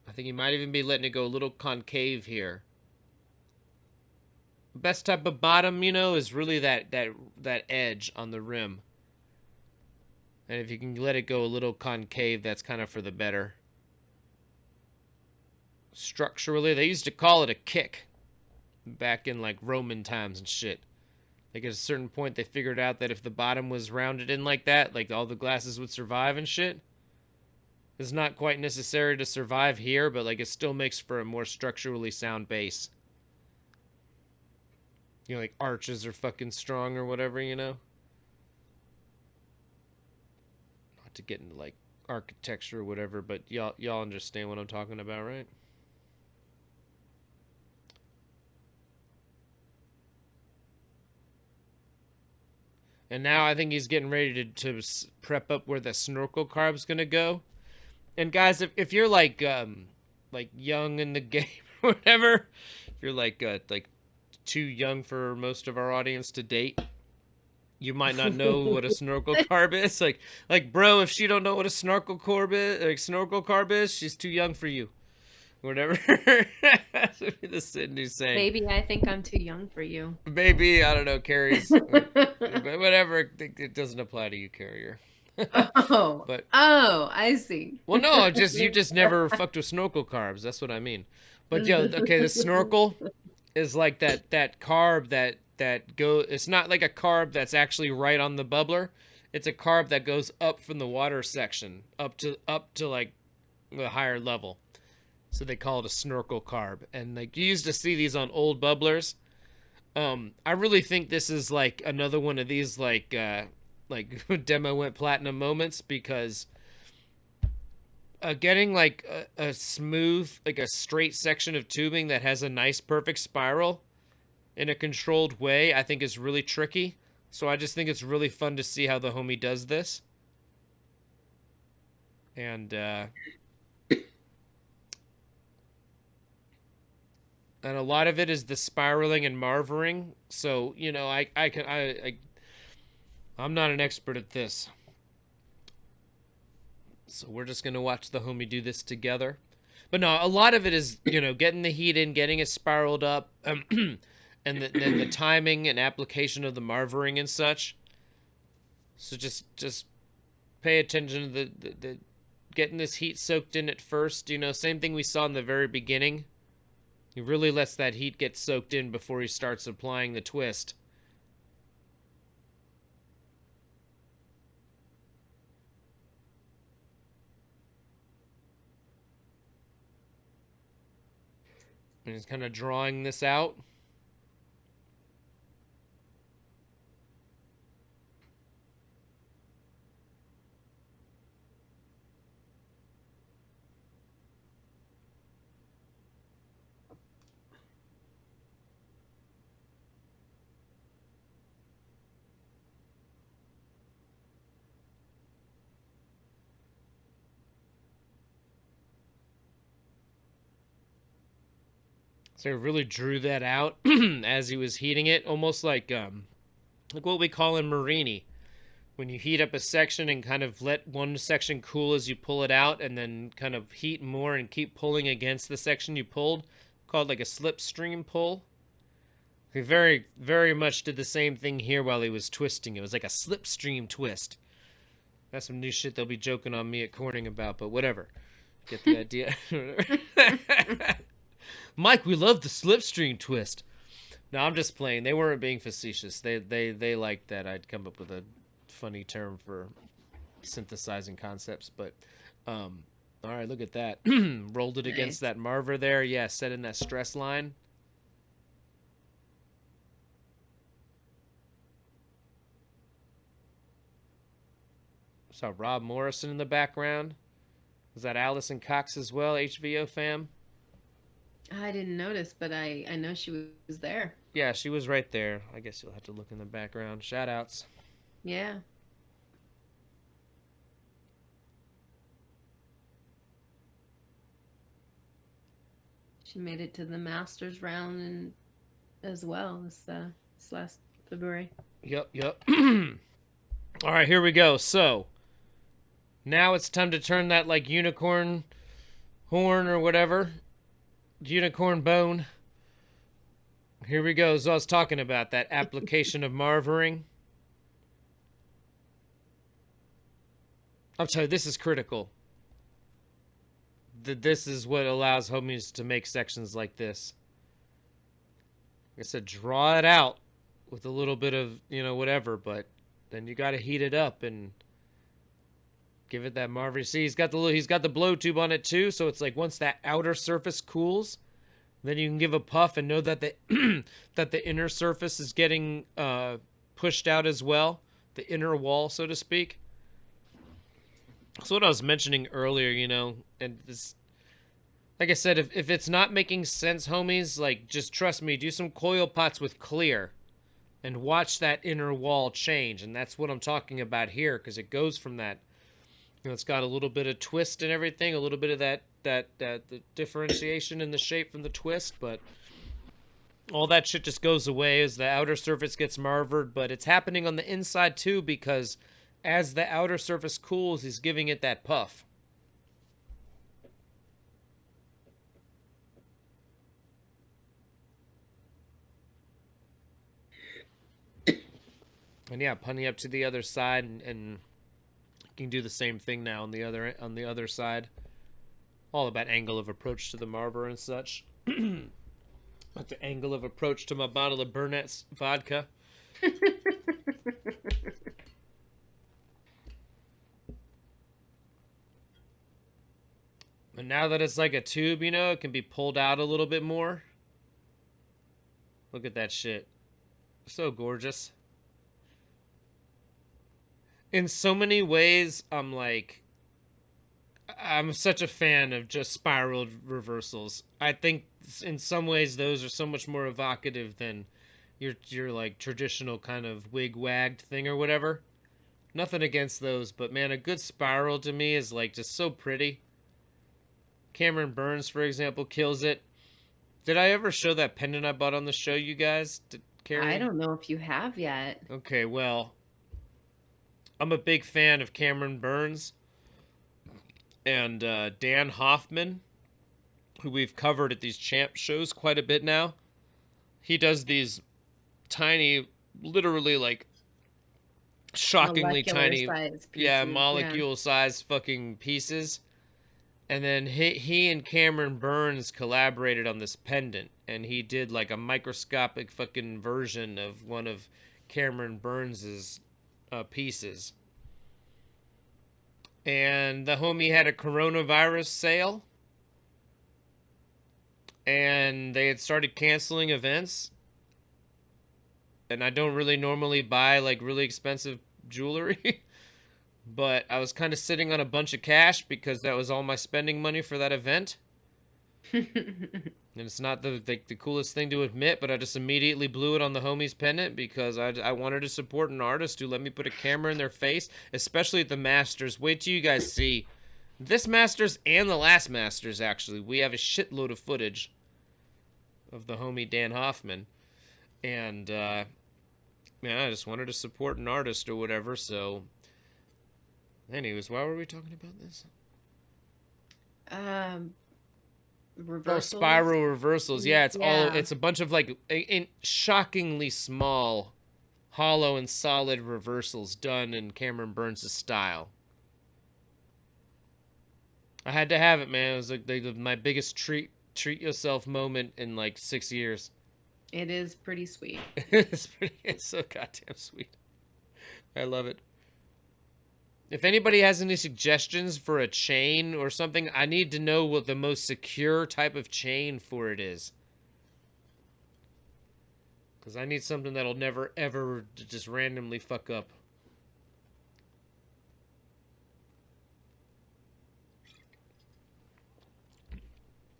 I think he might even be letting it go a little concave here. The best type of bottom, is really that edge on the rim. And if you can let it go a little concave, that's kind of for the better. Structurally, they used to call it a kick back in Roman times and shit. At a certain point, they figured out that if the bottom was rounded in like that, all the glasses would survive and shit. It's not quite necessary to survive here, but it still makes for a more structurally sound base. Arches are fucking strong or whatever, Not to get into architecture or whatever, but y'all understand what I'm talking about, right? And now I think he's getting ready to prep up where the snorkel carb's gonna go. And guys, if you're young in the game or whatever, if you're too young for most of our audience to date, you might not know what a snorkel carb is. Bro, if she don't know what a snorkel carb is, she's too young for you. Whatever. That's what the Sydney's saying. Baby, I think I'm too young for you. Baby, I don't know, Carrie's. Whatever. It doesn't apply to you, Carrier. I see. Well, no, you just never fucked with snorkel carbs. That's what I mean. But okay, the snorkel is that carb that go. It's not like a carb that's actually right on the bubbler. It's a carb that goes up from the water section up to the higher level. So they call it a snorkel carb. And you used to see these on old bubblers. I really think this is another one of these demo went platinum moments, because getting a smooth, a straight section of tubing that has a nice perfect spiral in a controlled way, I think is really tricky. So I just think it's really fun to see how the homie does this. And and a lot of it is the spiraling and marvering. So, I'm not an expert at this. So we're just going to watch the homie do this together. But no, a lot of it is, getting the heat in, getting it spiraled up, and then the timing and application of the marvering and such. So just pay attention to the getting this heat soaked in at first. Same thing we saw in the very beginning. He really lets that heat get soaked in before he starts applying the twist. And he's kind of drawing this out. So I really drew that out as he was heating it, almost like what we call in Marini, when you heat up a section and kind of let one section cool as you pull it out, and then kind of heat more and keep pulling against the section you pulled, called like a slipstream pull. He very, very much did the same thing here while he was twisting. It was like a slipstream twist. That's some new shit they'll be joking on me at Corning about, but whatever. Get the idea. Mike, we love the slipstream twist. No, I'm just playing. They weren't being facetious. They liked that I'd come up with a funny term for synthesizing concepts. But all right, look at that. Rolled it against that marver there. Yeah, set in that stress line. Saw Rob Morrison in the background. Was that Allison Cox as well, HVO fam? I didn't notice, but I know she was there. Yeah, she was right there. I guess you'll have to look in the background. Shout outs. Yeah. She made it to the Masters round and as well this last February. Yep. All right, here we go. So now it's time to turn that like unicorn horn or whatever. Unicorn bone. Here we go. So I was talking about that application of marvering. I'm telling you, this is critical. This is what allows homies to make sections like this. Like I said, draw it out with a little bit of, whatever, but then you got to heat it up and give it that marvering. See, he's got the blow tube on it too, so it's like once that outer surface cools, then you can give a puff and know that the that the inner surface is getting pushed out as well, the inner wall, so to speak. So what I was mentioning earlier, and this, like I said, if it's not making sense, homies, like just trust me, do some coil pots with clear and watch that inner wall change. And that's what I'm talking about here, because it goes from that, it's got a little bit of twist and everything, a little bit of that the differentiation in the shape from the twist, but all that shit just goes away as the outer surface gets marvered. But it's happening on the inside too, because as the outer surface cools, he's giving it that puff. And yeah, punny up to the other side, and you can do the same thing now on the other side. All about angle of approach to the marver and such. Like the angle of approach to my bottle of Burnett's vodka. And now that it's like a tube, it can be pulled out a little bit more. Look at that shit. So gorgeous. In so many ways, I'm such a fan of just spiraled reversals. I think in some ways those are so much more evocative than your like traditional kind of wig-wagged thing or whatever. Nothing against those, but man, a good spiral to me is like just so pretty. Cameron Burns, for example, kills it. Did I ever show that pendant I bought on the show, you guys? I don't know if you have yet. Okay, well, I'm a big fan of Cameron Burns and Dan Hoffman, who we've covered at these champ shows quite a bit now. He does these tiny, literally like shockingly tiny, molecule size fucking pieces. And then he and Cameron Burns collaborated on this pendant, and he did like a microscopic fucking version of one of Cameron Burns's pieces. And the homie had a coronavirus sale, and they had started canceling events. And I don't really normally buy like really expensive jewelry. But I was kind of sitting on a bunch of cash because that was all my spending money for that event. And it's not the coolest thing to admit, but I just immediately blew it on the homie's pendant because I wanted to support an artist who let me put a camera in their face, especially at the Masters. Wait till you guys see this Masters and the last Masters, actually. We have a shitload of footage of the homie Dan Hoffman. And man, I just wanted to support an artist or whatever. So, anyways, why were we talking about this? Oh, Reversals. spiral reversals. Yeah, Yeah. it's a bunch of like shockingly small, hollow and solid reversals done in Cameron Burns' style. I had to have it, man. It was like my biggest treat yourself moment in like 6 years. It is pretty sweet. It's so goddamn sweet. I love it. If anybody has any suggestions for a chain or something, I need to know what the most secure type of chain for it is. Because I need something that'll never, ever just randomly fuck up.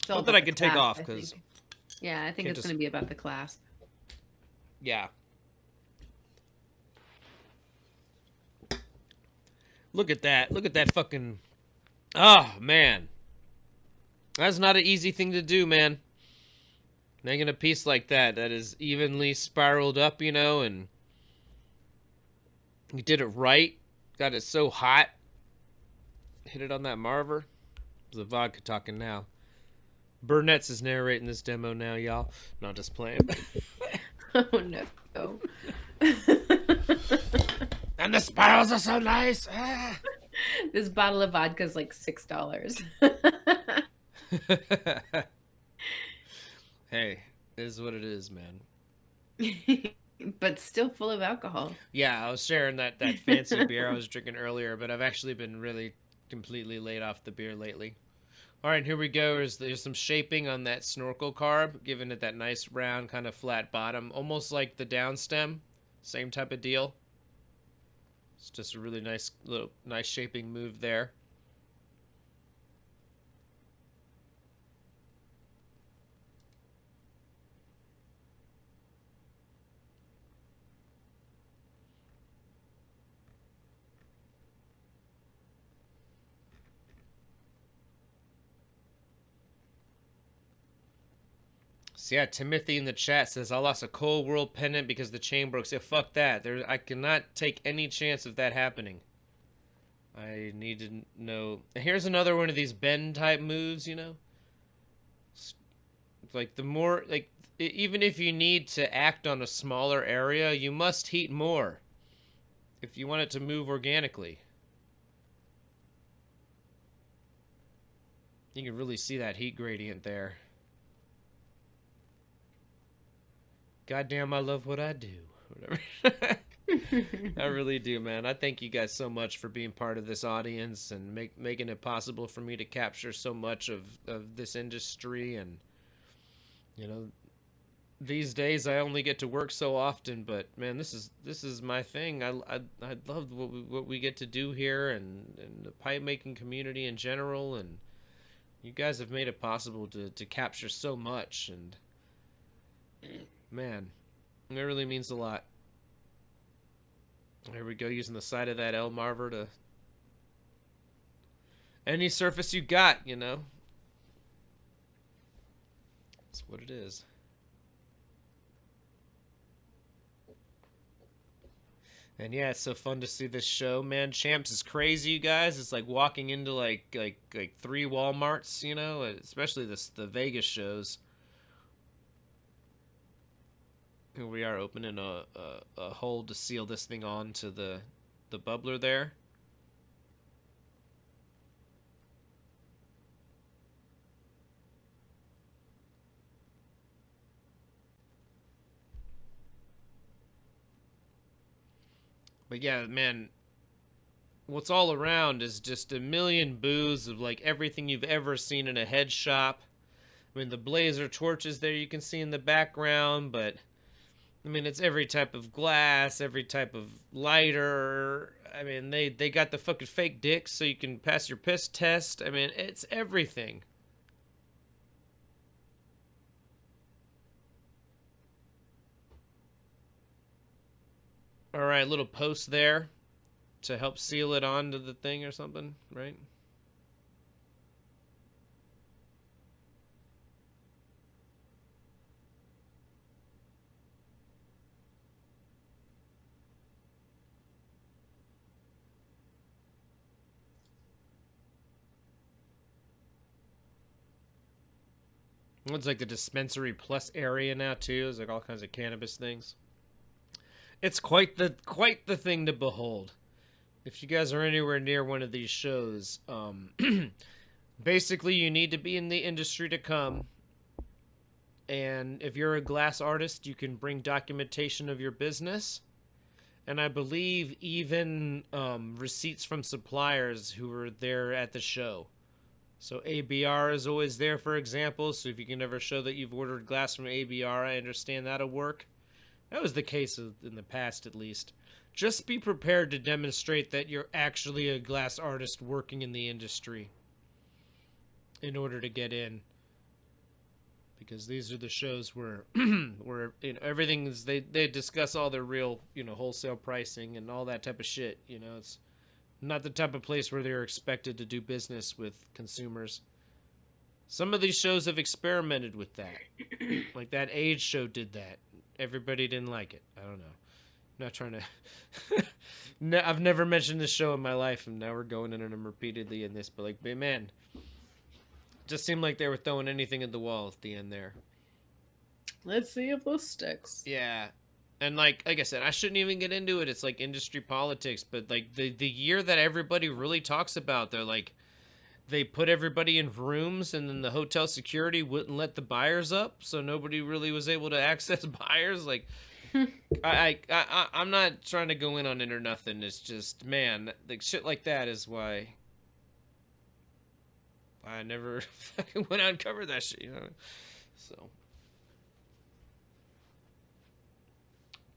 Not that I can take off, because... Yeah, I think it's going to be about the clasp. Yeah. Look at that. Look at that fucking... Oh, man. That's not an easy thing to do, man. Making a piece like that is evenly spiraled up, you know, and... You did it right. Got it so hot. Hit it on that Marver. There's a vodka talking now. Burnett's is narrating this demo now, y'all. Not just playing. Oh, no. And the spirals are so nice. Ah. This bottle of vodka is like $6. Hey, it is what it is, man. But still full of alcohol. Yeah, I was sharing that fancy beer I was drinking earlier, but I've actually been really completely laid off the beer lately. All right, here we go. There's some shaping on that Snorkel carb, giving it that nice round kind of flat bottom, almost like the Downstem. Same type of deal. It's just a really nice shaping move there. So yeah, Timothy in the chat says, I lost a Cold World pendant because the chain broke. So fuck that. I cannot take any chance of that happening. I need to know. Here's another one of these bend type moves, you know? It's like the more, like, even if you need to act on a smaller area, you must heat more if you want it to move organically. You can really see that heat gradient there. Goddamn, I love what I do. Whatever. I really do, man. I thank you guys so much for being part of this audience and making it possible for me to capture so much of this industry. And, you know, these days I only get to work so often, but man, this is my thing. I love what we get to do here and the pipe making community in general. And you guys have made it possible to capture so much. And man, it really means a lot. There we go, using the side of that L Marver to any surface you got, you know. That's what it is. And yeah, it's so fun to see this show, man. Champs is crazy, you guys. It's like walking into like 3 Walmarts, you know, especially the Vegas shows. Here we are opening a hole to seal this thing on to the bubbler there. But yeah, man, what's all around is just a million booths of like everything you've ever seen in a head shop. I mean, the Blazer torches there you can see in the background, but I mean, it's every type of glass, every type of lighter. I mean, they got the fucking fake dicks so you can pass your piss test. I mean, it's everything. All right, little post there to help seal it onto the thing or something, right? It's like the dispensary plus area now too. There's like all kinds of cannabis things. It's quite the thing to behold. If you guys are anywhere near one of these shows, basically you need to be in the industry to come. And if you're a glass artist, you can bring documentation of your business. And I believe even receipts from suppliers who were there at the show. So ABR is always there, for example. So if you can ever show that you've ordered glass from ABR, I understand that'll work. That was the case in the past, at least. Just be prepared to demonstrate that you're actually a glass artist working in the industry in order to get in. Because these are the shows where everything is, they discuss all their real, wholesale pricing and all that type of shit. It's not the type of place where they're expected to do business with consumers. Some of these shows have experimented with that. Like that age show did that. Everybody didn't like it. I don't know. I'm not trying to... I've never mentioned this show in my life, and now we're going in and I'm repeatedly in this. But, like, man, just seemed like they were throwing anything at the wall at the end there. Let's see if this sticks. Yeah. And, like I said, I shouldn't even get into it. It's, like, industry politics. But, like, the year that everybody really talks about, they're, like... They put everybody in rooms, and then the hotel security wouldn't let the buyers up, so nobody really was able to access buyers. Like, I'm not trying to go in on it or nothing. It's just, man, like shit like that is why I never fucking went out and covered that shit. So,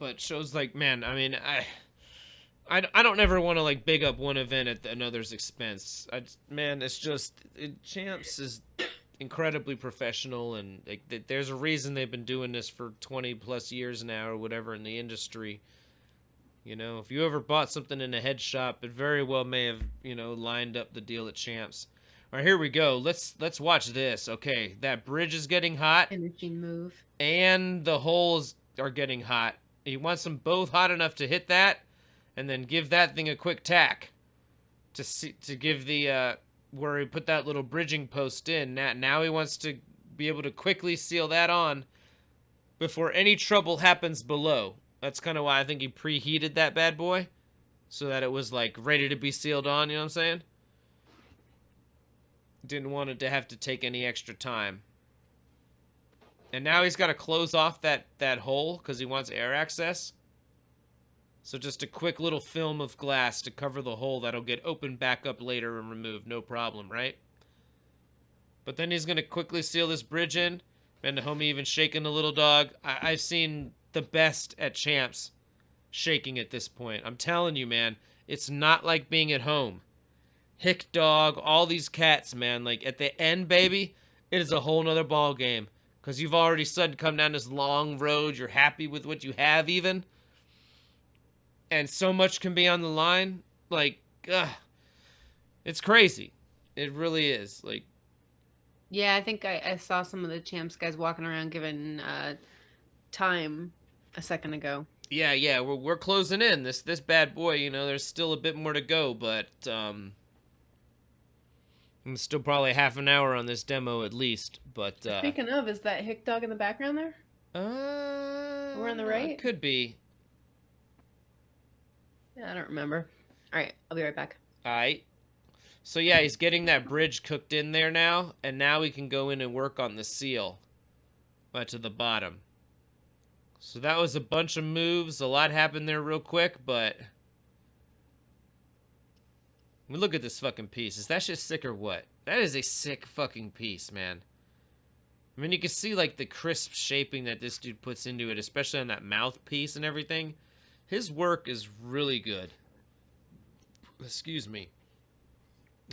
but shows like, man, I mean, I don't ever want to like big up one event at another's expense. It's just Champs is incredibly professional, and like there's a reason they've been doing this for 20 plus years now or whatever in the industry. If you ever bought something in a head shop, it very well may have lined up the deal at Champs. All right, here we go. Let's watch this. Okay, that bridge is getting hot. Finishing move. And the holes are getting hot. He wants them both hot enough to hit that. And then give that thing a quick tack to give the where he put that little bridging post in. Now he wants to be able to quickly seal that on before any trouble happens below. That's kind of why I think he preheated that bad boy so that it was like ready to be sealed on. You know what I'm saying? Didn't want it to have to take any extra time. And now he's got to close off that hole because he wants air access. So just a quick little film of glass to cover the hole that'll get opened back up later and removed. No problem, right? But then he's going to quickly seal this bridge in. And the homie even shaking the little dog. I've seen the best at Champs shaking at this point. I'm telling you, man. It's not like being at home. Hick dog, all these cats, man. Like at the end, baby, it is a whole nother ball game. Because you've already suddenly come down this long road. You're happy with what you have even. And so much can be on the line. Like, it's crazy. It really is. Like, yeah, I think I saw some of the Champs guys walking around giving time a second ago. Yeah, we're closing in. This bad boy, there's still a bit more to go, but I'm still probably half an hour on this demo at least. But speaking of, is that hick dog in the background there? We're on the right? It could be. Yeah, I don't remember. All right, I'll be right back. All right. So, yeah, he's getting that bridge cooked in there now, and now we can go in and work on the seal right to the bottom. So that was a bunch of moves. A lot happened there real quick, but... I mean, look at this fucking piece. Is that shit sick or what? That is a sick fucking piece, man. I mean, you can see, like, the crisp shaping that this dude puts into it, especially on that mouthpiece and everything. His work is really good. Excuse me.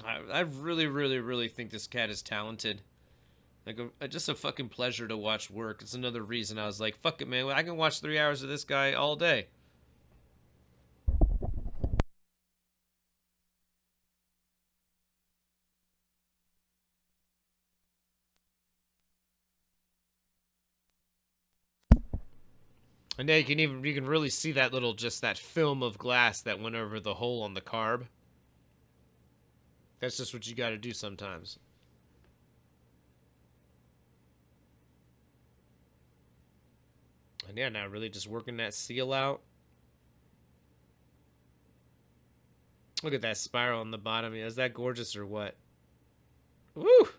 I really, really, really think this cat is talented. Like, just a fucking pleasure to watch work. It's another reason I was like, fuck it, man. I can watch 3 hours of this guy all day. And yeah, you can really see that little, just that film of glass that went over the hole on the carb. That's just what you got to do sometimes. And yeah, now really just working that seal out. Look at that spiral on the bottom. Is that gorgeous or what? Woo!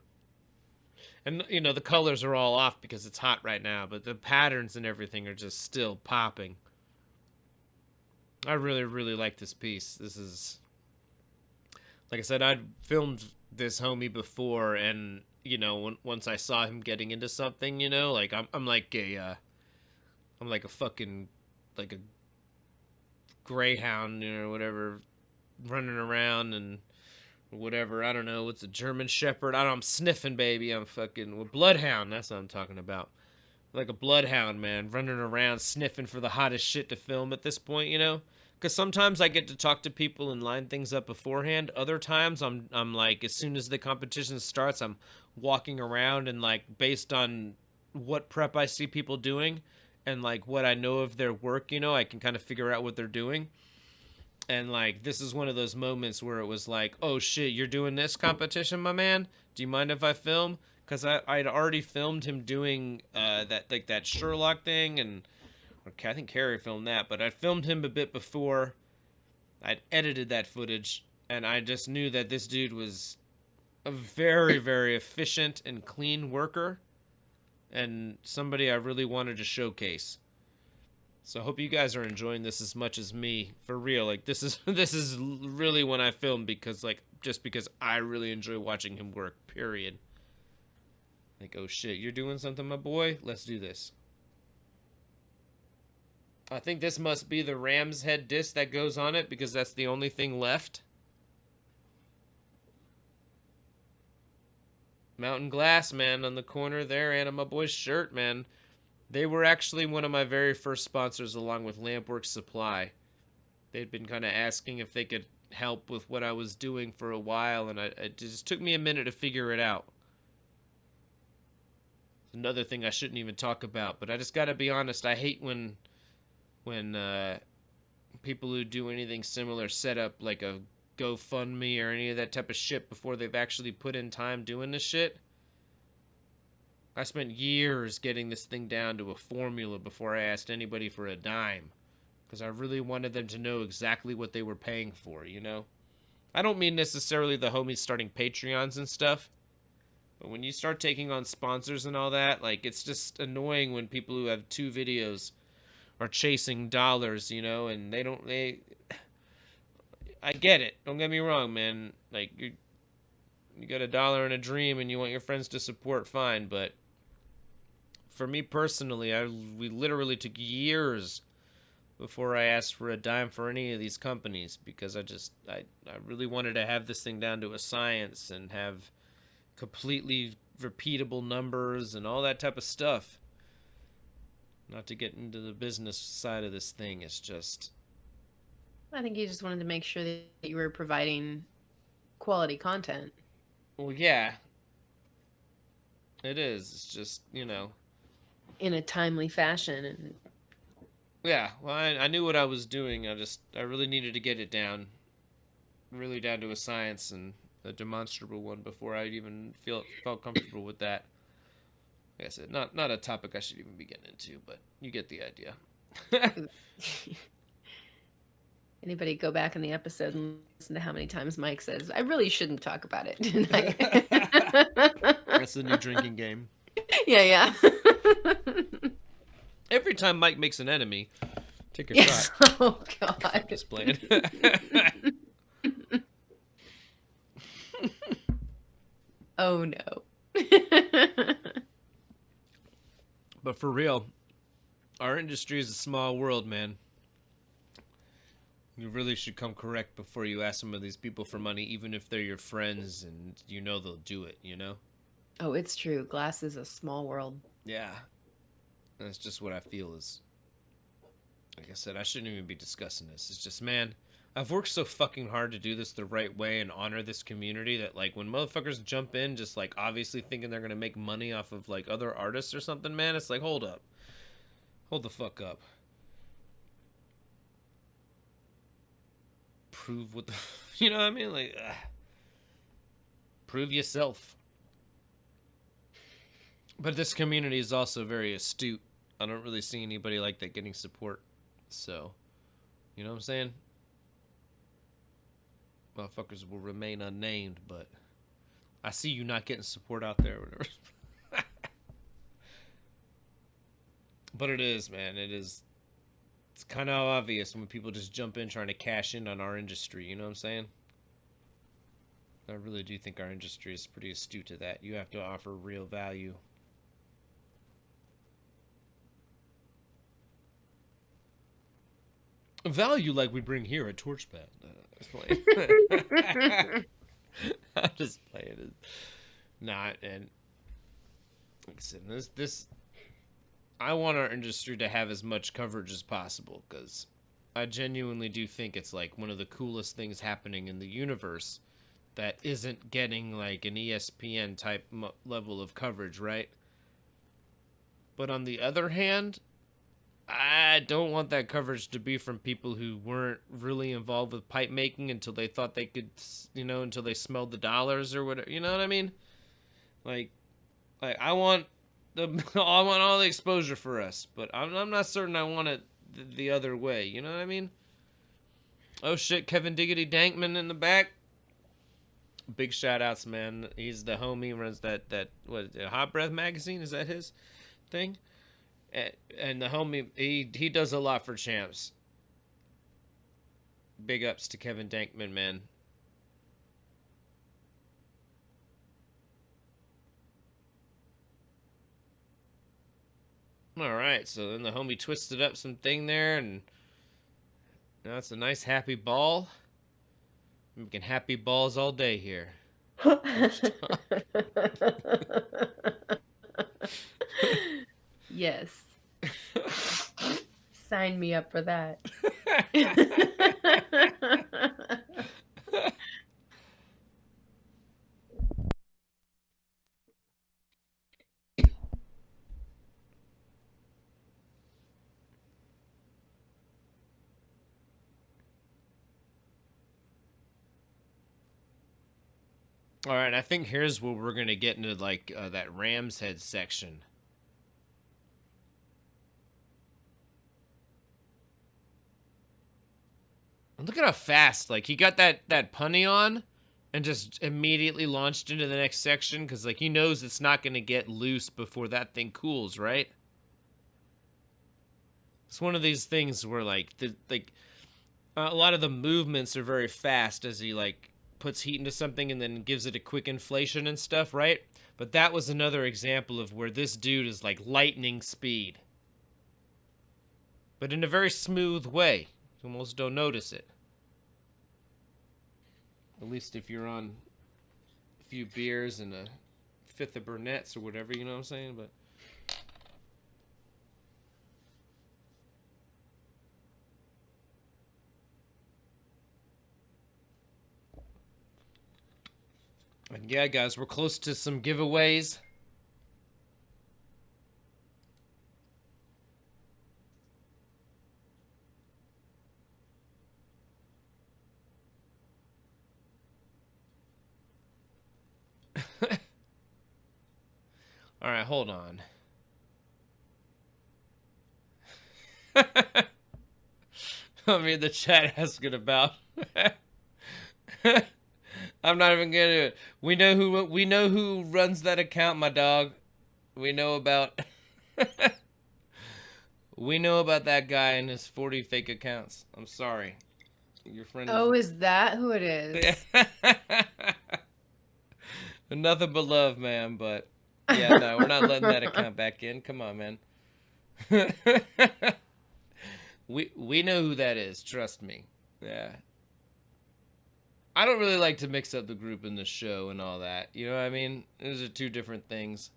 And, you know, the colors are all off because it's hot right now, but the patterns and everything are just still popping. I really, really like this piece. This is, like I said, I'd filmed this homie before, and, you know, once I saw him getting into something, you know, like, I'm like a fucking, like a greyhound, you know, whatever, running around and whatever. I don't know. It's a German Shepherd. I'm sniffing, baby. I'm fucking a bloodhound. That's what I'm talking about. Like a bloodhound, man, running around sniffing for the hottest shit to film at this point, you know? Because sometimes I get to talk to people and line things up beforehand. Other times I'm like, as soon as the competition starts, I'm walking around and, like, based on what prep I see people doing and, like, what I know of their work, you know, I can kind of figure out what they're doing. And, like, this is one of those moments where it was like, oh shit, you're doing this competition, my man? Do you mind if I film? Because I'd already filmed him doing that Sherlock thing, and okay, I think Carrie filmed that, but I filmed him a bit before. I'd edited that footage, and I just knew that this dude was a very, very efficient and clean worker, and somebody I really wanted to showcase. So I hope you guys are enjoying this as much as me. For real, like, this is really when I film, because, like, just because I really enjoy watching him work, period. Like, oh shit, you're doing something, my boy? Let's do this. I think this must be the ram's head disc that goes on it, because that's the only thing left. Mountain Glass, man, on the corner there, and on my boy's shirt, man. They were actually one of my very first sponsors, along with Lampwork Supply. They'd been kind of asking if they could help with what I was doing for a while, and it just took me a minute to figure it out. Another thing I shouldn't even talk about, but I just gotta be honest, I hate when people who do anything similar set up like a GoFundMe or any of that type of shit before they've actually put in time doing this shit. I spent years getting this thing down to a formula before I asked anybody for a dime, because I really wanted them to know exactly what they were paying for, you know? I don't mean necessarily the homies starting Patreons and stuff, but when you start taking on sponsors and all that, like, it's just annoying when people who have 2 videos are chasing dollars, you know, and I get it. Don't get me wrong, man. Like, you got $1 and a dream and you want your friends to support, fine, but for me personally, we literally took years before I asked for a dime for any of these companies, because I really wanted to have this thing down to a science and have completely repeatable numbers and all that type of stuff. Not to get into the business side of this thing, it's just, I think you just wanted to make sure that you were providing quality content. well, yeah, it is. It's just, you know, in a timely fashion. And yeah, well, I knew what I was doing. I really needed to get it down, really down to a science and a demonstrable one before I even felt comfortable with that. Like I said, not a topic I should even be getting into, but you get the idea. Anybody go back in the episode and listen to how many times Mike says, I really shouldn't talk about it. That's the new drinking game. Yeah. Every time Mike makes an enemy, take a shot. Oh, God. I'm just playing. Oh, no. But for real, our industry is a small world, man. You really should come correct before you ask some of these people for money, even if they're your friends and you know they'll do it, you know? Oh, it's true. Glass is a small world. Yeah. That's just what I feel is... Like I said, I shouldn't even be discussing this. It's just, man, I've worked so fucking hard to do this the right way and honor this community that, like, when motherfuckers jump in just, like, obviously thinking they're gonna make money off of, like, other artists or something, man, it's like, hold up. Hold the fuck up. Prove what the... You know what I mean? Like, prove yourself. But this community is also very astute. I don't really see anybody like that getting support. So, you know what I'm saying? Motherfuckers will remain unnamed, but I see you not getting support out there or whatever. But it is, man. It's kind of obvious when people just jump in trying to cash in on our industry. You know what I'm saying? I really do think our industry is pretty astute to that. You have to offer real value. Value like we bring here at Torchpad. I'm just playing it. Not, and like I said, this I want our industry to have as much coverage as possible, because I genuinely do think it's like one of the coolest things happening in the universe that isn't getting like an ESPN type level of coverage, right? But on the other hand, I don't want that coverage to be from people who weren't really involved with pipe making until they thought they could, until they smelled the dollars or whatever. You know what I mean? Like I want I want all the exposure for us, but I'm not certain I want it the other way. You know what I mean? Oh shit, Kevin Diggity Dankman in the back. Big shout outs, man. He's the homie, runs that what, Hot Breath magazine, is that his thing? And the homie, he does a lot for champs. Big ups to Kevin Dankman, man. All right, so then the homie twisted up some thing there, and now it's a nice happy ball. I'm making happy balls all day here. Yes. Sign me up for that. All right, I think here's where we're gonna get into like that Ram's Head section. And look at how fast, like, he got that punny on, and just immediately launched into the next section, because like he knows it's not gonna get loose before that thing cools, right? It's one of these things where like a lot of the movements are very fast as he like puts heat into something and then gives it a quick inflation and stuff, right? But that was another example of where this dude is like lightning speed, but in a very smooth way. You almost don't notice it, at least if you're on a few beers and a fifth of Burnett's or whatever, you know what I'm saying? But and yeah, guys, we're close to some giveaways. All right, hold on. I mean, the chat asking about. I'm not even gonna do it. We know who runs that account, my dog. We know about we know about that guy and his 40 fake accounts. I'm sorry. Your friend is that who it is? Nothing but love, man, but yeah, no, we're not letting that account back in. Come on, man. We know who that is, trust me. Yeah. I don't really like to mix up the group in the show and all that. You know what I mean? Those are two different things.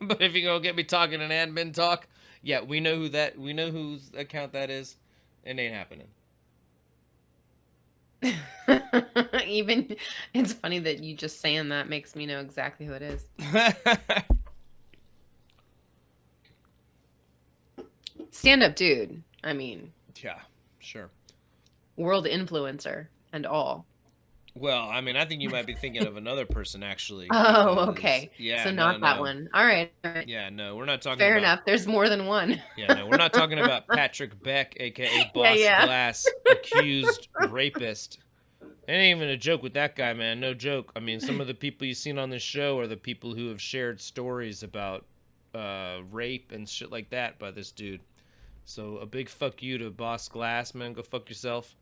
But if you go get me talking an admin talk, yeah, we know whose account that is. It ain't happening. Even it's funny that you just saying that makes me know exactly who it is. Stand up dude. I mean, yeah, sure. World influencer and all. Well, I mean, I think you might be thinking of another person actually, Oh, because okay. yeah, So no, not that no, one. All right. All right. yeah, no, we're not talking Fair about. enough. There's more than one. Yeah, no, we're not talking about Patrick Beck, aka Yeah, Boss yeah. Glass, accused rapist. It ain't even a joke with that guy, man. No joke. I mean, some of the people you've seen on this show are the people who have shared stories about rape and shit like that by this dude. So a big fuck you to Boss Glass, man. Go fuck yourself.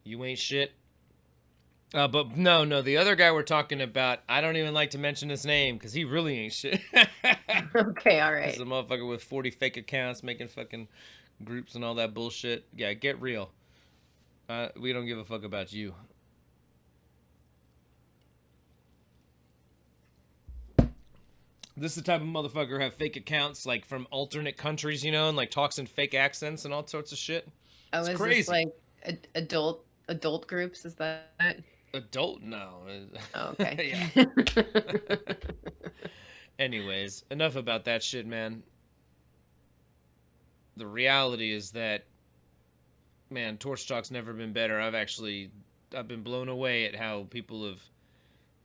You ain't shit. But no, the other guy we're talking about, I don't even like to mention his name because he really ain't shit. Okay, all He's right. a motherfucker with 40 fake accounts making fucking groups and all that bullshit. Yeah, get real. We don't give a fuck about you. This is the type of motherfucker who have fake accounts like from alternate countries, you know, and like talks in fake accents and all sorts of shit. Oh, It's is this crazy. like adult groups? Is that it? Adult? No. Oh, okay. Yeah. Anyways, enough about that shit, man. The reality is that, man, Torch Talk's never been better. I've been blown away at how people have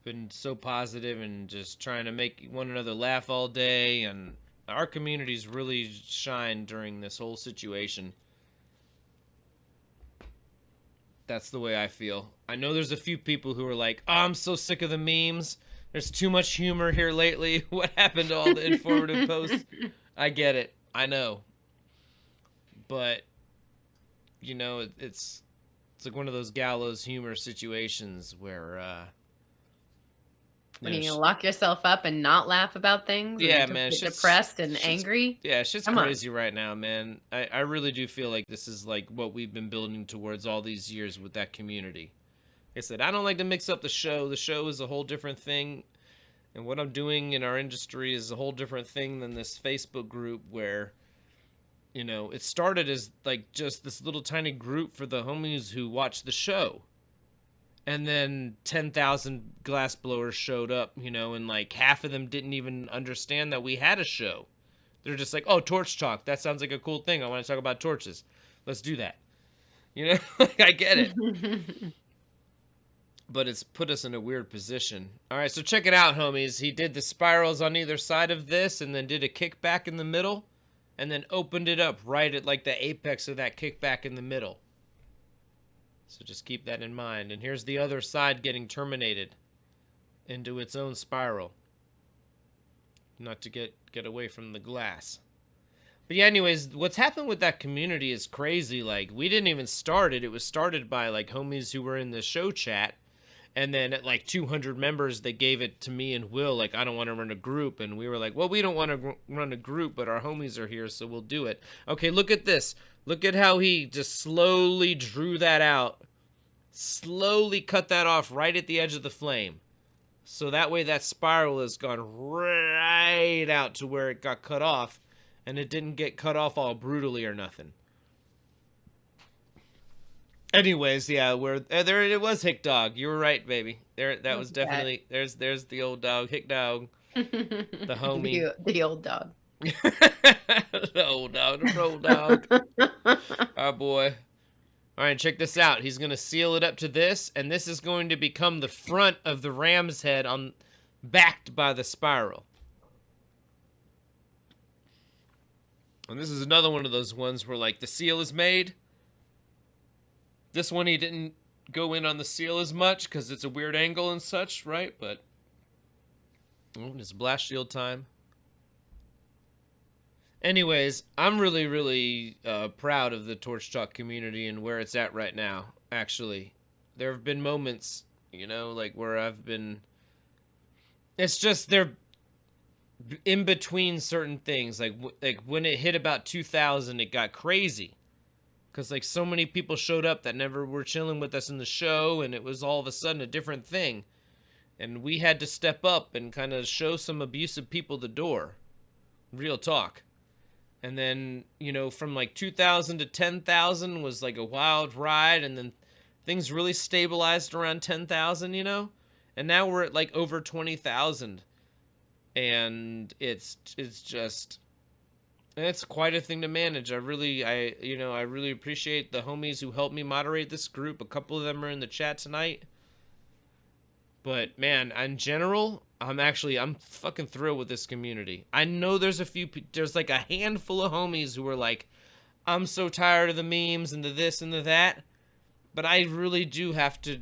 been so positive and just trying to make one another laugh all day, and our community's really shined during this whole situation. That's the way I feel. I know there's a few people who are like, oh, I'm so sick of the memes. There's too much humor here lately. What happened to all the informative posts? I get it. I know. But, you know, it's like one of those gallows humor situations where, When you lock yourself up and not laugh about things yeah, and just man, get depressed and shit's angry. yeah, shit's Come on. crazy right now, man. I really do feel like this is like what we've been building towards all these years with that community. Like I said, I don't like to mix up the show. The show is a whole different thing, and what I'm doing in our industry is a whole different thing than this Facebook group where, you know, it started as like just this little tiny group for the homies who watch the show. And then 10,000 glass blowers showed up, you know, and like half of them didn't even understand that we had a show. They're just like, oh, torch talk. That sounds like a cool thing. I want to talk about torches. Let's do that. You know, I get it. But it's put us in a weird position. All right, so check it out, homies. He did the spirals on either side of this and then did a kickback in the middle and then opened it up right at like the apex of that kickback in the middle. So just keep that in mind. And here's the other side getting terminated into its own spiral. Not to get away from the glass. But yeah, anyways, what's happened with that community is crazy. Like, we didn't even start it. It was started by like homies who were in the show chat. And then at like 200 members, they gave it to me and Will. Like, I don't want to run a group. And we were like, well, we don't want to run a group, but our homies are here, so we'll do it. Okay, look at this. Look at how he just slowly drew that out. Slowly cut that off right at the edge of the flame. So that way that spiral has gone right out to where it got cut off. And it didn't get cut off all brutally or nothing. Anyways, yeah, there it was, Hick Dog. You were right, baby. That was definitely there's the old dog, Hick Dog, the homie, the old dog, the old dog, the old dog, our boy. All right, check this out. He's gonna seal it up to this, and this is going to become the front of the ram's head backed by the spiral. And this is another one of those ones where like the seal is made. This one he didn't go in on the seal as much because it's a weird angle and such, right? But it's blast shield time. Anyways, I'm really, really proud of the Torch Talk community and where it's at right now, actually. There have been moments, you know, like where I've been... It's just they're in between certain things. Like when it hit about 2,000, it got crazy. Because, like, so many people showed up that never were chilling with us in the show, and it was all of a sudden a different thing. And we had to step up and kind of show some abusive people the door. Real talk. And then, you know, from, like, 2,000 to 10,000 was, like, a wild ride, and then things really stabilized around 10,000, you know? And now we're at, like, over 20,000. And it's just... It's quite a thing to manage. I really appreciate the homies who helped me moderate this group. A couple of them are in the chat tonight. But man, in general, I'm fucking thrilled with this community. I know there's like a handful of homies who are like, I'm so tired of the memes and the this and the that. But I really do have to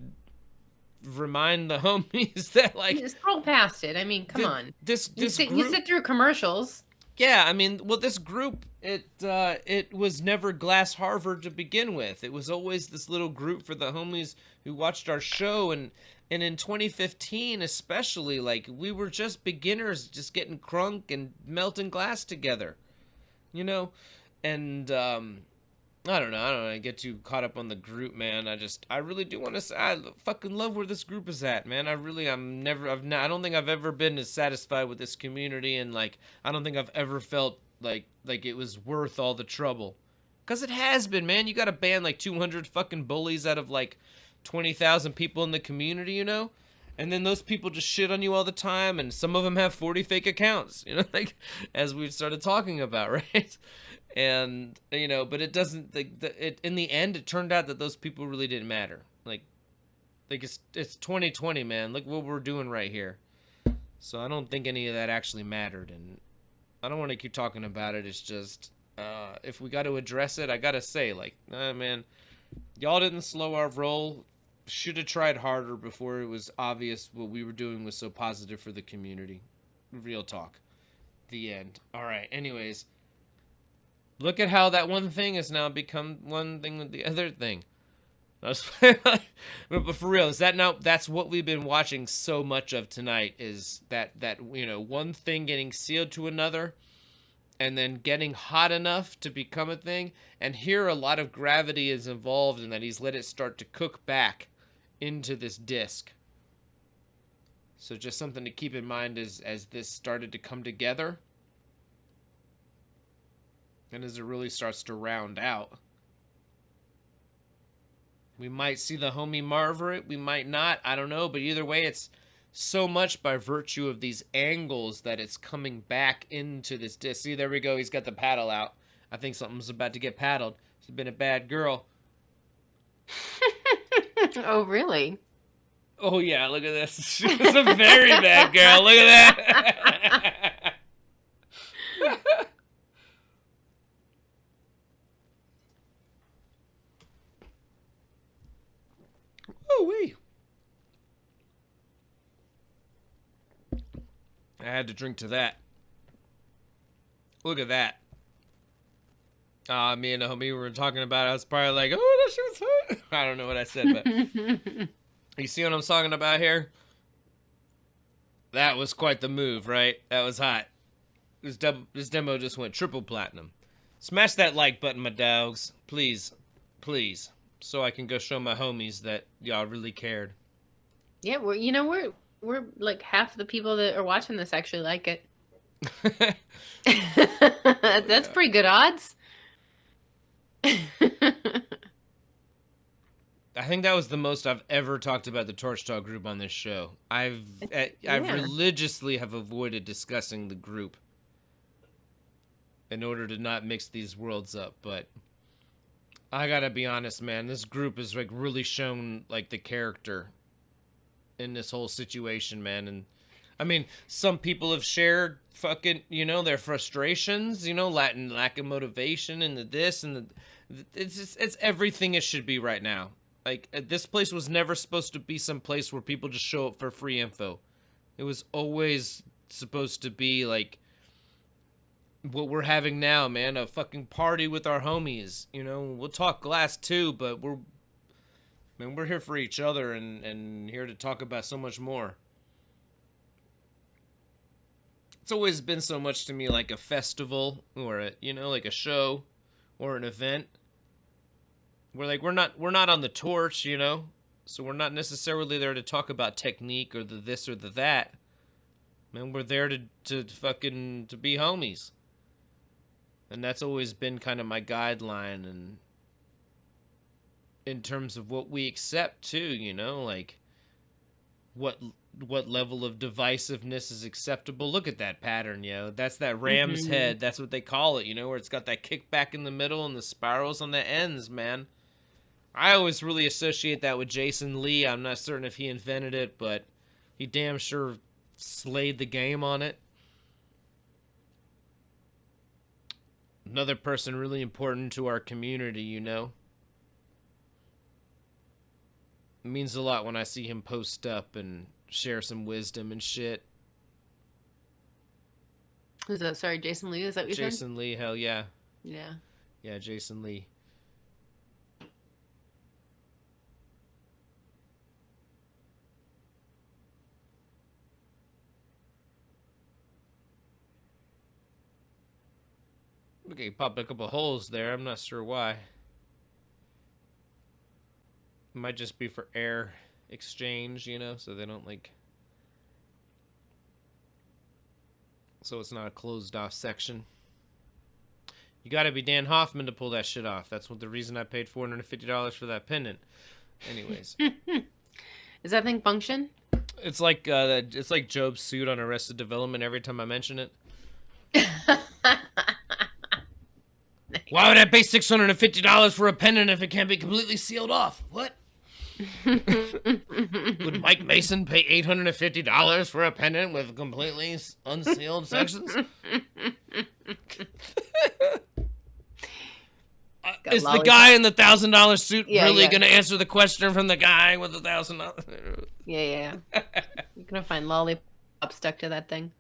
remind the homies that like, You scroll past it. I mean, come on. This You group, sit through commercials. yeah, I mean, well, this group, it was never Glass Harvard to begin with. It was always this little group for the homies who watched our show, and in 2015 especially, like, we were just beginners, just getting crunk and melting glass together, you know, and I don't know. I get too caught up on the group, man. I really do want to say, I fucking love where this group is at, man. I don't think I've ever been as satisfied with this community, and like, I don't think I've ever felt like it was worth all the trouble. Cause it has been, man. You got to ban like 200 fucking bullies out of like 20,000 people in the community, you know? And then those people just shit on you all the time, and some of them have 40 fake accounts, you know, like, as we've started talking about, right? And, you know, but it doesn't, in the end, it turned out that those people really didn't matter. Like it's 2020, man. Look what we're doing right here. So I don't think any of that actually mattered, and I don't want to keep talking about it. It's just, if we got to address it, I got to say, like, man, y'all didn't slow our roll. Should have tried harder before it was obvious what we were doing was so positive for the community. Real talk. The end. All right. Anyways, look at how that one thing has now become one thing with the other thing. But for real, is that now? That's what we've been watching so much of tonight. Is that you know, one thing getting sealed to another, and then getting hot enough to become a thing. And here, a lot of gravity is involved in that. He's let it start to cook back into this disc. So just something to keep in mind as this started to come together. And as it really starts to round out. We might see the homie marver it, we might not, I don't know. But either way, it's so much by virtue of these angles that it's coming back into this disc. See, there we go, he's got the paddle out. I think something's about to get paddled. She's been a bad girl. Oh, really? Oh, yeah, look at this. She's a very bad girl. Look at that. Oh, wee. I had to drink to that. Look at that. Me and the homie were talking about it. I was probably like, oh, that shit was hot. I don't know what I said, but you see what I'm talking about here? That was quite the move, right? That was hot. This demo just went triple platinum. Smash that like button, my dogs. Please. Please. So I can go show my homies that y'all really cared. Yeah, we're like half the people that are watching this actually like it. That's pretty good odds. I think that was the most I've ever talked about the Torch Talk group on this show. I've religiously have avoided discussing the group in order to not mix these worlds up, but I gotta be honest, man, this group has like really shown like the character in this whole situation, man. And I mean, some people have shared fucking, you know, their frustrations, you know, lack of motivation, and this and the it's everything it should be right now. Like, this place was never supposed to be some place where people just show up for free info. It was always supposed to be like what we're having now, man, a fucking party with our homies. You know, we'll talk glass too, but we're here for each other and here to talk about so much more. It's always been so much to me like a festival or a, you know, like a show or an event. We're not on the torch, you know, so we're not necessarily there to talk about technique or the this or the that. Man, we're there to be homies. And that's always been kind of my guideline, and in terms of what we accept too, you know, like what level of divisiveness is acceptable. Look at that pattern, yo. That's that ram's head. That's what they call it, you know, where it's got that kickback in the middle and the spirals on the ends, man. I always really associate that with Jason Lee. I'm not certain if he invented it, but He damn sure slayed the game on it. Another person really important to our community, you know. It means a lot when I see him post up and share some wisdom and shit. Who's that? Sorry, Jason Lee? Is that what you said? Jason Lee, hell yeah. Yeah. Yeah, Jason Lee. Okay, popped a couple holes there. I'm not sure why. It might just be for air exchange, you know, so they don't like... So it's not a closed off section. You gotta be Dan Hoffman to pull that shit off. That's what the reason I paid $450 for that pendant. Anyways. Does that thing function? It's like Job's suit on Arrested Development every time I mention it. Why would I pay $650 for a pendant if it can't be completely sealed off? What? Would Mike Mason pay $850 for a pendant with completely unsealed sections? Is the guy in the $1,000 suit really going to answer the question from the guy with the $1,000? Yeah. You're going to find lollipop stuck to that thing.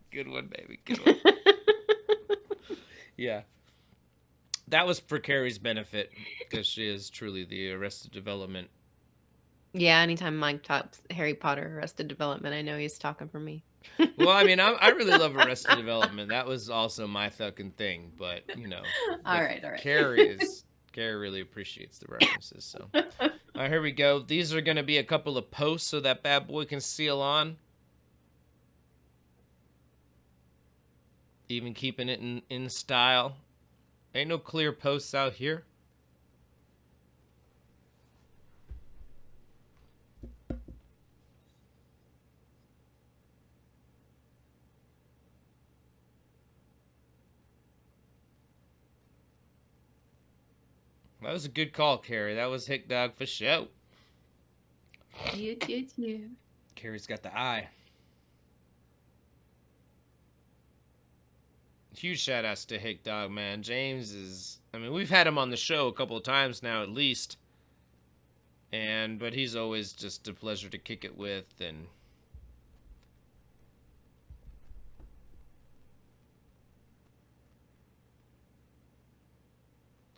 Good one, baby. Good one. Yeah. That was for Carrie's benefit, because she is truly the Arrested Development. Yeah, anytime Mike talks Harry Potter, Arrested Development, I know he's talking for me. Well, I mean, I really love Arrested Development. That was also my fucking thing, but, you know. All right. Carrie really appreciates the references, so. All right, here we go. These are going to be a couple of posts so that bad boy can seal on. Even keeping it in style. Ain't no clear posts out here. That was a good call, Carrie. That was Hick Dog for show. Yeah. Carrie's got the eye. Huge shout outs to Hick Dog, man. James is... I mean, we've had him on the show a couple of times now, at least. But he's always just a pleasure to kick it with, and...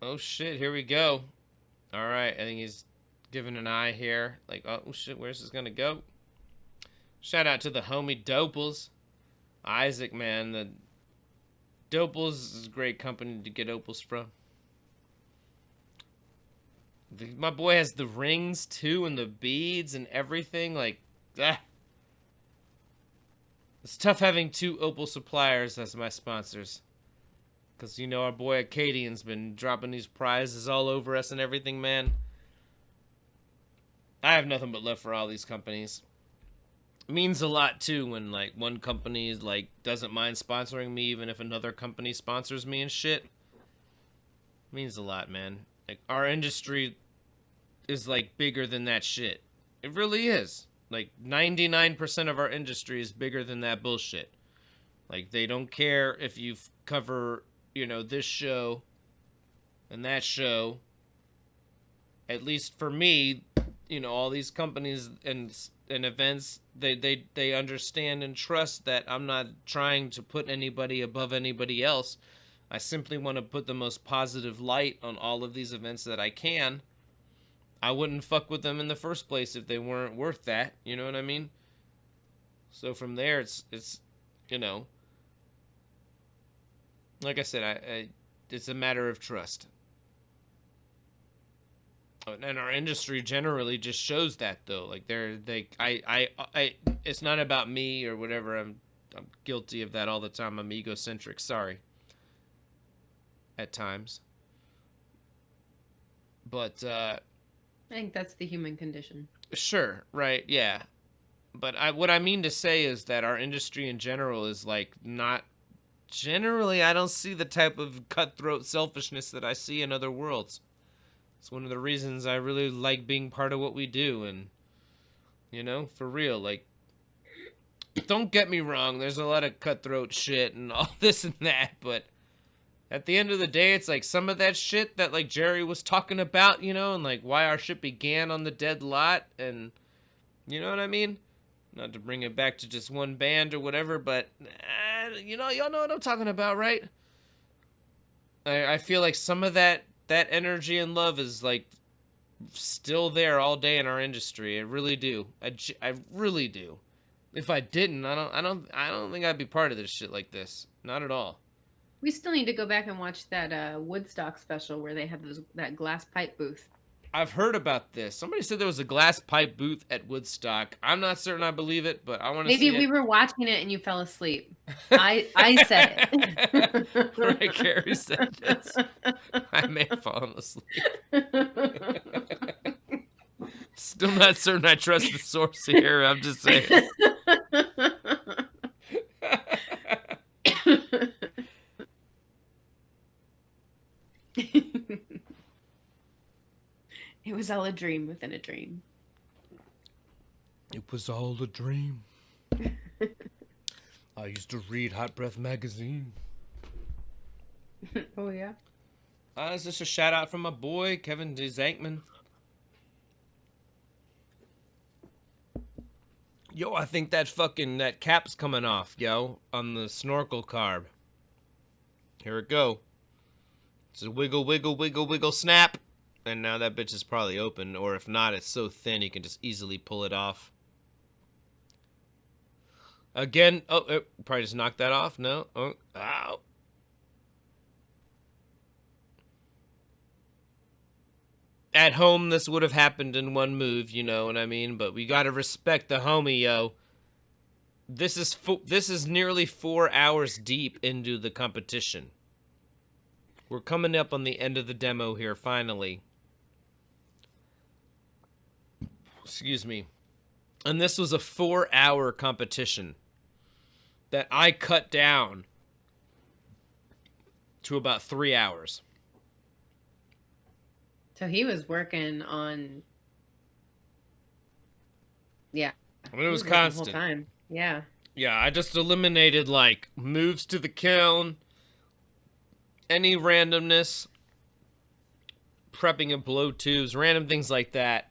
Oh, shit, here we go. Alright, I think he's giving an eye here. Like, oh, shit, where's this gonna go? Shout out to the homie Dopals. Isaac, man, the... Dopals is a great company to get opals from. My boy has the rings, too, and the beads and everything. Like, It's tough having two opal suppliers as my sponsors. Because, you know, our boy Acadian's been dropping these prizes all over us and everything, man. I have nothing but love for all these companies. It means a lot, too, when, like, one company is, like, doesn't mind sponsoring me, even if another company sponsors me and shit. It means a lot, man. Like, our industry is, like, bigger than that shit. It really is. Like, 99% of our industry is bigger than that bullshit. Like, they don't care if you cover, you know, this show and that show. At least for me, you know, all these companies and events, they understand and trust that I'm not trying to put anybody above anybody else. I simply want to put the most positive light on all of these events that I can. I wouldn't fuck with them in the first place if they weren't worth that, you know what I mean? So from there, it's you know, like I said, it's a matter of trust. And our industry generally just shows that, though. Like it's not about me or whatever. I'm guilty of that all the time. I'm egocentric. Sorry. At times. But I think that's the human condition. Sure. Right. Yeah. But what I mean to say is that our industry in general is like not. Generally, I don't see the type of cutthroat selfishness that I see in other worlds. It's one of the reasons I really like being part of what we do. And, you know, for real, like, don't get me wrong, there's a lot of cutthroat shit and all this and that, but at the end of the day, it's like some of that shit that, like, Jerry was talking about, you know, and, like, why our shit began on the dead lot, and, you know what I mean? Not to bring it back to just one band or whatever, but, you know, y'all know what I'm talking about, right? I feel like some of that energy and love is, like, still there all day in our industry. I really do. I really do. If I didn't, I don't think I'd be part of this shit like this. Not at all. We still need to go back and watch that Woodstock special where they had that glass pipe booth. I've heard about this. Somebody said there was a glass pipe booth at Woodstock. I'm not certain I believe it, but I want to see it. Maybe we were watching it and you fell asleep. I said it. Right, Carrie said this. I may have fallen asleep. Still not certain I trust the source here. I'm just saying. It was all a dream within a dream. It was all a dream. I used to read Hot Breath magazine. Oh, yeah? It's just a shout out from my boy, Kevin D. Zankman. Yo, I think that cap's coming off, yo, on the Snorkel carb. Here it go. It's a wiggle, wiggle, wiggle, wiggle, snap. And now that bitch is probably open, or if not, it's so thin you can just easily pull it off. Again, oh, probably just knocked that off. No, oh, ow. At home, this would have happened in one move, you know what I mean? But we gotta respect the homie, yo. This is nearly 4 hours deep into the competition. We're coming up on the end of the demo here, finally. Excuse me. And this was a 4-hour competition that I cut down to about 3 hours. So he was working on, yeah. I mean, it was constant. The whole time. Yeah. Yeah, I just eliminated, like, moves to the kiln, any randomness, prepping of blow tubes, random things like that.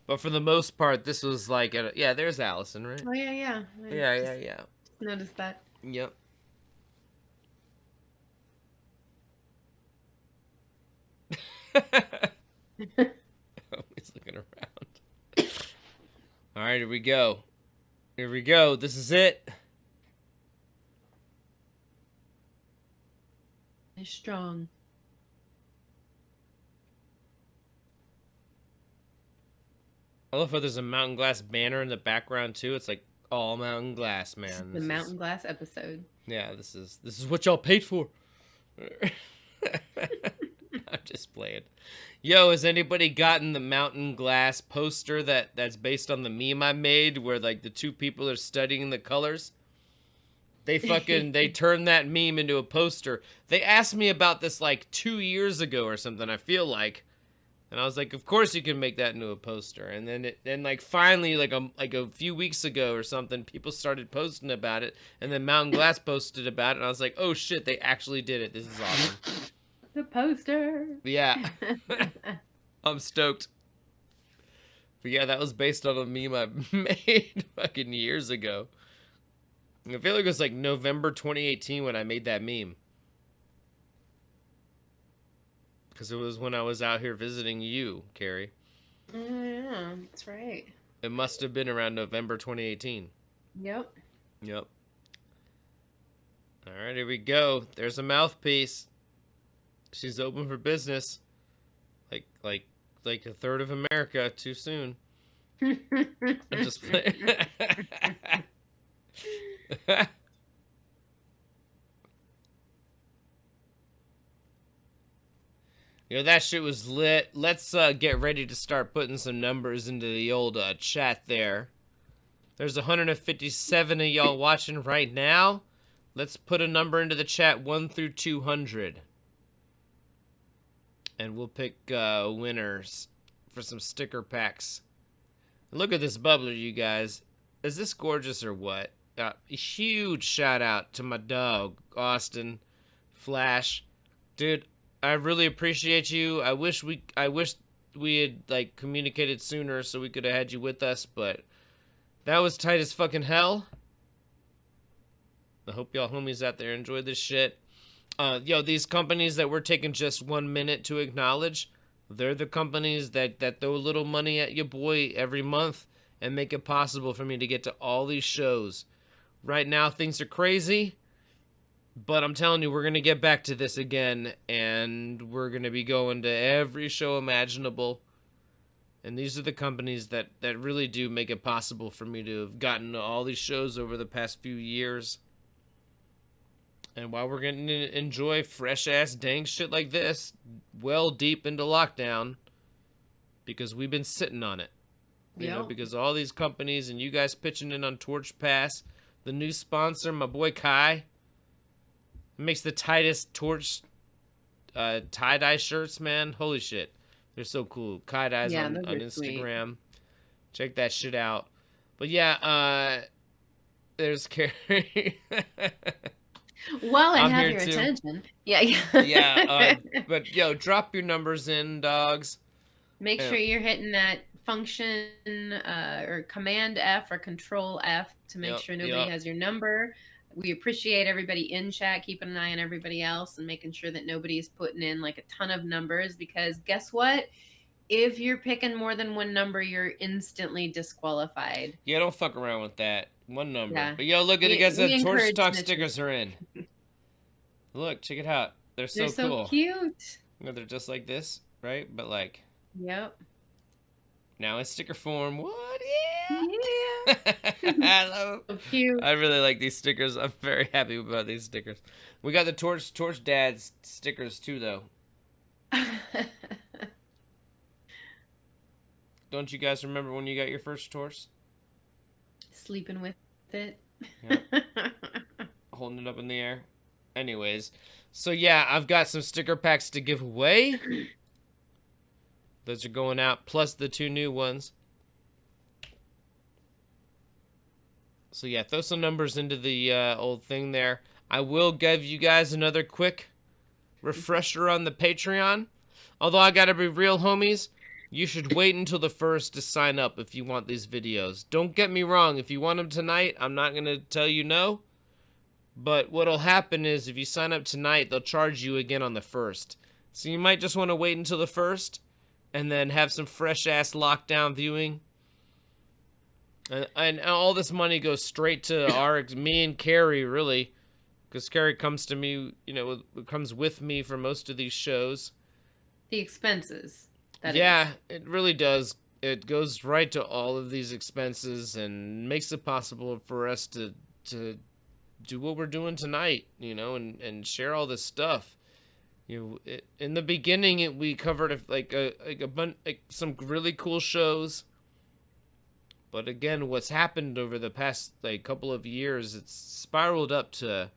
But for the most part, this was like, yeah, there's Allison, right? Oh, yeah. Yeah. Noticed that. Yep. Always looking around. All right, here we go. Here we go. This is it. It's strong. I love how there's a Mountain Glass banner in the background too. It's like all Mountain Glass, man. The Mountain Glass episode. Yeah, this is what y'all paid for. I'm just playing. Yo, has anybody gotten the Mountain Glass poster that's based on the meme I made where like the two people are studying the colors? They turned that meme into a poster. They asked me about this like 2 years ago or something, I feel like. And I was like, of course you can make that into a poster. And then like finally like a few weeks ago or something, people started posting about it, and then Mountain Glass posted about it, and I was like, oh shit, they actually did it. This is awesome. The poster. Yeah. I'm stoked. But yeah, that was based on a meme I made fucking years ago. I feel like it was like November 2018 when I made that meme. Because it was when I was out here visiting you, Carrie. Yeah, that's right. It must have been around November 2018. Yep. All right, here we go. There's a Mouthpiece. She's open for business. Like a third of America too soon. I'm just playing. You know, that shit was lit. Let's get ready to start putting some numbers into the old chat there. There's 157 of y'all watching right now. Let's put a number into the chat, 1 through 200. and we'll pick winners for some sticker packs. Look at this bubbler, you guys. Is this gorgeous or what? A huge shout out to my dog, Austin Flash. Dude, I really appreciate you. I wish we had like communicated sooner so we could have had you with us, but that was tight as fucking hell. I hope y'all homies out there enjoy this shit. These companies that we're taking just 1 minute to acknowledge, they're the companies that throw a little money at your boy every month and make it possible for me to get to all these shows. Right now, things are crazy, but I'm telling you, we're going to get back to this again, and we're going to be going to every show imaginable. And these are the companies that really do make it possible for me to have gotten to all these shows over the past few years. And while we're getting to enjoy fresh-ass dang shit like this, well deep into lockdown, because we've been sitting on it. You know, because all these companies and you guys pitching in on Torch Pass, the new sponsor, my boy Kai, makes the tightest Torch tie-dye shirts, man. Holy shit. They're so cool. Kai Dye's on Instagram. Sweet. Check that shit out. But yeah, there's Carrie. Well, I have your attention. Yeah. But yo, drop your numbers in, dogs. Make sure you're hitting that function or Command F or Control F to make sure nobody has your number. We appreciate everybody in chat, keeping an eye on everybody else and making sure that nobody's putting in like a ton of numbers, because guess what? If you're picking more than one number, you're instantly disqualified. Yeah, don't fuck around with that. One number. Yeah. But yo, look at it, guys. The Torch Talk stickers are in. Look, check it out. They're so cool. Cute. You know, they're just like this, right? But like. Yep. Now in sticker form. What? Yeah. I love them. So cute. I really like these stickers. I'm very happy about these stickers. We got the Torch Dad's stickers too, though. Don't you guys remember when you got your first torch? Sleeping with it. Yep. Holding it up in the air. Anyways, so yeah, I've got some sticker packs to give away. Those are going out, plus the 2 new ones. So yeah, throw some numbers into the old thing there. I will give you guys another quick refresher on the Patreon. Although I gotta be real, homies. You should wait until the 1st to sign up if you want these videos. Don't get me wrong. If you want them tonight, I'm not going to tell you no. But what'll happen is if you sign up tonight, they'll charge you again on the 1st. So you might just want to wait until the 1st and then have some fresh-ass lockdown viewing. And all this money goes straight to me and Carrie, really. Because Carrie comes to me, comes with me for most of these shows. The expenses. It really does. It goes right to all of these expenses and makes it possible for us to do what we're doing tonight, and share all this stuff. In the beginning, we covered some really cool shows. But again, what's happened over the past couple of years, it's spiraled up to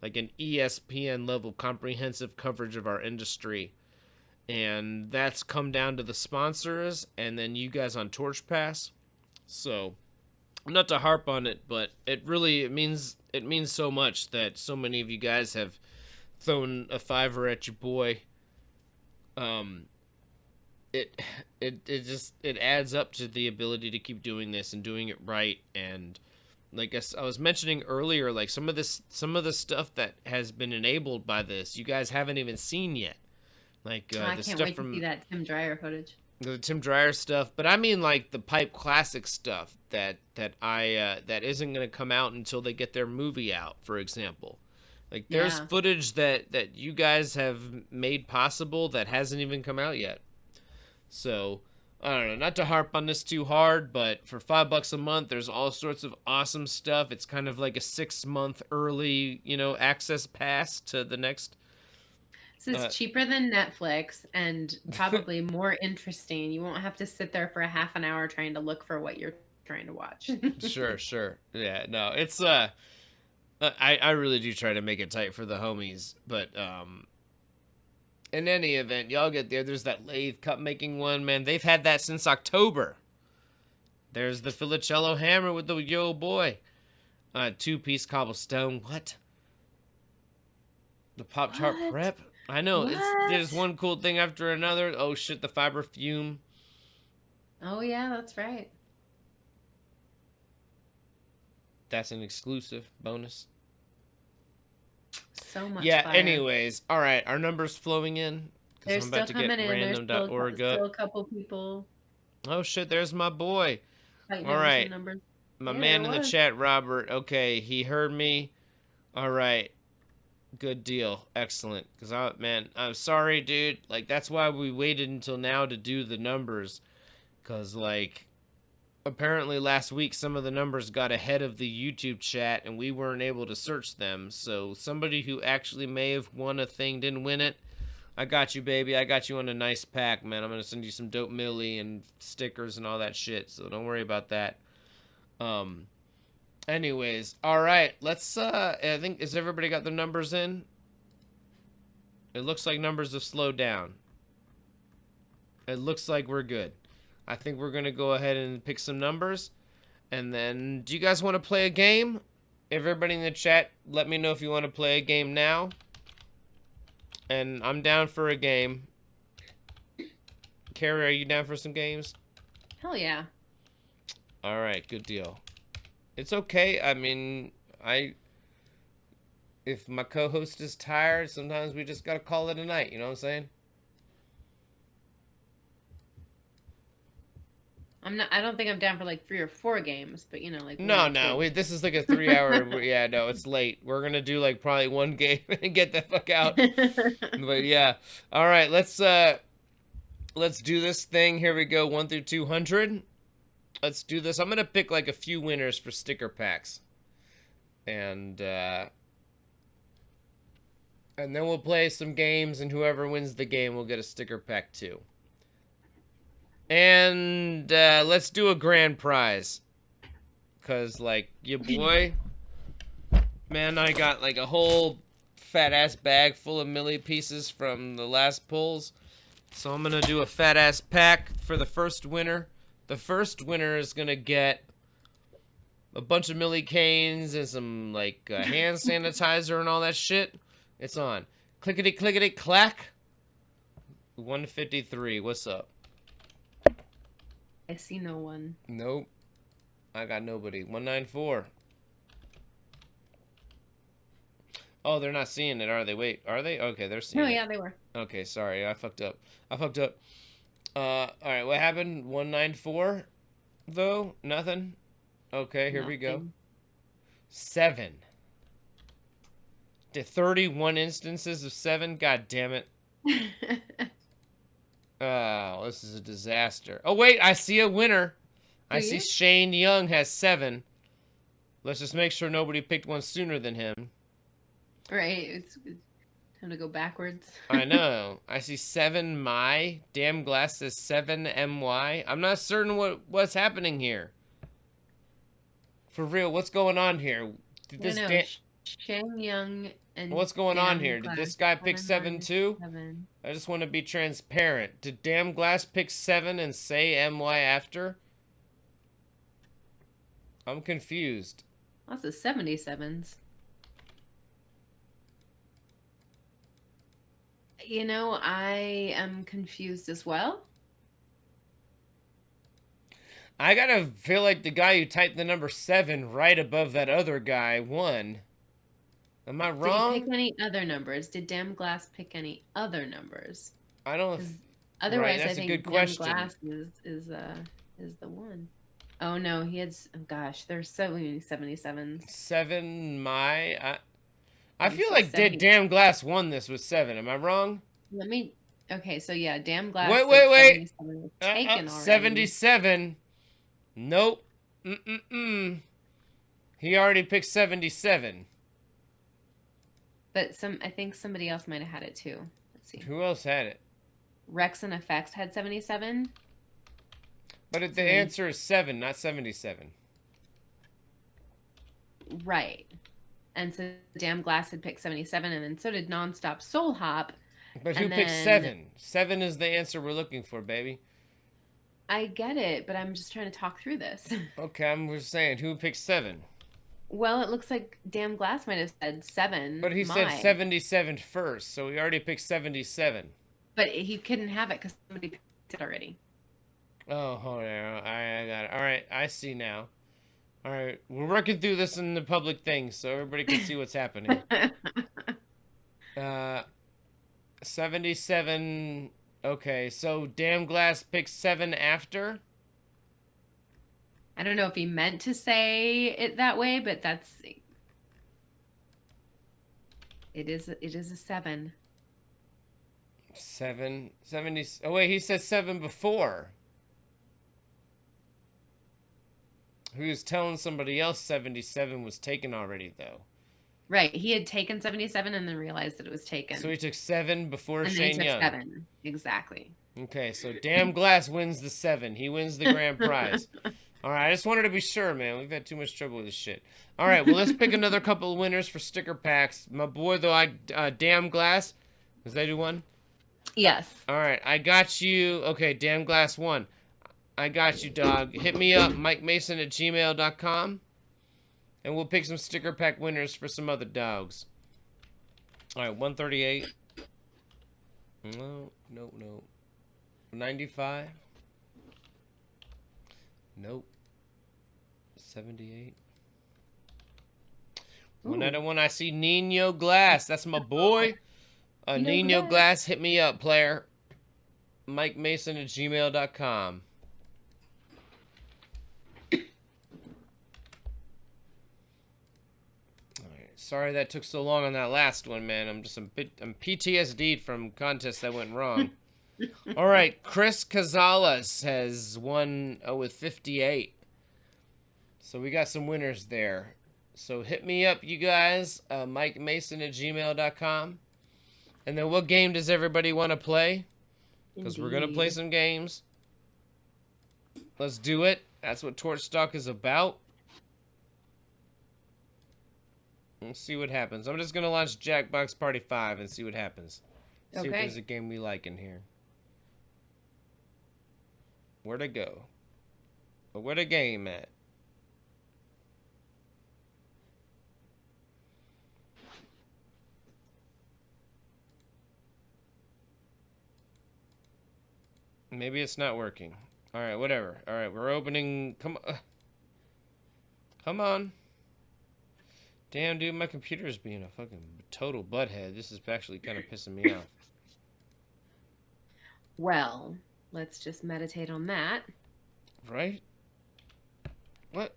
an ESPN level comprehensive coverage of our industry. And that's come down to the sponsors and then you guys on Torch Pass. So, not to harp on it, but it means so much that so many of you guys have thrown a $5 at your boy. It adds up to the ability to keep doing this and doing it right. And like I was mentioning earlier, some of the stuff that has been enabled by this, you guys haven't even seen yet. I can't wait to see that Tim Dreyer footage. The Tim Dreyer stuff, but I mean the Pipe Classic stuff that isn't going to come out until they get their movie out, for example. There's footage that you guys have made possible that hasn't even come out yet. So, I don't know, not to harp on this too hard, but for $5 a month, there's all sorts of awesome stuff. It's kind of like a 6-month early, access pass to the next. So it's cheaper than Netflix and probably more interesting. You won't have to sit there for a half an hour trying to look for what you're trying to watch. Sure. Yeah, no, it's I really do try to make it tight for the homies, but In any event, y'all get there. There's that lathe cup making one, man. They've had that since October. There's the Filicello hammer with the yo boy. 2-piece cobblestone. What? The Pop-Tart What? prep? I know. What? There's one cool thing after another. Oh shit, the fiber fume. Oh yeah, that's right. That's an exclusive bonus. So much Yeah, fire. anyways. All right, our numbers flowing in. They're still coming in. There's still a couple people. Oh shit, there's my boy. All right. My man in the chat, Robert. Okay, he heard me. All right. Good deal. Excellent. Because, I'm sorry, dude. Like, that's why we waited until now to do the numbers. Because, like, apparently last week some of the numbers got ahead of the YouTube chat and we weren't able to search them. So somebody who actually may have won a thing didn't win it. I got you, baby. I got you on a nice pack, man. I'm going to send you some dope millie and stickers and all that shit. So don't worry about that. Anyways, all right. Let's, I think, has everybody got their numbers in? It looks like numbers have slowed down. It looks like we're good. I think we're going to go ahead and pick some numbers. And then, do you guys want to play a game? Everybody in the chat, let me know if you want to play a game now. And I'm down for a game. Carrie, are you down for some games? Hell yeah. All right, good deal. It's okay. I mean, if my co-host is tired, sometimes we just got to call it a night. You know what I'm saying? I don't think I'm down for like 3 or 4 games, but you know, like. No. This is like a 3-hour. Yeah, no, it's late. We're gonna do like probably one game and get the fuck out. But yeah, all right. Let's do this thing. Here we go. 1 through 200. Let's do this. I'm gonna pick like a few winners for sticker packs, and then we'll play some games, and whoever wins the game will get a sticker pack too. And let's do a grand prize. Because, like, your boy, man, I got, like, a whole fat-ass bag full of millie pieces from the last pulls. So I'm going to do a fat-ass pack for the first winner. The first winner is going to get a bunch of millie canes and some, like, hand sanitizer and all that shit. It's on. Clickety-clickety-clack. 153. What's up? I see no one. Nope. I got nobody. 194. Oh, they're not seeing it, are they? Wait, are they? Okay, they're seeing it. No, yeah, they were. Okay, sorry. I fucked up. All right, what happened? 194, though? Nothing? Okay, here we go. 7. To 31 instances of 7? God damn it. Oh, this is a disaster. Oh, wait, I see a winner. I see Shane Young has 7. Let's just make sure nobody picked one sooner than him. Right, it's time to go backwards. I know. I see 7 my. Damn Glass says 7 my. I'm not certain what's happening here. For real, what's going on here? Did this Shane Young and what's going on here? Glass. Did this guy pick 7 too? 7. I just want to be transparent. Did Damn Glass pick 7 and say my after? I'm confused. Lots of 77s. You know, I am confused as well. I gotta feel like the guy who typed the number 7 right above that other guy won. Am I wrong? Did he pick any other numbers? Did Damn Glass pick any other numbers? I don't. Otherwise, right, I think Damn Glass is the one. Oh no, he had. Oh gosh, there's so many 77s. 7 my. I feel like Damn Glass won this with 7. Am I wrong? Let me. Okay, so yeah, Damn Glass. Wait. 77 77. Nope. He already picked 77. But I think somebody else might have had it too. Let's see. Who else had it? Rex and Effects had 77. But the answer is 7, not 77. Right. And so Damn Glass had picked 77, and then so did Nonstop Soul Hop. But who And picked then 7? 7 is the answer we're looking for, baby. I get it, but I'm just trying to talk through this. Okay, I'm just saying, who picked 7? Well, it looks like Damn Glass might have said 7. But he said 77 first, so we already picked 77. But he couldn't have it because somebody picked it already. Oh, hold on. I got it. All right, I see now. All right, we're working through this in the public thing so everybody can see what's happening. 77. Okay, so Damn Glass picked 7 after. I don't know if he meant to say it that way, but it is a 7. 7, 70. Oh wait, he said 7 before. He was telling somebody else 77 was taken already, though. Right, he had taken 77 and then realized that it was taken. So he took 7 before and Shane then he took Young. 7, exactly. Okay, so Damn Glass wins the 7. He wins the grand prize. All right, I just wanted to be sure, man. We've had too much trouble with this shit. All right, well, let's pick another couple of winners for sticker packs. My boy, though, Damn Glass. Was I do one? Yes. All right, I got you. Okay, Damn Glass won. I got you, dog. Hit me up, mikemason@gmail.com, and we'll pick some sticker pack winners for some other dogs. All right, 138. No. 95. Nope. 78. Another one, I see Nino Glass. That's my boy. Nino Glass, hit me up, player. mikemason@gmail.com. Sorry that took so long on that last one, man. I'm PTSD'd from contests that went wrong. All right, Chris Cazales has won with 58. So we got some winners there. So hit me up, you guys. mikemason@gmail.com. And then what game does everybody want to play? Because we're going to play some games. Let's do it. That's what Torch Stock is about. Let's see what happens. I'm just going to launch Jackbox Party 5 and see what happens. See if there's a game we like in here. Where'd it go? Where'd the game at? Maybe it's not working. Alright, whatever. Alright, we're opening... Come on. Come on. Damn, dude, my computer is being a fucking total butthead. This is actually kind of pissing me off. Well, let's just meditate on that. Right? What?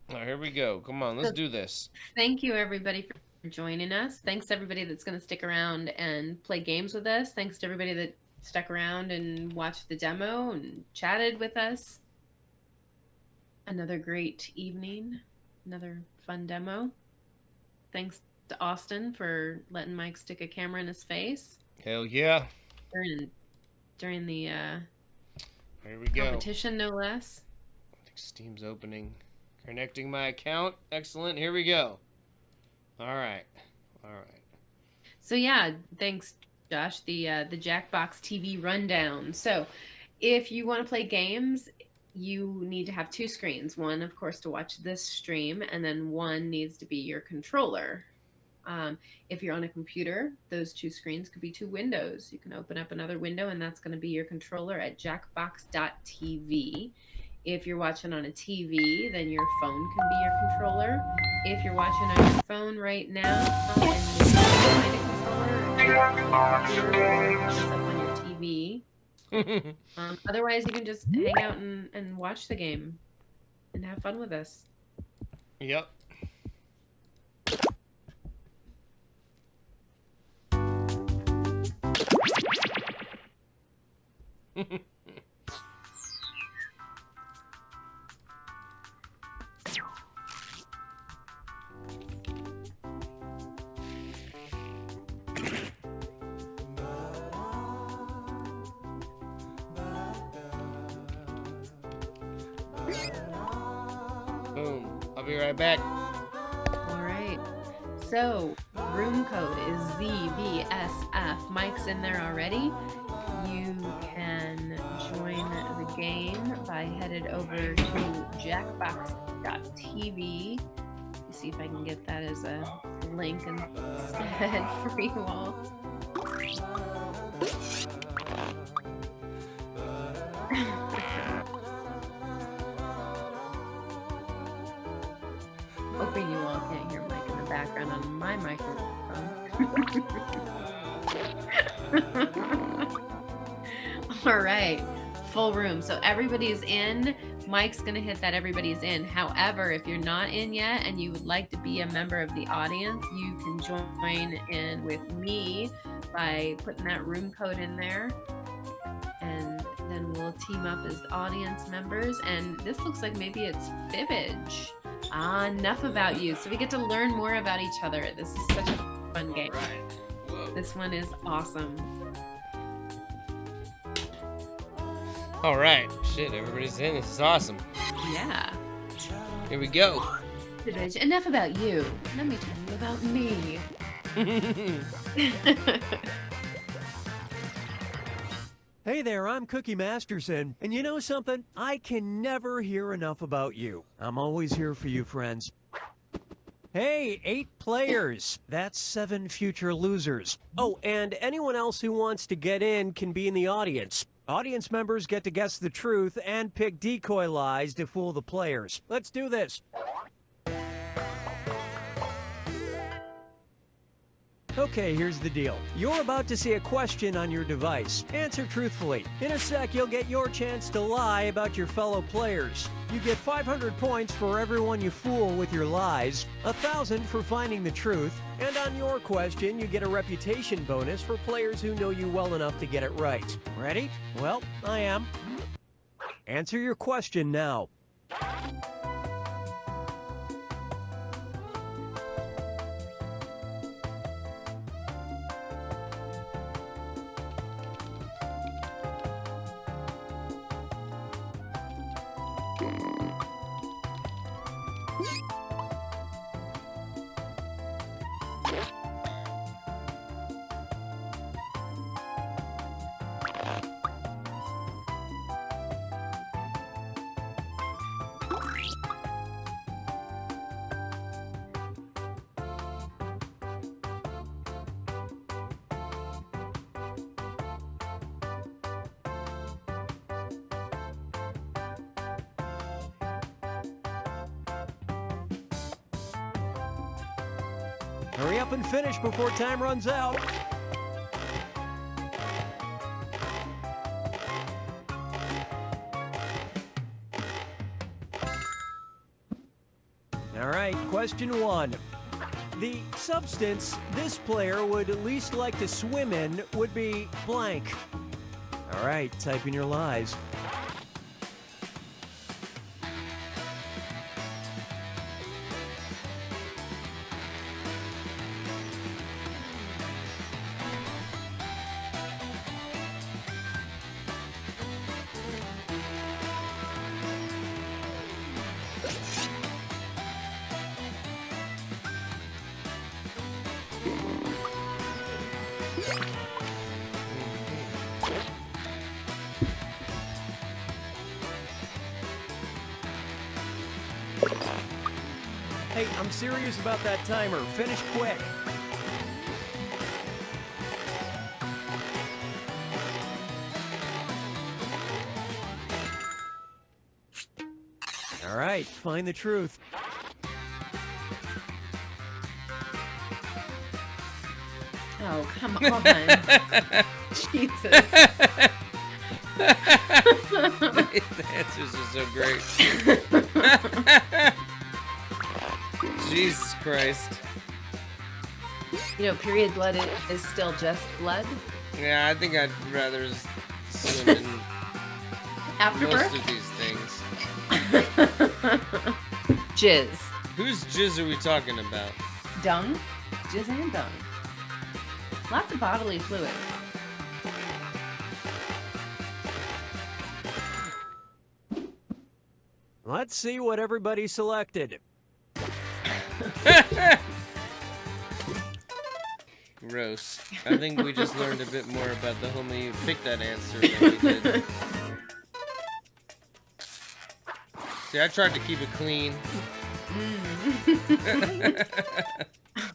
All right, here we go. Come on, let's do this. Thank you, everybody, for joining us. Thanks to everybody that's going to stick around and play games with us. Thanks to everybody that stuck around and watched the demo and chatted with us. Another great evening. Another fun demo. Thanks to Austin for letting Mike stick a camera in his face. Hell yeah. During the here we go. competition, no less. I think Steam's opening. Connecting my account. Excellent. Here we go. All right. So yeah, thanks, Josh. The Jackbox TV rundown. So if you want to play games, you need to have 2 screens. One, of course, to watch this stream, and then one needs to be your controller. If you're on a computer, those 2 screens could be 2 windows. You can open up another window, and that's going to be your controller at jackbox.tv. If you're watching on a TV, then your phone can be your controller. If you're watching on your phone right now and you find a controller, it's up on your TV. Otherwise, you can just hang out and watch the game and have fun with us. Yep. Boom. I'll be right back. All right. So Room code is ZBSF. Mike's in there already. You can join the game by headed over to jackbox.tv. See if I can get that as a link instead for you all. Hoping you all can't hear Mike in the background on my microphone. All right, full room. So everybody's in. Mike's going to hit that everybody's in. However, if you're not in yet and you would like to be a member of the audience, you can join in with me by putting that room code in there. And then we'll team up as audience members. And this looks like maybe it's Fibbage. Enough about you. So we get to learn more about each other. This is such a fun game. Right. This one is awesome. All right. Shit, everybody's in. This is awesome. Yeah. Here we go. Fibbage, enough about you. Let me tell you about me. Hey there, I'm Cookie Masterson, and you know something? I can never hear enough about you. I'm always here for you, friends. Hey, 8 players. That's 7 future losers. Oh, and anyone else who wants to get in can be in the audience. Audience members get to guess the truth and pick decoy lies to fool the players. Let's do this. Okay, here's the deal. You're about to see a question on your device. Answer truthfully. In a sec, you'll get your chance to lie about your fellow players. You get 500 points for everyone you fool with your lies, 1,000 for finding the truth, and on your question, you get a reputation bonus for players who know you well enough to get it right. Ready? Well, I am. Answer your question now. Hurry up and finish before time runs out. All right, question 1. The substance this player would least like to swim in would be blank. All right, type in your lies. Hey, I'm serious about that timer. Finish quick. All right, find the truth. Oh, come on. Jesus. The answers are so great. Jesus Christ. You know, period blood is still just blood. Yeah, I think I'd rather swim in Afterbirth? most of these things. Jizz. Whose jizz are we talking about? Dung. Jizz and dung. Lots of bodily fluids. Let's see what everybody selected. Gross. I think we just learned a bit more about the homie who picked that answer than we did. See, I tried to keep it clean.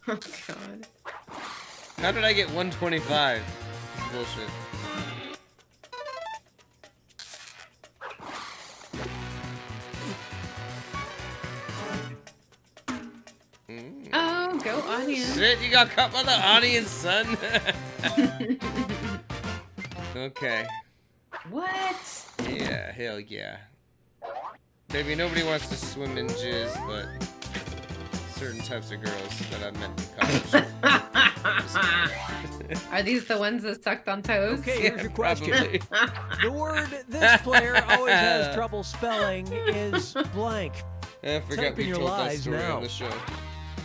Oh, God. How did I get 125? This is bullshit. Oh, go audience. Shit, you got caught by the audience, son. Okay. What? Yeah, hell yeah. Baby, nobody wants to swim in jizz, but certain types of girls that I've met in college. Are these the ones that sucked on toes? Okay, here's your question. Probably. The word this player always has trouble spelling is blank. I forgot Type in we your told that lies story now. on the show.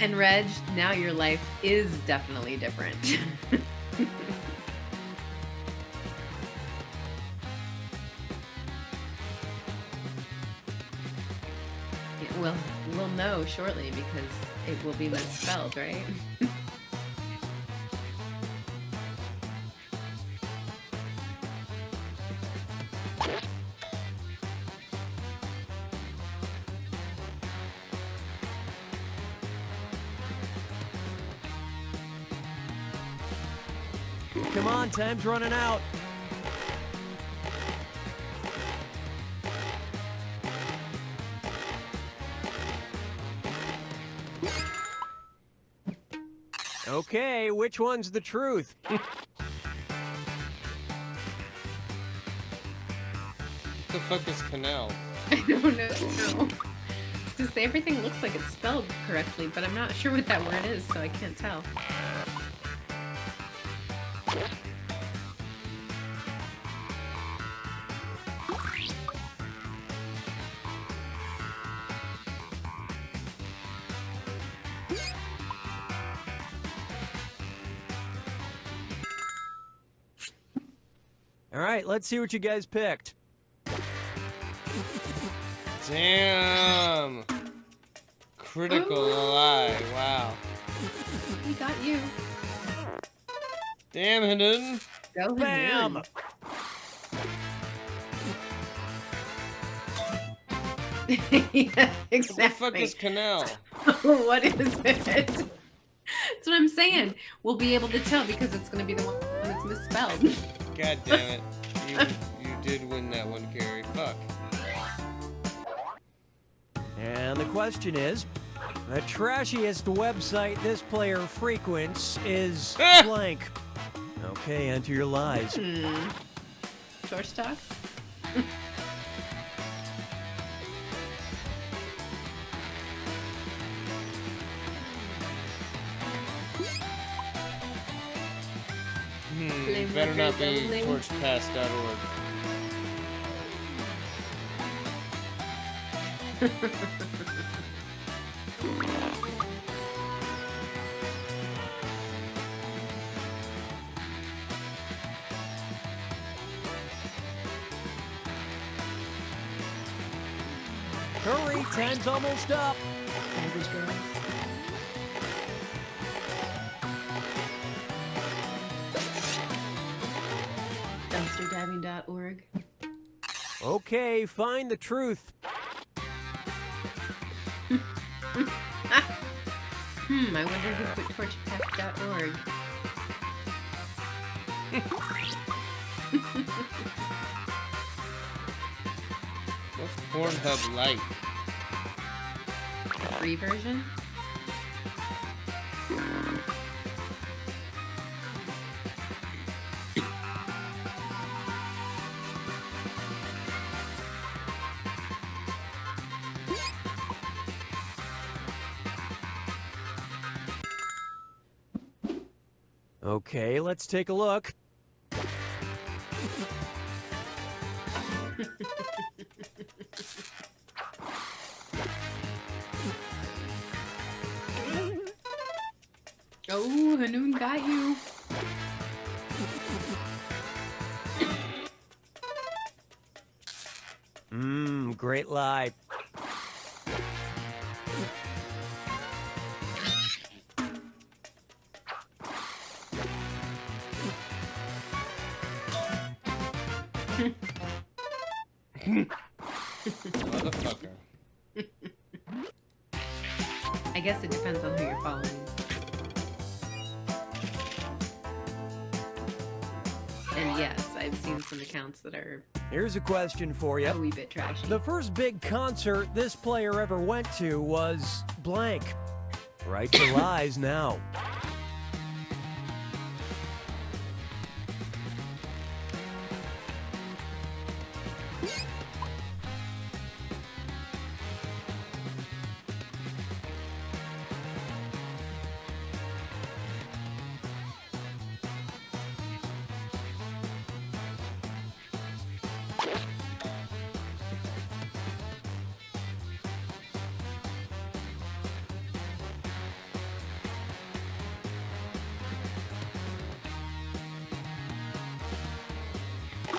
And Reg, now your life is definitely different. Yeah, well, we'll know shortly because it will be misspelled, right? Come on, time's running out. Okay, which one's the truth? What the fuck is canal? I don't know. Just everything looks like it's spelled correctly, but I'm not sure what that word is, so I can't tell. All right, let's see what you guys picked. Damn. Critical lie. Wow. He got you. Damn, Hidden. Go Bam! ahead. Yeah, exactly. What the fuck is canal? What is it? That's what I'm saying. We'll be able to tell because it's going to be the one that's misspelled. God damn it. You did win that one, Carrie. Fuck. And the question is, the trashiest website this player frequents is blank. Okay, enter your lies. Source talk? Better not be torchpass.org. Hurry, time's almost up. Garbage girls. Dumpsterdiving.org. Okay, find the truth. I wonder who put torchpath.org. What's Pornhub Lite? The free version? Okay, let's take a look. Oh, Hanoon got you. Great lie. Motherfucker. I guess it depends on who you're following. And yes, I've seen some accounts that are Here's a question for you. a wee bit trashy. The first big concert this player ever went to was blank. Right to lies now.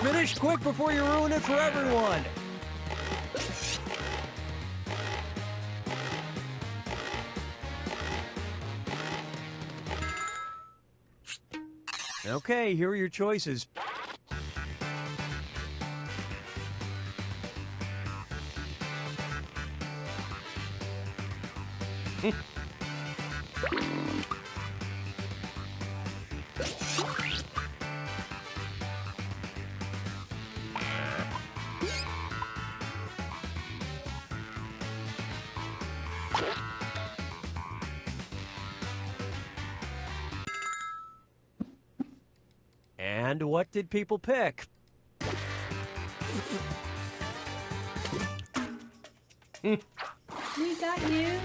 Finish quick before you ruin it for everyone. Okay, here are your choices. And what did people pick? We got you.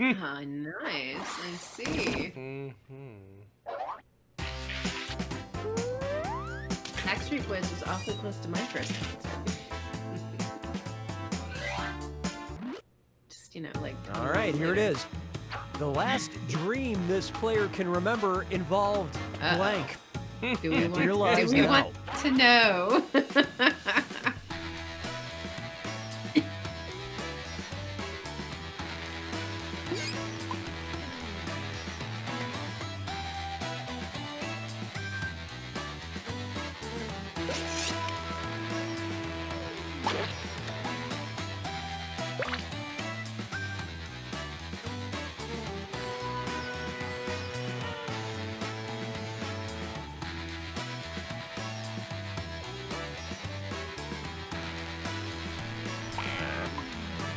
Ah, nice. I see. Backstreet Boys was awfully close to my first concert. Just, like... All right, here it is. The last dream this player can remember involved blank. Do we Your want, lies do we now. want to know?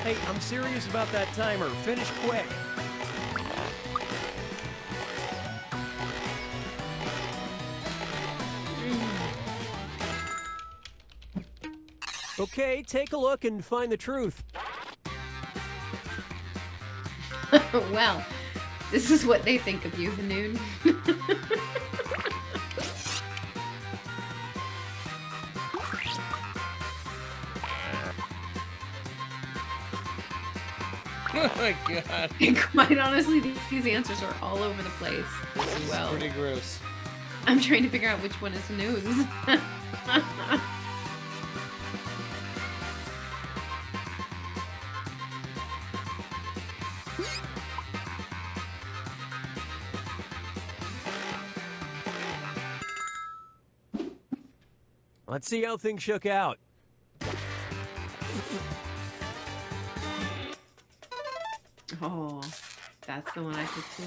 Hey, I'm serious about that timer. Finish quick. Okay, take a look and find the truth. Well, this is what they think of you, Hanoon. Oh my god. And quite honestly, these answers are all over the place. This is Well, pretty gross. I'm trying to figure out which one is news. Let's see how things shook out. Oh, that's the one I picked too.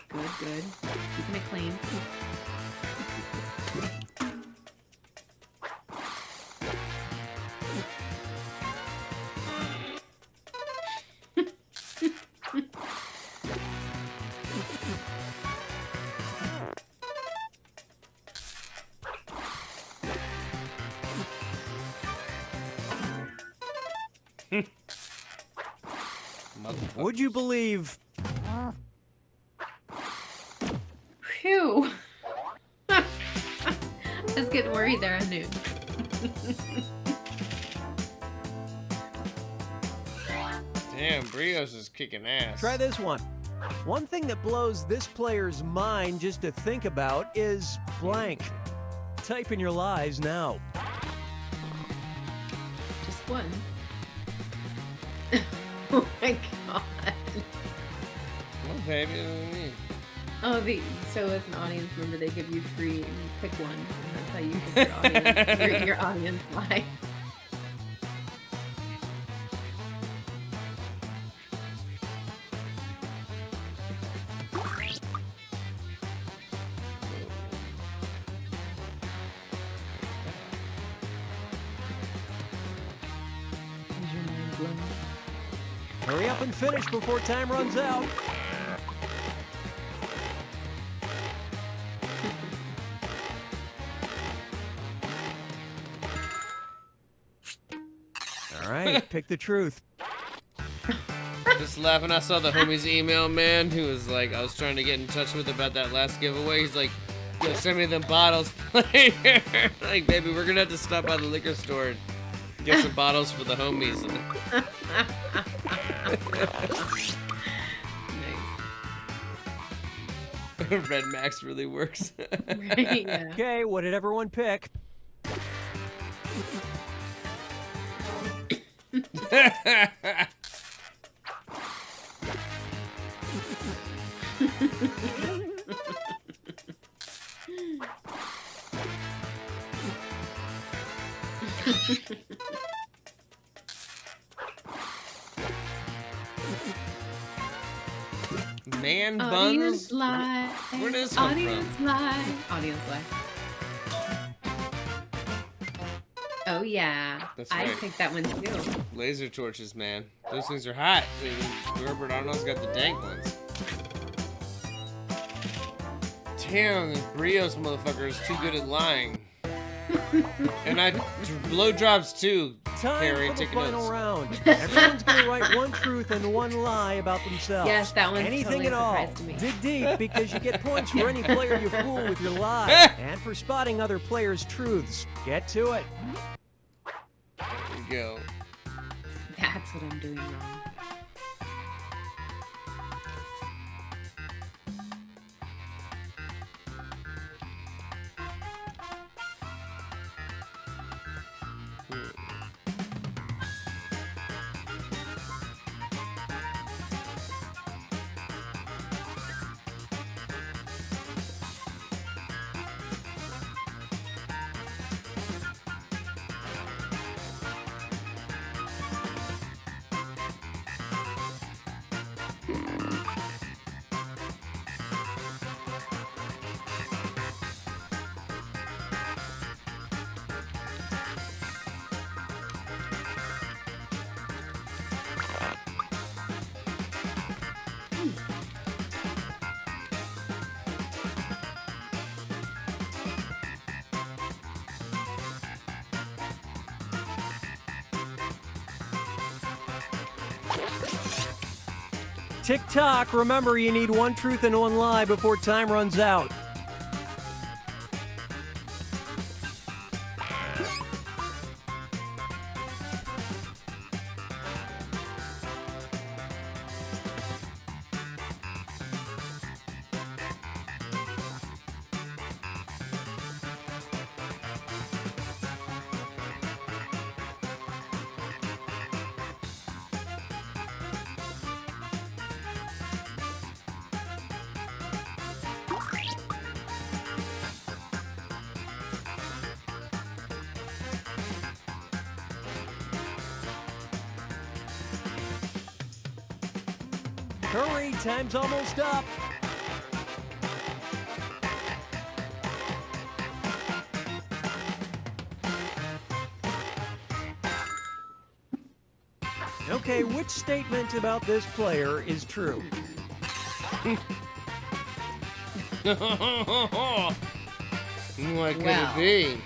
Good, good. Keeping it clean. Would you believe Phew. I was getting worried there on noon. Damn, Brios is kicking ass. Try this one. One thing that blows this player's mind just to think about is blank. Type in your lies now. Just one. Oh my god. Well, baby, what do you mean? Oh, so as an audience member, they give you three and you pick one. And that's how you pick your audience lie. Hurry up and finish before time runs out. All right, pick the truth. Just laughing. I saw the homie's email, man, who was like, I was trying to get in touch with about that last giveaway. He's like, yo, send me them bottles. Like, baby, we're gonna have to stop by the liquor store and get some bottles for the homies. Nice. Red Max really works. Right, yeah. Okay, what did everyone pick? Man Audience buns? lie. Where does this come Audience from? lie. Audience lie. Oh yeah. That's I right. picked that one too. Laser torches, man. Those things are hot. Robert Arnold's got the dank ones. Damn, the Brios motherfucker is too good at lying. And I blow drops too. Time Carrie, for the take final notes. round. Everyone's going to write one truth and one lie about themselves. Yes, that one's Anything totally at all. surprise to me. Dig deep because you get points for any player you fool with your lie and for spotting other players' truths. Get to it. There we go. That's what I'm doing wrong. Tick tock. Remember, you need one truth and one lie before time runs out. Hurry, time's almost up. Okay, which statement about this player is true? What could Well. it be?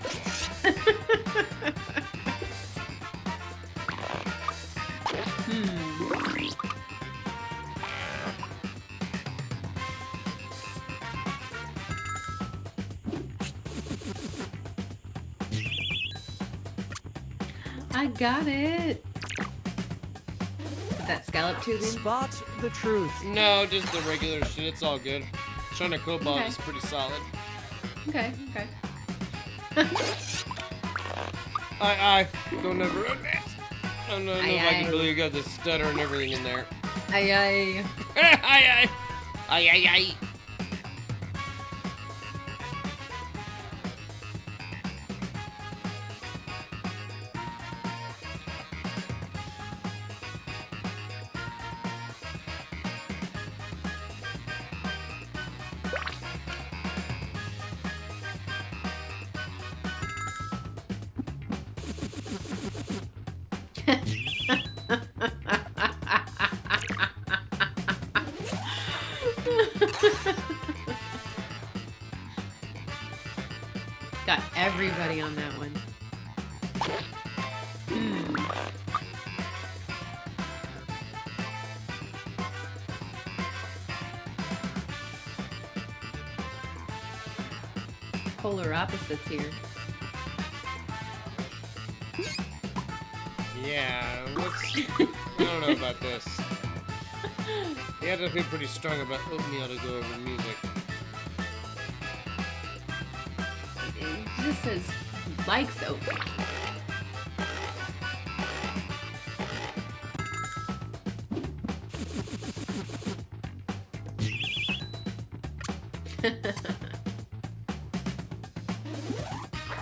I got it. Is that scallop tubing? Spot the truth. No, just the regular shit. It's all good. China Cobalt Okay. is pretty solid. Okay, okay. I don't ever. I don't know if I Aye, can aye. believe you got the stutter and everything in there. Aye, aye. Aye, aye. Aye, aye, aye. Got everybody on that one. Polar opposites here. Yeah, I don't know about this. You have to feel pretty strong about oatmeal to go over music. It just says likes open.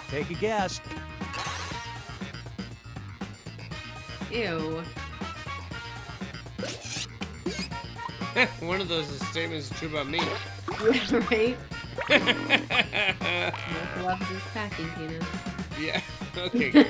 Take a guess. Ew. One of those statements is true about me. Right? Mark loves his packing peanuts. Yeah. Okay. Good.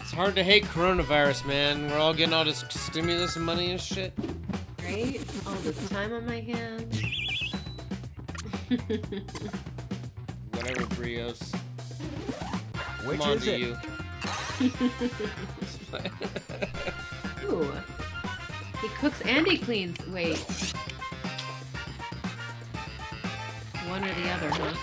It's hard to hate coronavirus, man. We're all getting all this stimulus and money and shit. Right? All this time on my hands. Whatever, Brios. Which Come on is to it? you. Ooh. He cooks and he cleans. Wait. One or the other, huh?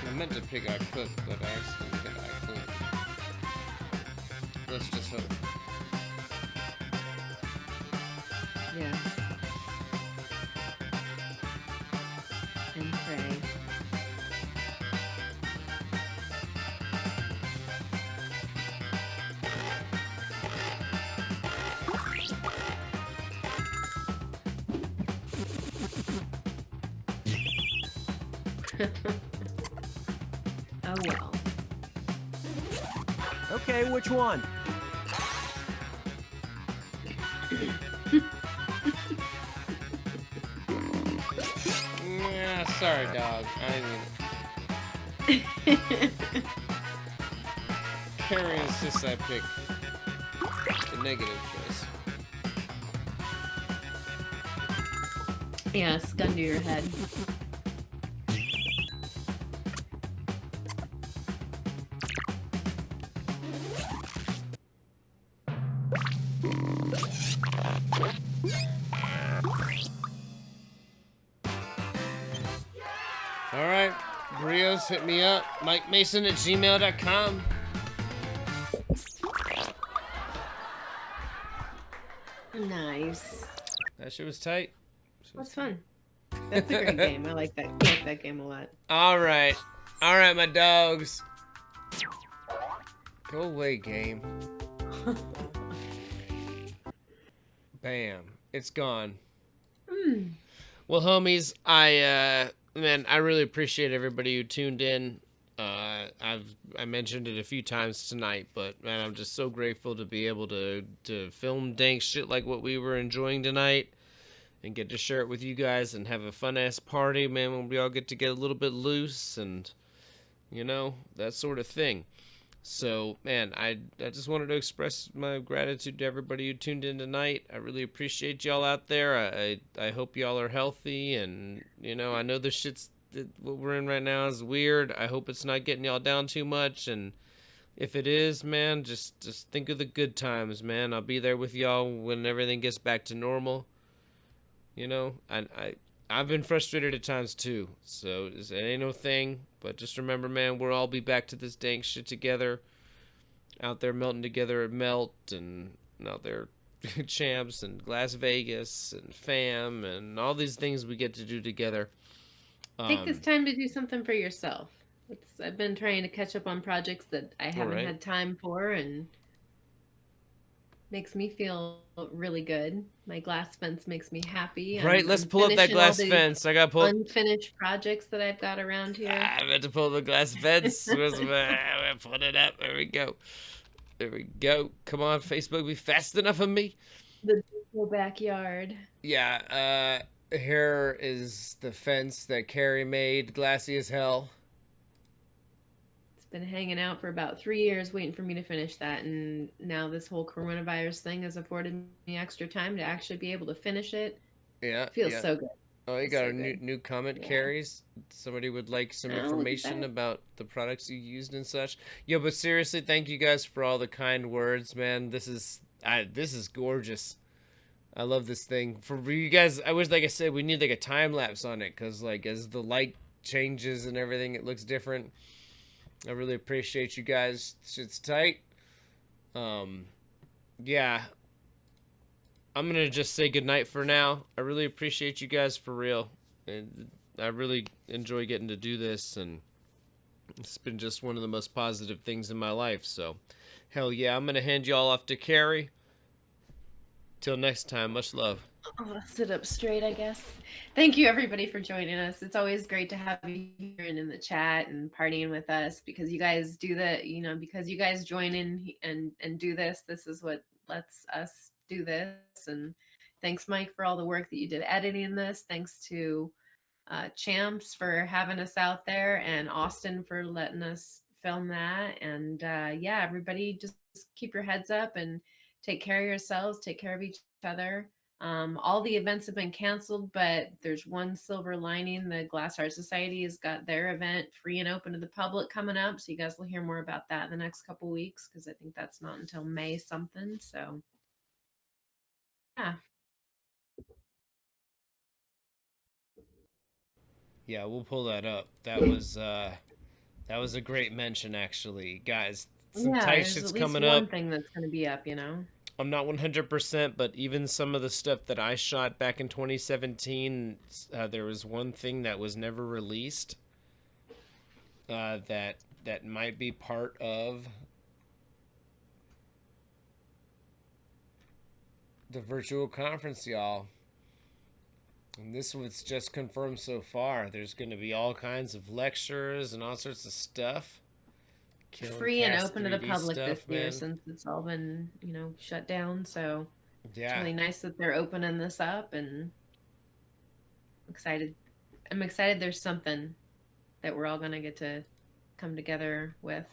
I meant to pick I cook, but I actually picked I clean. Let's just hope. Yes. And pray. Oh well. Okay, which one? Yeah, sorry, dog. I didn't mean it. Carrie insists I pick the negative choice. Yes, gun to your head. Alright, Brios, hit me up. MikeMason@gmail.com. Nice. That shit was tight. That's fun. That's a great game. I like that game a lot. Alright. Alright, my dogs. Go away, game. Bam. It's gone. Well, homies, I really appreciate everybody who tuned in. I mentioned it a few times tonight, but man, I'm just so grateful to be able to film dank shit like what we were enjoying tonight. and get to share it with you guys and have a fun ass party, man, when we all get to get a little bit loose and, you know, that sort of thing. So, man, I just wanted to express my gratitude to everybody who tuned in tonight. I really appreciate y'all out there. I hope y'all are healthy, and, you know, I know the shit's what we're in right now is weird. I hope it's not getting y'all down too much, and if it is, man, just think of the good times, man. I'll be there with y'all when everything gets back to normal. You know, I've been frustrated at times too, so it ain't no thing. But just remember, man, we'll all be back to this dank shit together. Out there melting together at Melt, and out there Champs and Glass Vegas and FAM and all these things we get to do together. Take this time to do something for yourself. I've been trying to catch up on projects that I haven't had time for, and makes me feel really good. My glass fence makes me happy. Right, let's pull up that glass fence. I got unfinished projects that I've got around here. I meant to pull the glass fence. We're pulling it up. There we go. There we go. Come on, Facebook, be fast enough of me. The backyard. Yeah, here is the fence that Carrie made, glassy as hell. Been hanging out for about 3 years waiting for me to finish that, and now this whole coronavirus thing has afforded me extra time to actually be able to finish it. Feels so good. Oh, you got a new comment, Carries. Somebody would like some information about the products you used and such. Yeah, but seriously, thank you guys for all the kind words, man. This is gorgeous. I love this thing. For you guys, I wish, like I said, we need like a time lapse on it, because like as the light changes and everything, it looks different. I really appreciate you guys. Shit's tight. Yeah. I'm going to just say goodnight for now. I really appreciate you guys for real. And I really enjoy getting to do this, and it's been just one of the most positive things in my life. So, hell yeah, I'm going to hand y'all off to Carrie. Till next time, much love. I'll sit up straight, I guess. Thank you, everybody, for joining us. It's always great to have you here and in the chat and partying with us, because you guys do that, you know, because you guys join in and do this. This is what lets us do this. And thanks, Mike, for all the work that you did editing this. Thanks to Champs for having us out there, and Austin for letting us film that. And yeah, everybody, just keep your heads up and take care of yourselves, take care of each other. All the events have been canceled, but there's one silver lining. The Glass Art Society has got their event free and open to the public coming up. So you guys will hear more about that in the next couple weeks, because I think that's not until May something. So yeah. Yeah, we'll pull that up. That was a great mention, actually. Guys, some tight shit's coming up. One thing that's going to be up, you know. I'm not 100%, but even some of the stuff that I shot back in 2017, there was one thing that was never released that might be part of the virtual conference, y'all. And this was just confirmed so far. There's going to be all kinds of lectures and all sorts of stuff. Free and open to the public this year, since it's all been, you know, shut down. So yeah, it's really nice that they're opening this up, and I'm excited there's something that we're all going to get to come together with.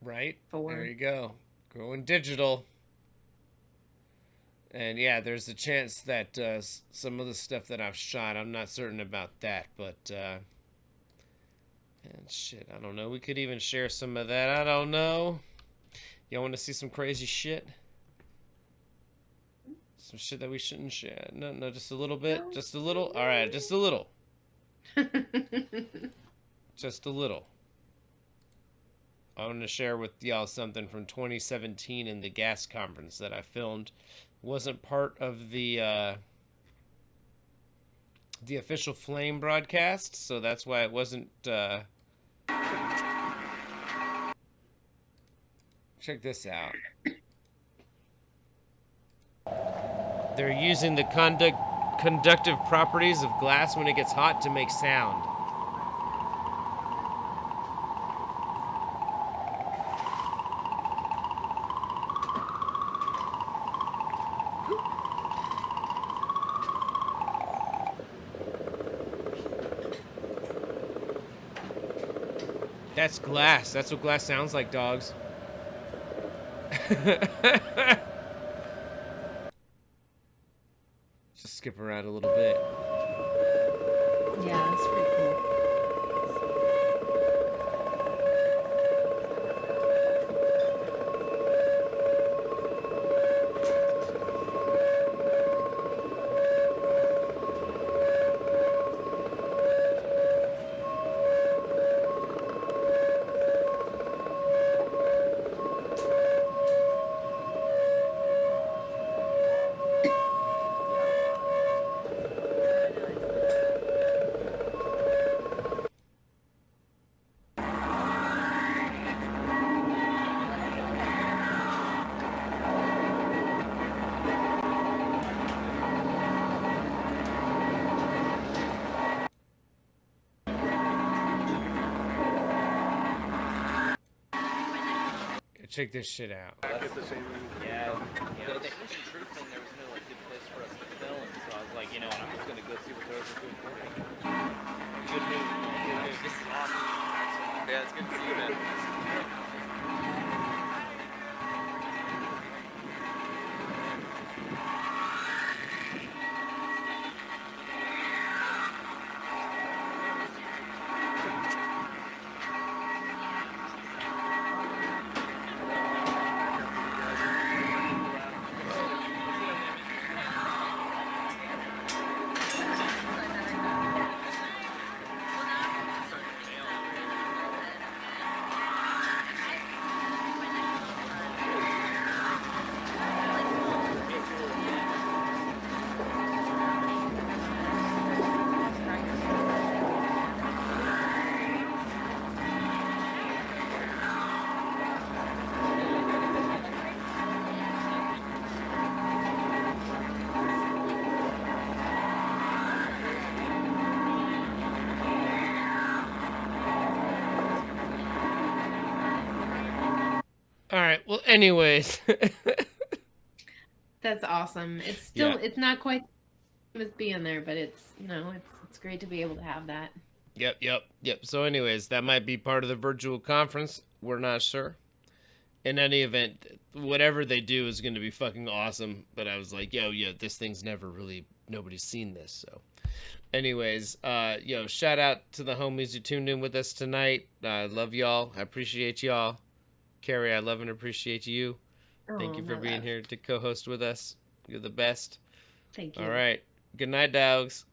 Right. There you go. Going digital. And yeah, there's a chance that some of the stuff that I've shot, I'm not certain about that, but and shit, I don't know. We could even share some of that. I don't know. Y'all want to see some crazy shit? Some shit that we shouldn't share. No, just a little bit. Just a little. All right, just a little. Just a little. I want to share with y'all something from 2017 in the gas conference that I filmed. It wasn't part of the official Flame broadcast, so that's why it wasn't. Check this out. They're using the conductive properties of glass when it gets hot to make sound. That's glass. That's what glass sounds like, dogs. Just skip around a little bit. Yeah, that's pretty cool. Check this shit out. Yeah, the ancient truth thing, there was no like good place for us to film, so I was like, you know what, I'm just gonna go see what those are doing. Good news. Good news. This is awesome. Yeah, it's good to see you, man. All right. Well, anyways. That's awesome. It's still it's not quite as being there, but it's it's great to be able to have that. Yep. So anyways, that might be part of the virtual conference. We're not sure. In any event, whatever they do is going to be fucking awesome. But I was like, this thing's nobody's seen this. So anyways, shout out to the homies who tuned in with us tonight. I love y'all. I appreciate y'all. Carrie, I love and appreciate you. Thank you for being here to co-host with us. You're the best. Thank you. All right. Good night, dogs.